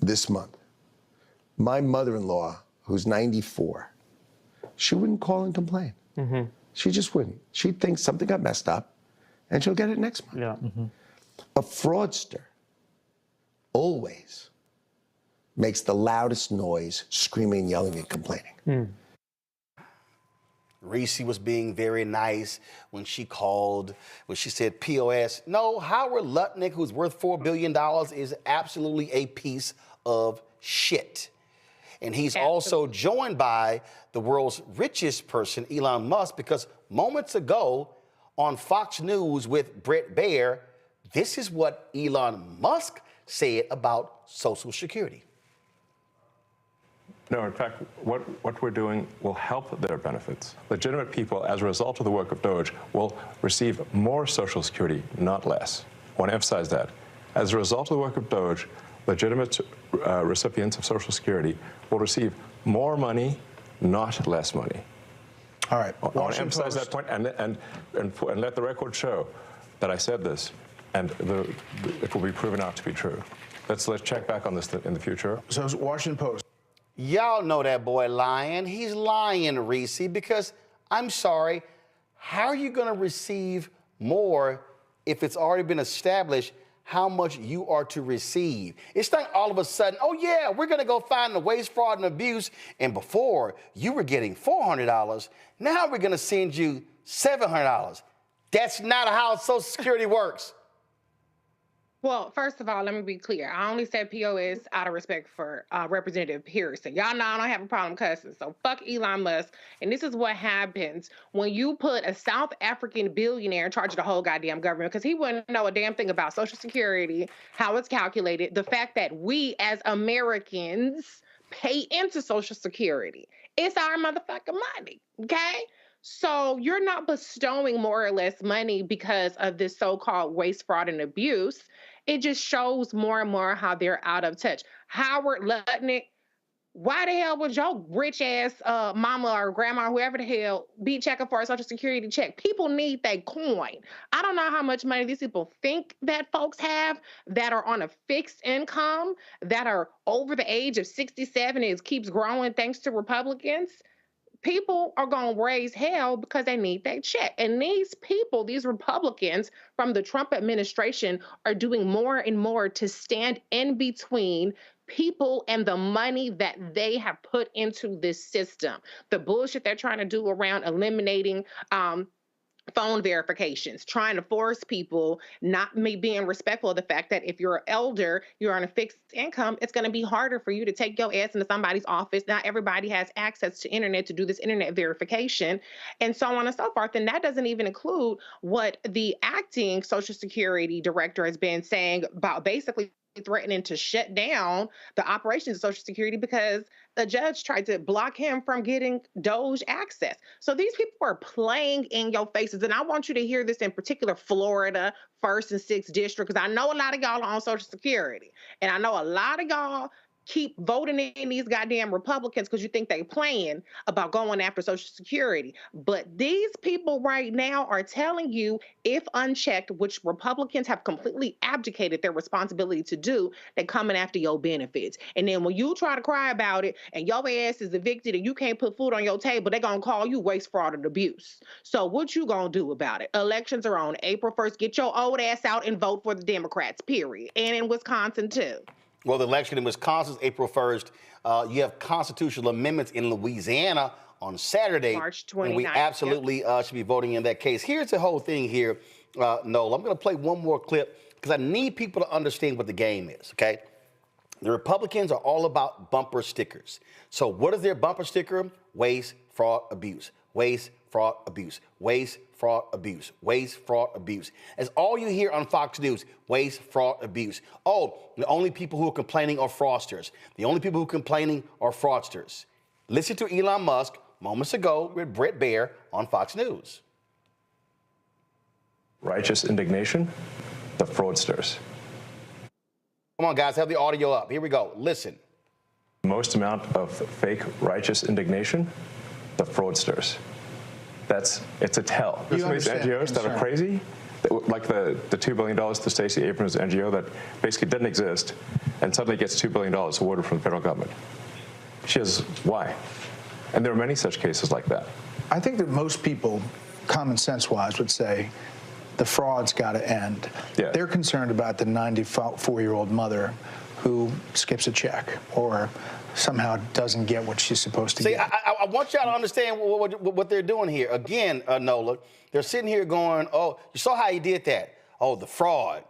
this month. My mother-in-law, who's 94, she wouldn't call and complain. She just wouldn't. She'd think something got messed up, and she'll get it next month. A fraudster always makes the loudest noise, screaming, yelling, and complaining. Reese was being very nice when she called, when she said POS. No, Howard Lutnick, who's worth $4 billion, is absolutely a piece of shit. And he's also joined by the world's richest person, Elon Musk, because moments ago on Fox News with Bret Baier, this is what Elon Musk said about Social Security. No, in fact, what we're doing will help their benefits. Legitimate people, as a result of the work of DOGE, will receive more Social Security, not less. I want to emphasize that. As a result of the work of DOGE, legitimate recipients of Social Security will receive more money, not less money. All right. I want to emphasize that point and let the record show that I said this, and it will be proven out to be true. Let's check back on this in the future. So Washington Post. Y'all know that boy lying. He's lying, Reese, because I'm sorry, how are you going to receive more if it's already been established how much you are to receive? It's not all of a sudden, oh yeah, we're going to go find the waste, fraud, and abuse. And before you were getting $400, now we're going to send you $700. That's not how Social Security works. Well, first of all, let me be clear. I only said POS out of respect for Representative Pearson. Y'all know I don't have a problem cussing, so fuck Elon Musk. And this is what happens when you put a South African billionaire in charge of the whole goddamn government, because he wouldn't know a damn thing about Social Security, how it's calculated, the fact that we as Americans pay into Social Security. It's our motherfucking money, okay? So you're not bestowing more or less money because of this so-called waste, fraud, and abuse. It just shows more and more how they're out of touch. Howard Lutnick, why the hell would your rich ass mama or grandma, whoever the hell, be checking for a Social Security check? People need that coin. I don't know how much money these people think that folks have that are on a fixed income, that are over the age of 67. It keeps growing thanks to Republicans. People are going to raise hell because they need that check. And these people, these Republicans from the Trump administration, are doing more and more to stand in between people and the money that they have put into this system. The bullshit they're trying to do around eliminating phone verifications, trying to force people, not me being respectful of the fact that if you're elder, you're on a fixed income, it's going to be harder for you to take your ass into somebody's office. Not everybody has access to internet to do this internet verification, and so on and so forth. And that doesn't even include what the acting Social Security director has been saying about basically threatening to shut down the operations of Social Security because the judge tried to block him from getting Doge access. So these people are playing in your faces. And I want you to hear this in particular, Florida, 1st and 6th District, because I know a lot of y'all are on Social Security. And I know a lot of y'all keep voting in these goddamn Republicans because you think they playing about going after Social Security. But these people right now are telling you, if unchecked, which Republicans have completely abdicated their responsibility to do, they're coming after your benefits. And then when you try to cry about it and your ass is evicted and you can't put food on your table, they're going to call you waste, fraud, and abuse. So what you going to do about it? Elections are on April 1st. Get your old ass out and vote for the Democrats, period. And in Wisconsin, too. Well, the election in Wisconsin is April 1st. You have constitutional amendments in Louisiana on Saturday. March 29th. And we absolutely should be voting in that case. Here's the whole thing here, Noel. I'm going to play one more clip because I need people to understand what the game is, okay? The Republicans are all about bumper stickers. So what is their bumper sticker? Waste, fraud, abuse. Waste, fraud, abuse. Waste, fraud, abuse. Waste, fraud, abuse. That's all you hear on Fox News. Waste, fraud, abuse. Oh, the only people who are complaining are fraudsters. The only people who are complaining are fraudsters. Listen to Elon Musk moments ago with Brett Baer on Fox News. Righteous indignation, the fraudsters. Come on, guys, have the audio up. Here we go. Listen. Most amount of fake righteous indignation, the fraudsters. It's a tell. There's some of these NGOs that are crazy, like the $2 billion to Stacey Abrams' NGO that basically didn't exist and suddenly gets $2 billion awarded from the federal government. She has, why? And there are many such cases like that. I think that most people, common sense-wise, would say the fraud's got to end. Yeah. They're concerned about the 94-year-old mother who skips a check or somehow doesn't get what she's supposed to get. I want y'all to understand what they're doing here. Again, Nola, they're sitting here going, oh, you saw how he did that. Oh, the fraud.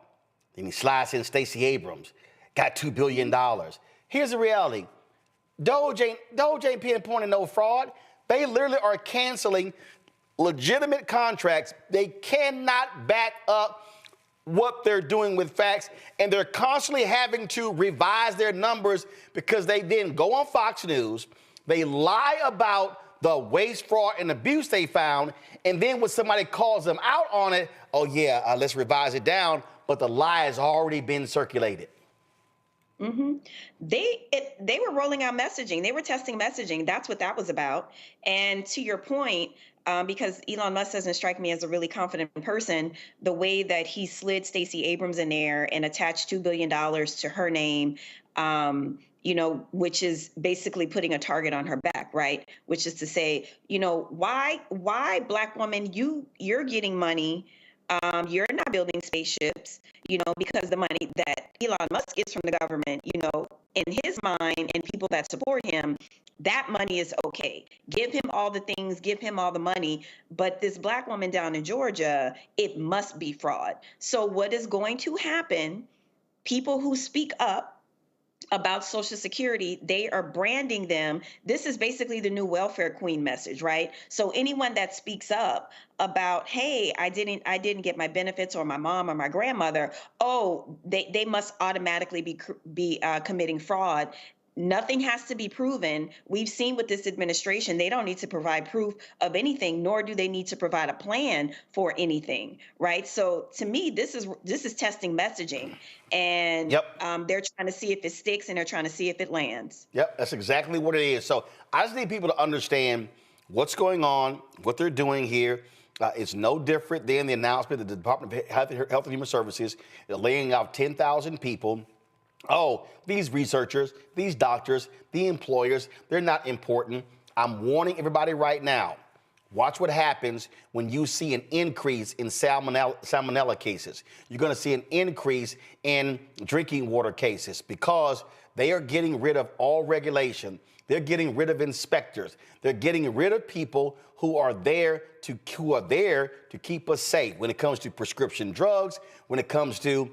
Then he slides in Stacey Abrams, got $2 billion. Here's the reality. Doge ain't pinpointing no fraud. They literally are canceling legitimate contracts. They cannot back up what they're doing with facts, and they're constantly having to revise their numbers because they then go on Fox News, they lie about the waste, fraud, and abuse they found, and then when somebody calls them out on it, oh yeah, let's revise it down, but the lie has already been circulated. Mm-hmm. They were rolling out messaging. They were testing messaging. That's what that was about. And to your point, because Elon Musk doesn't strike me as a really confident person, the way that he slid Stacey Abrams in there and attached $2 billion to her name, which is basically putting a target on her back, right? Which is to say, why Black woman, you're getting money, you're not building spaceships, because the money that Elon Musk gets from the government, in his mind and people that support him, that money is okay. Give him all the things, give him all the money. But this Black woman down in Georgia, it must be fraud. So what is going to happen? People who speak up about Social Security, they are branding them. This is basically the new welfare queen message, right? So anyone that speaks up about, hey, I didn't get my benefits, or my mom or my grandmother, oh, they must automatically be committing fraud. Nothing has to be proven. We've seen with this administration, they don't need to provide proof of anything, nor do they need to provide a plan for anything, right? So to me, this is testing messaging, and they're trying to see if it sticks, and they're trying to see if it lands. Yep, that's exactly what it is. So I just need people to understand what's going on, what they're doing here. It's no different than the announcement that the Department of Health and Human Services is laying off 10,000 people. Oh, these researchers, these doctors, the employers, they're not important. I'm warning everybody right now. Watch what happens when you see an increase in salmonella cases. You're going to see an increase in drinking water cases because they are getting rid of all regulation. They're getting rid of inspectors. They're getting rid of people who are there to keep us safe when it comes to prescription drugs, when it comes to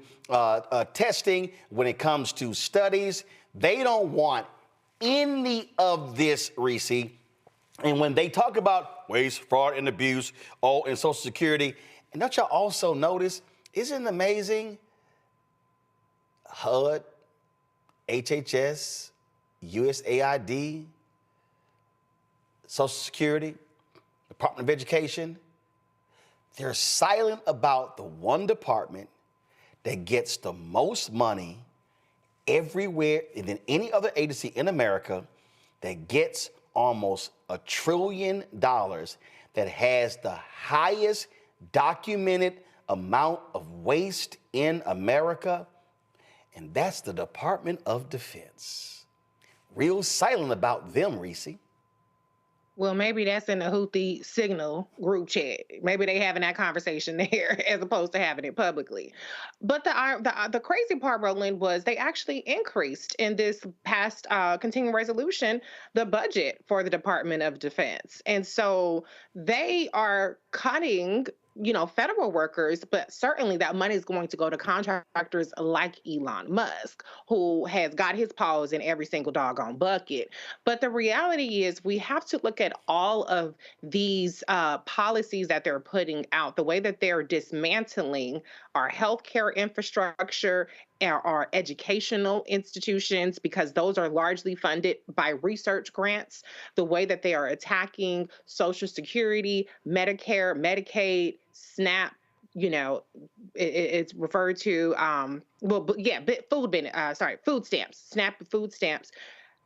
testing, when it comes to studies. They don't want any of this, Reese. And when they talk about waste, fraud, and abuse, in Social Security, and don't y'all also notice, isn't it amazing? HUD, HHS, USAID, Social Security, Department of Education, they're silent about the one department that gets the most money everywhere than any other agency in America, that gets almost $1 trillion, that has the highest documented amount of waste in America, and that's the Department of Defense. Real silent about them, Reese. Well, maybe that's in the Houthi signal group chat. Maybe they having that conversation there as opposed to having it publicly. But the crazy part, Roland, was they actually increased in this past continuing resolution the budget for the Department of Defense. And so they are cutting federal workers, but certainly that money is going to go to contractors like Elon Musk, who has got his paws in every single doggone bucket. But the reality is we have to look at all of these policies that they're putting out, the way that they're dismantling our healthcare infrastructure, our educational institutions, because those are largely funded by research grants, the way that they are attacking Social Security, Medicare, Medicaid, SNAP, it's referred to, food stamps, SNAP food stamps.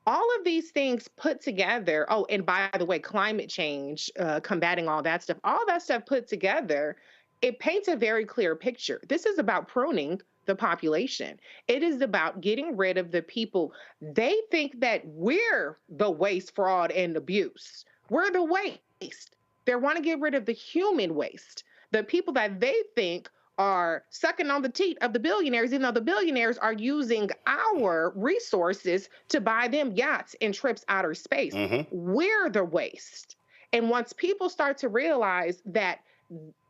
All of these things put together, and by the way, climate change, combating all that stuff put together, it paints a very clear picture. This is about pruning the population. It is about getting rid of the people. They think that we're the waste, fraud, and abuse. We're the waste. They want to get rid of the human waste, the people that they think are sucking on the teat of the billionaires, even though the billionaires are using our resources to buy them yachts and trips outer space. We're the waste. And once people start to realize that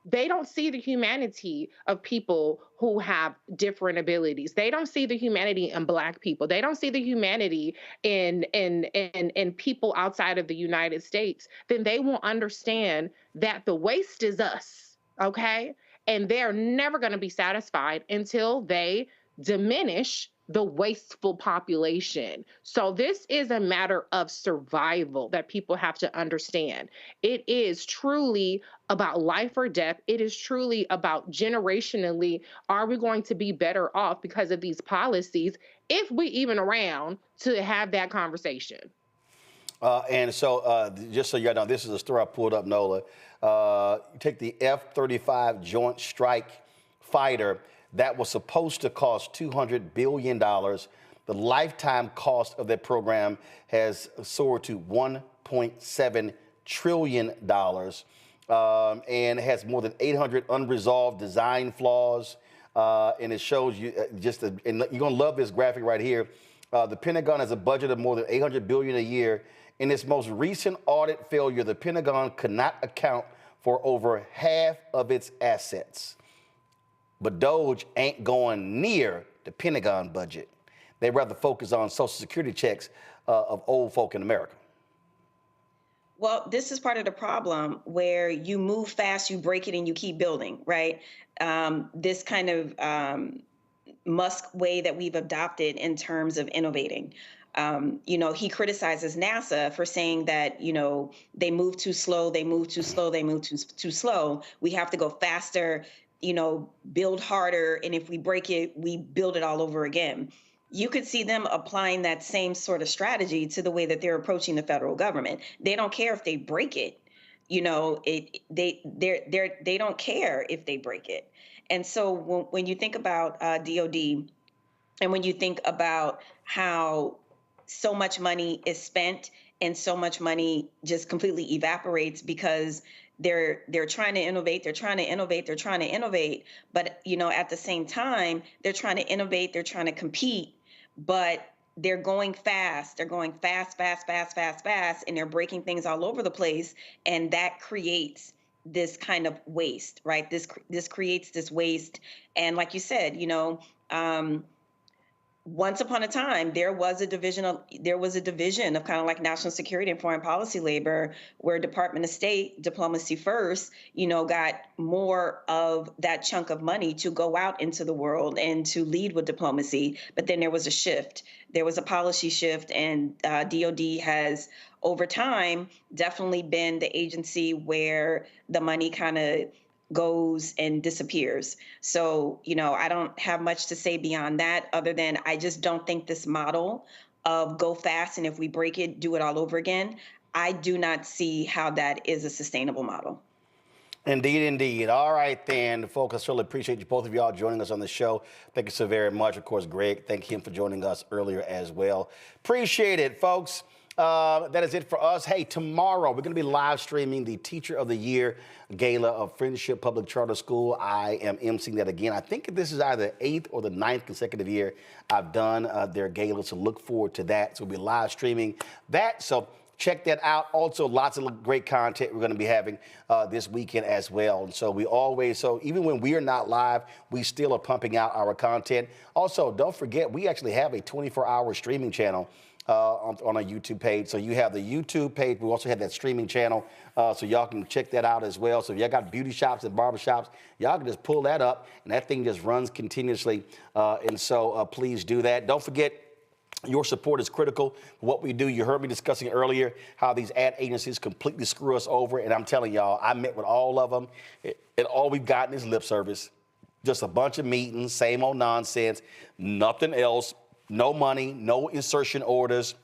they don't see the humanity of people who have different abilities. They don't see the humanity in Black people. They don't see the humanity in people outside of the United States. Then they will understand that the waste is us, okay? And they're never going to be satisfied until they diminish the wasteful population. So this is a matter of survival that people have to understand. It is truly about life or death. It is truly about generationally, are we going to be better off because of these policies, if we even around to have that conversation? And so just so you know, this is a story I pulled up, Nola. You take the F-35 Joint Strike Fighter that was supposed to cost $200 billion. The lifetime cost of that program has soared to $1.7 trillion and has more than 800 unresolved design flaws. And it shows you and you're going to love this graphic right here. The Pentagon has a budget of more than $800 billion a year. In its most recent audit failure, the Pentagon could not account for over half of its assets. But DOGE ain't going near the Pentagon budget. They'd rather focus on Social Security checks of old folk in America. Well, this is part of the problem where you move fast, you break it, and you keep building, right? This kind of Musk way that we've adopted in terms of innovating. He criticizes NASA for saying that, they move too slow, they move too slow, they move too slow. We have to go faster, build harder. And if we break it, we build it all over again. You could see them applying that same sort of strategy to the way that they're approaching the federal government. They don't care if they break it. They don't care if they break it. And so when you think about DOD, and when you think about how so much money is spent and so much money just completely evaporates because they're trying to innovate, but at the same time they're trying to innovate, they're trying to compete, but they're going fast. They're going fast, and they're breaking things all over the place. And that creates this kind of waste, right? This creates this waste. And like you said, once upon a time, there was a division of kind of like national security and foreign policy labor, where Department of State, diplomacy first, got more of that chunk of money to go out into the world and to lead with diplomacy. But then there was a shift. There was a policy shift, and DOD has, over time, definitely been the agency where the money kind of goes and disappears. So, I don't have much to say beyond that, other than I just don't think this model of go fast and if we break it, do it all over again, I do not see how that is a sustainable model. Indeed. All right, then, folks, I certainly appreciate you, both of y'all, joining us on the show. Thank you so very much. Of course, Greg, thank him for joining us earlier as well. Appreciate it, folks. That is it for us. Hey, tomorrow we're going to be live streaming the Teacher of the Year Gala of Friendship Public Charter School. I am emceeing that again. I think this is either the 8th or the 9th consecutive year I've done their gala, so look forward to that. So we'll be live streaming that. So check that out. Also, lots of great content we're going to be having this weekend as well. And so even when we are not live, we still are pumping out our content. Also, don't forget, we actually have a 24-hour streaming channel on our YouTube page. So you have the YouTube page. We also have that streaming channel, so y'all can check that out as well. So if y'all got beauty shops and barber shops, y'all can just pull that up, and that thing just runs continuously. And so please do that. Don't forget, your support is critical for what we do. You heard me discussing earlier how these ad agencies completely screw us over. And I'm telling y'all, I met with all of them, and all we've gotten is lip service. Just a bunch of meetings, same old nonsense, nothing else. No money, no insertion orders,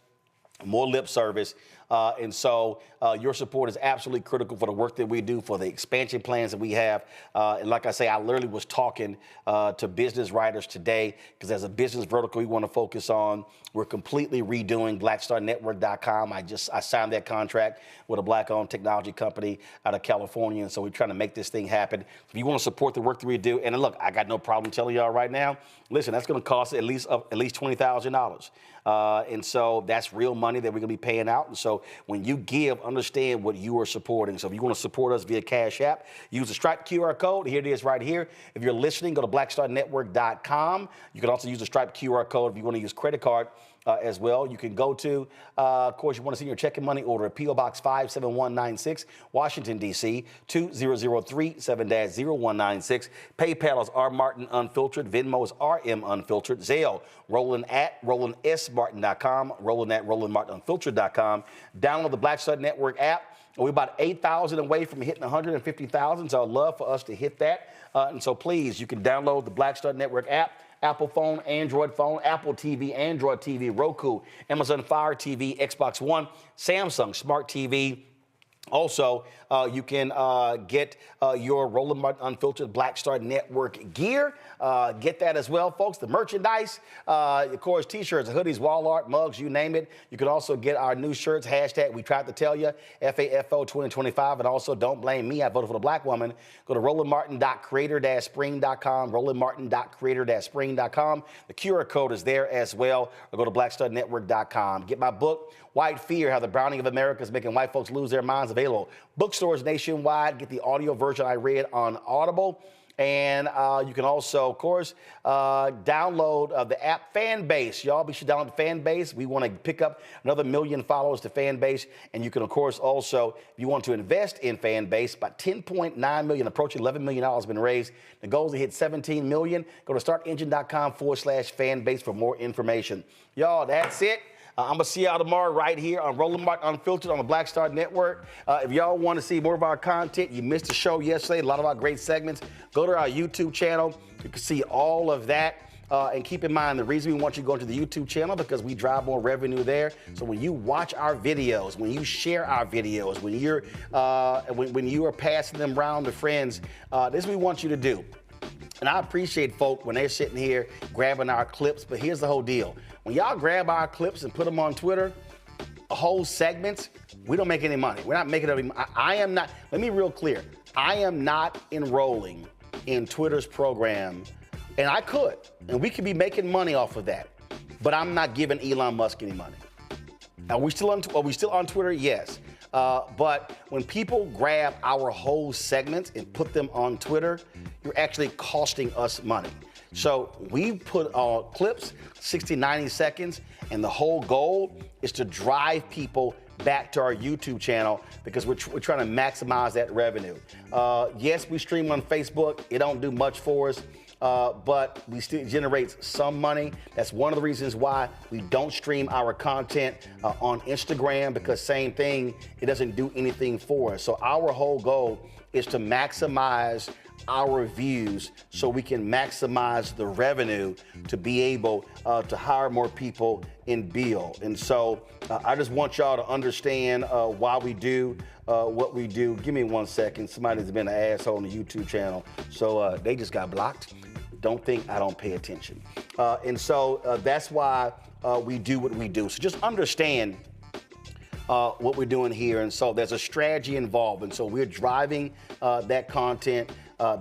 more lip service. And so your support is absolutely critical for the work that we do, for the expansion plans that we have. And like I say, I literally was talking to business writers today, because as a business vertical we want to focus on, we're completely redoing blackstarnetwork.com. I signed that contract with a black-owned technology company out of California. And so we're trying to make this thing happen. If you want to support the work that we do, and look, I got no problem telling y'all right now, listen, that's going to cost at least $20,000. And so that's real money that we're going to be paying out. And so when you give, understand what you are supporting. So if you want to support us via Cash App, use the Stripe QR code. Here it is right here. If you're listening, go to blackstarnetwork.com. You can also use the Stripe QR code if you want to use credit card as well. You can go to, of course, you want to send your checking money order at P.O. Box 57196, Washington, D.C., 20037-0196. PayPal is R. Martin Unfiltered. Venmo is RM Unfiltered. Zelle, Roland at RolandSMartin.com, Roland at RolandMartinUnfiltered.com. Download the Black Star Network app. We're about 8,000 away from hitting 150,000, so I'd love for us to hit that. And so please, you can download the Black Star Network app. Apple phone, Android phone, Apple TV, Android TV, Roku, Amazon Fire TV, Xbox One, Samsung Smart TV. Also, you can get your Roland Martin Unfiltered Black Star Network gear. Get that as well, folks. The merchandise, of course, T-shirts, hoodies, wall art, mugs, you name it. You can also get our new shirts, hashtag We Tried to Tell You, FAFO 2025. And also, don't blame me, I voted for the black woman. Go to rolandmartin.creator-spring.com, rolandmartin.creator-spring.com. The QR code is there as well. Or go to blackstarnetwork.com. Get my book, White Fear, How the Browning of America is Making White Folks Lose Their Minds, available bookstores nationwide. Get the audio version I read on Audible. And you can also, of course, download the app Fanbase. Y'all be sure to download Fanbase. We want to pick up another 1 million followers to Fanbase. And you can, of course, also, if you want to invest in Fanbase, about $10.9 million, approaching $11 million has been raised. The goal is to hit 17 million. Go to startengine.com/Fanbase for more information. Y'all, that's it. I'm going to see y'all tomorrow right here on Roland Martin Unfiltered on the Black Star Network. If y'all want to see more of our content, you missed the show yesterday, a lot of our great segments, go to our YouTube channel. You can see all of that. And keep in mind, the reason we want you to go to the YouTube channel, because we drive more revenue there. So when you watch our videos, when you share our videos, when you are passing them around to friends, this is what we want you to do. And I appreciate folk when they're sitting here grabbing our clips, but here's the whole deal. When y'all grab our clips and put them on Twitter, whole segments, we don't make any money. We're not making any money. I am not, let me be real clear. I am not enrolling in Twitter's program, and I could, and we could be making money off of that. but I'm not giving Elon Musk any money. Are we still on Twitter? Yes. But when people grab our whole segments and put them on Twitter, you're actually costing us money. So we put clips, 60, 90 seconds, and the whole goal is to drive people back to our YouTube channel because we're trying to maximize that revenue. Yes, we stream on Facebook. It don't do much for us, but we still generate some money. That's one of the reasons why we don't stream our content on Instagram, because same thing, it doesn't do anything for us. So our whole goal is to maximize our views so we can maximize the revenue to be able to hire more people and build. And so I just want y'all to understand why we do what we do. Give me 1 second. Somebody's been an asshole on the YouTube channel, so they just got blocked. Don't think I don't pay attention. And so that's why we do what we do. So just understand what we're doing here. And so there's a strategy involved. And so we're driving that content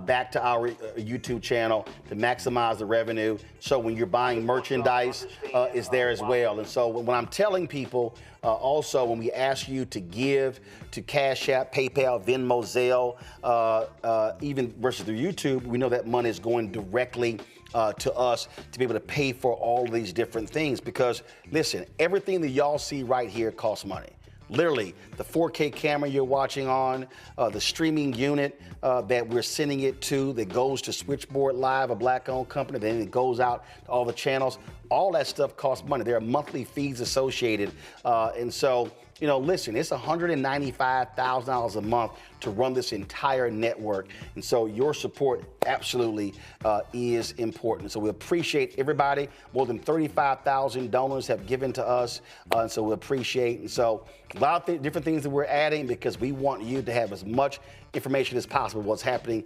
back to our YouTube channel to maximize the revenue. So when you're buying merchandise, it's there as well. And so when I'm telling people, also when we ask you to give to Cash App, PayPal, Venmo, Zelle, even versus through YouTube, we know that money is going directly to us to be able to pay for all of these different things. Because listen, everything that y'all see right here costs money. Literally, the 4K camera you're watching on, the streaming unit that we're sending it to that goes to Switchboard Live, a black-owned company, then it goes out to all the channels. All that stuff costs money. There are monthly fees associated. And so, you know, listen, it's $195,000 a month to run this entire network. And so your support absolutely is important. So we appreciate everybody. More than 35,000 donors have given to us. And so we appreciate. And so a lot of different things that we're adding because we want you to have as much information as possible what's happening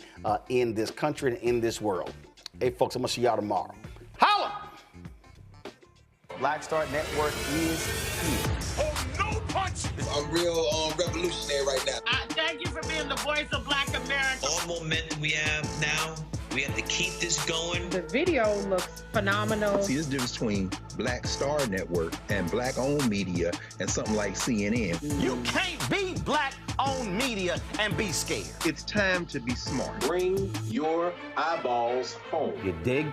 in this country and in this world. Hey, folks, I'm going to see y'all tomorrow. Holla! Black Star Network is here. Oh, no punch! I'm real revolutionary right now. Thank you for being the voice of Black America. All momentum we have now, we have to keep this going. The video looks phenomenal. See, there's a difference between Black Star Network and black-owned media and something like CNN. You can't be black-owned media and be scared. It's time to be smart. Bring your eyeballs home. You dig?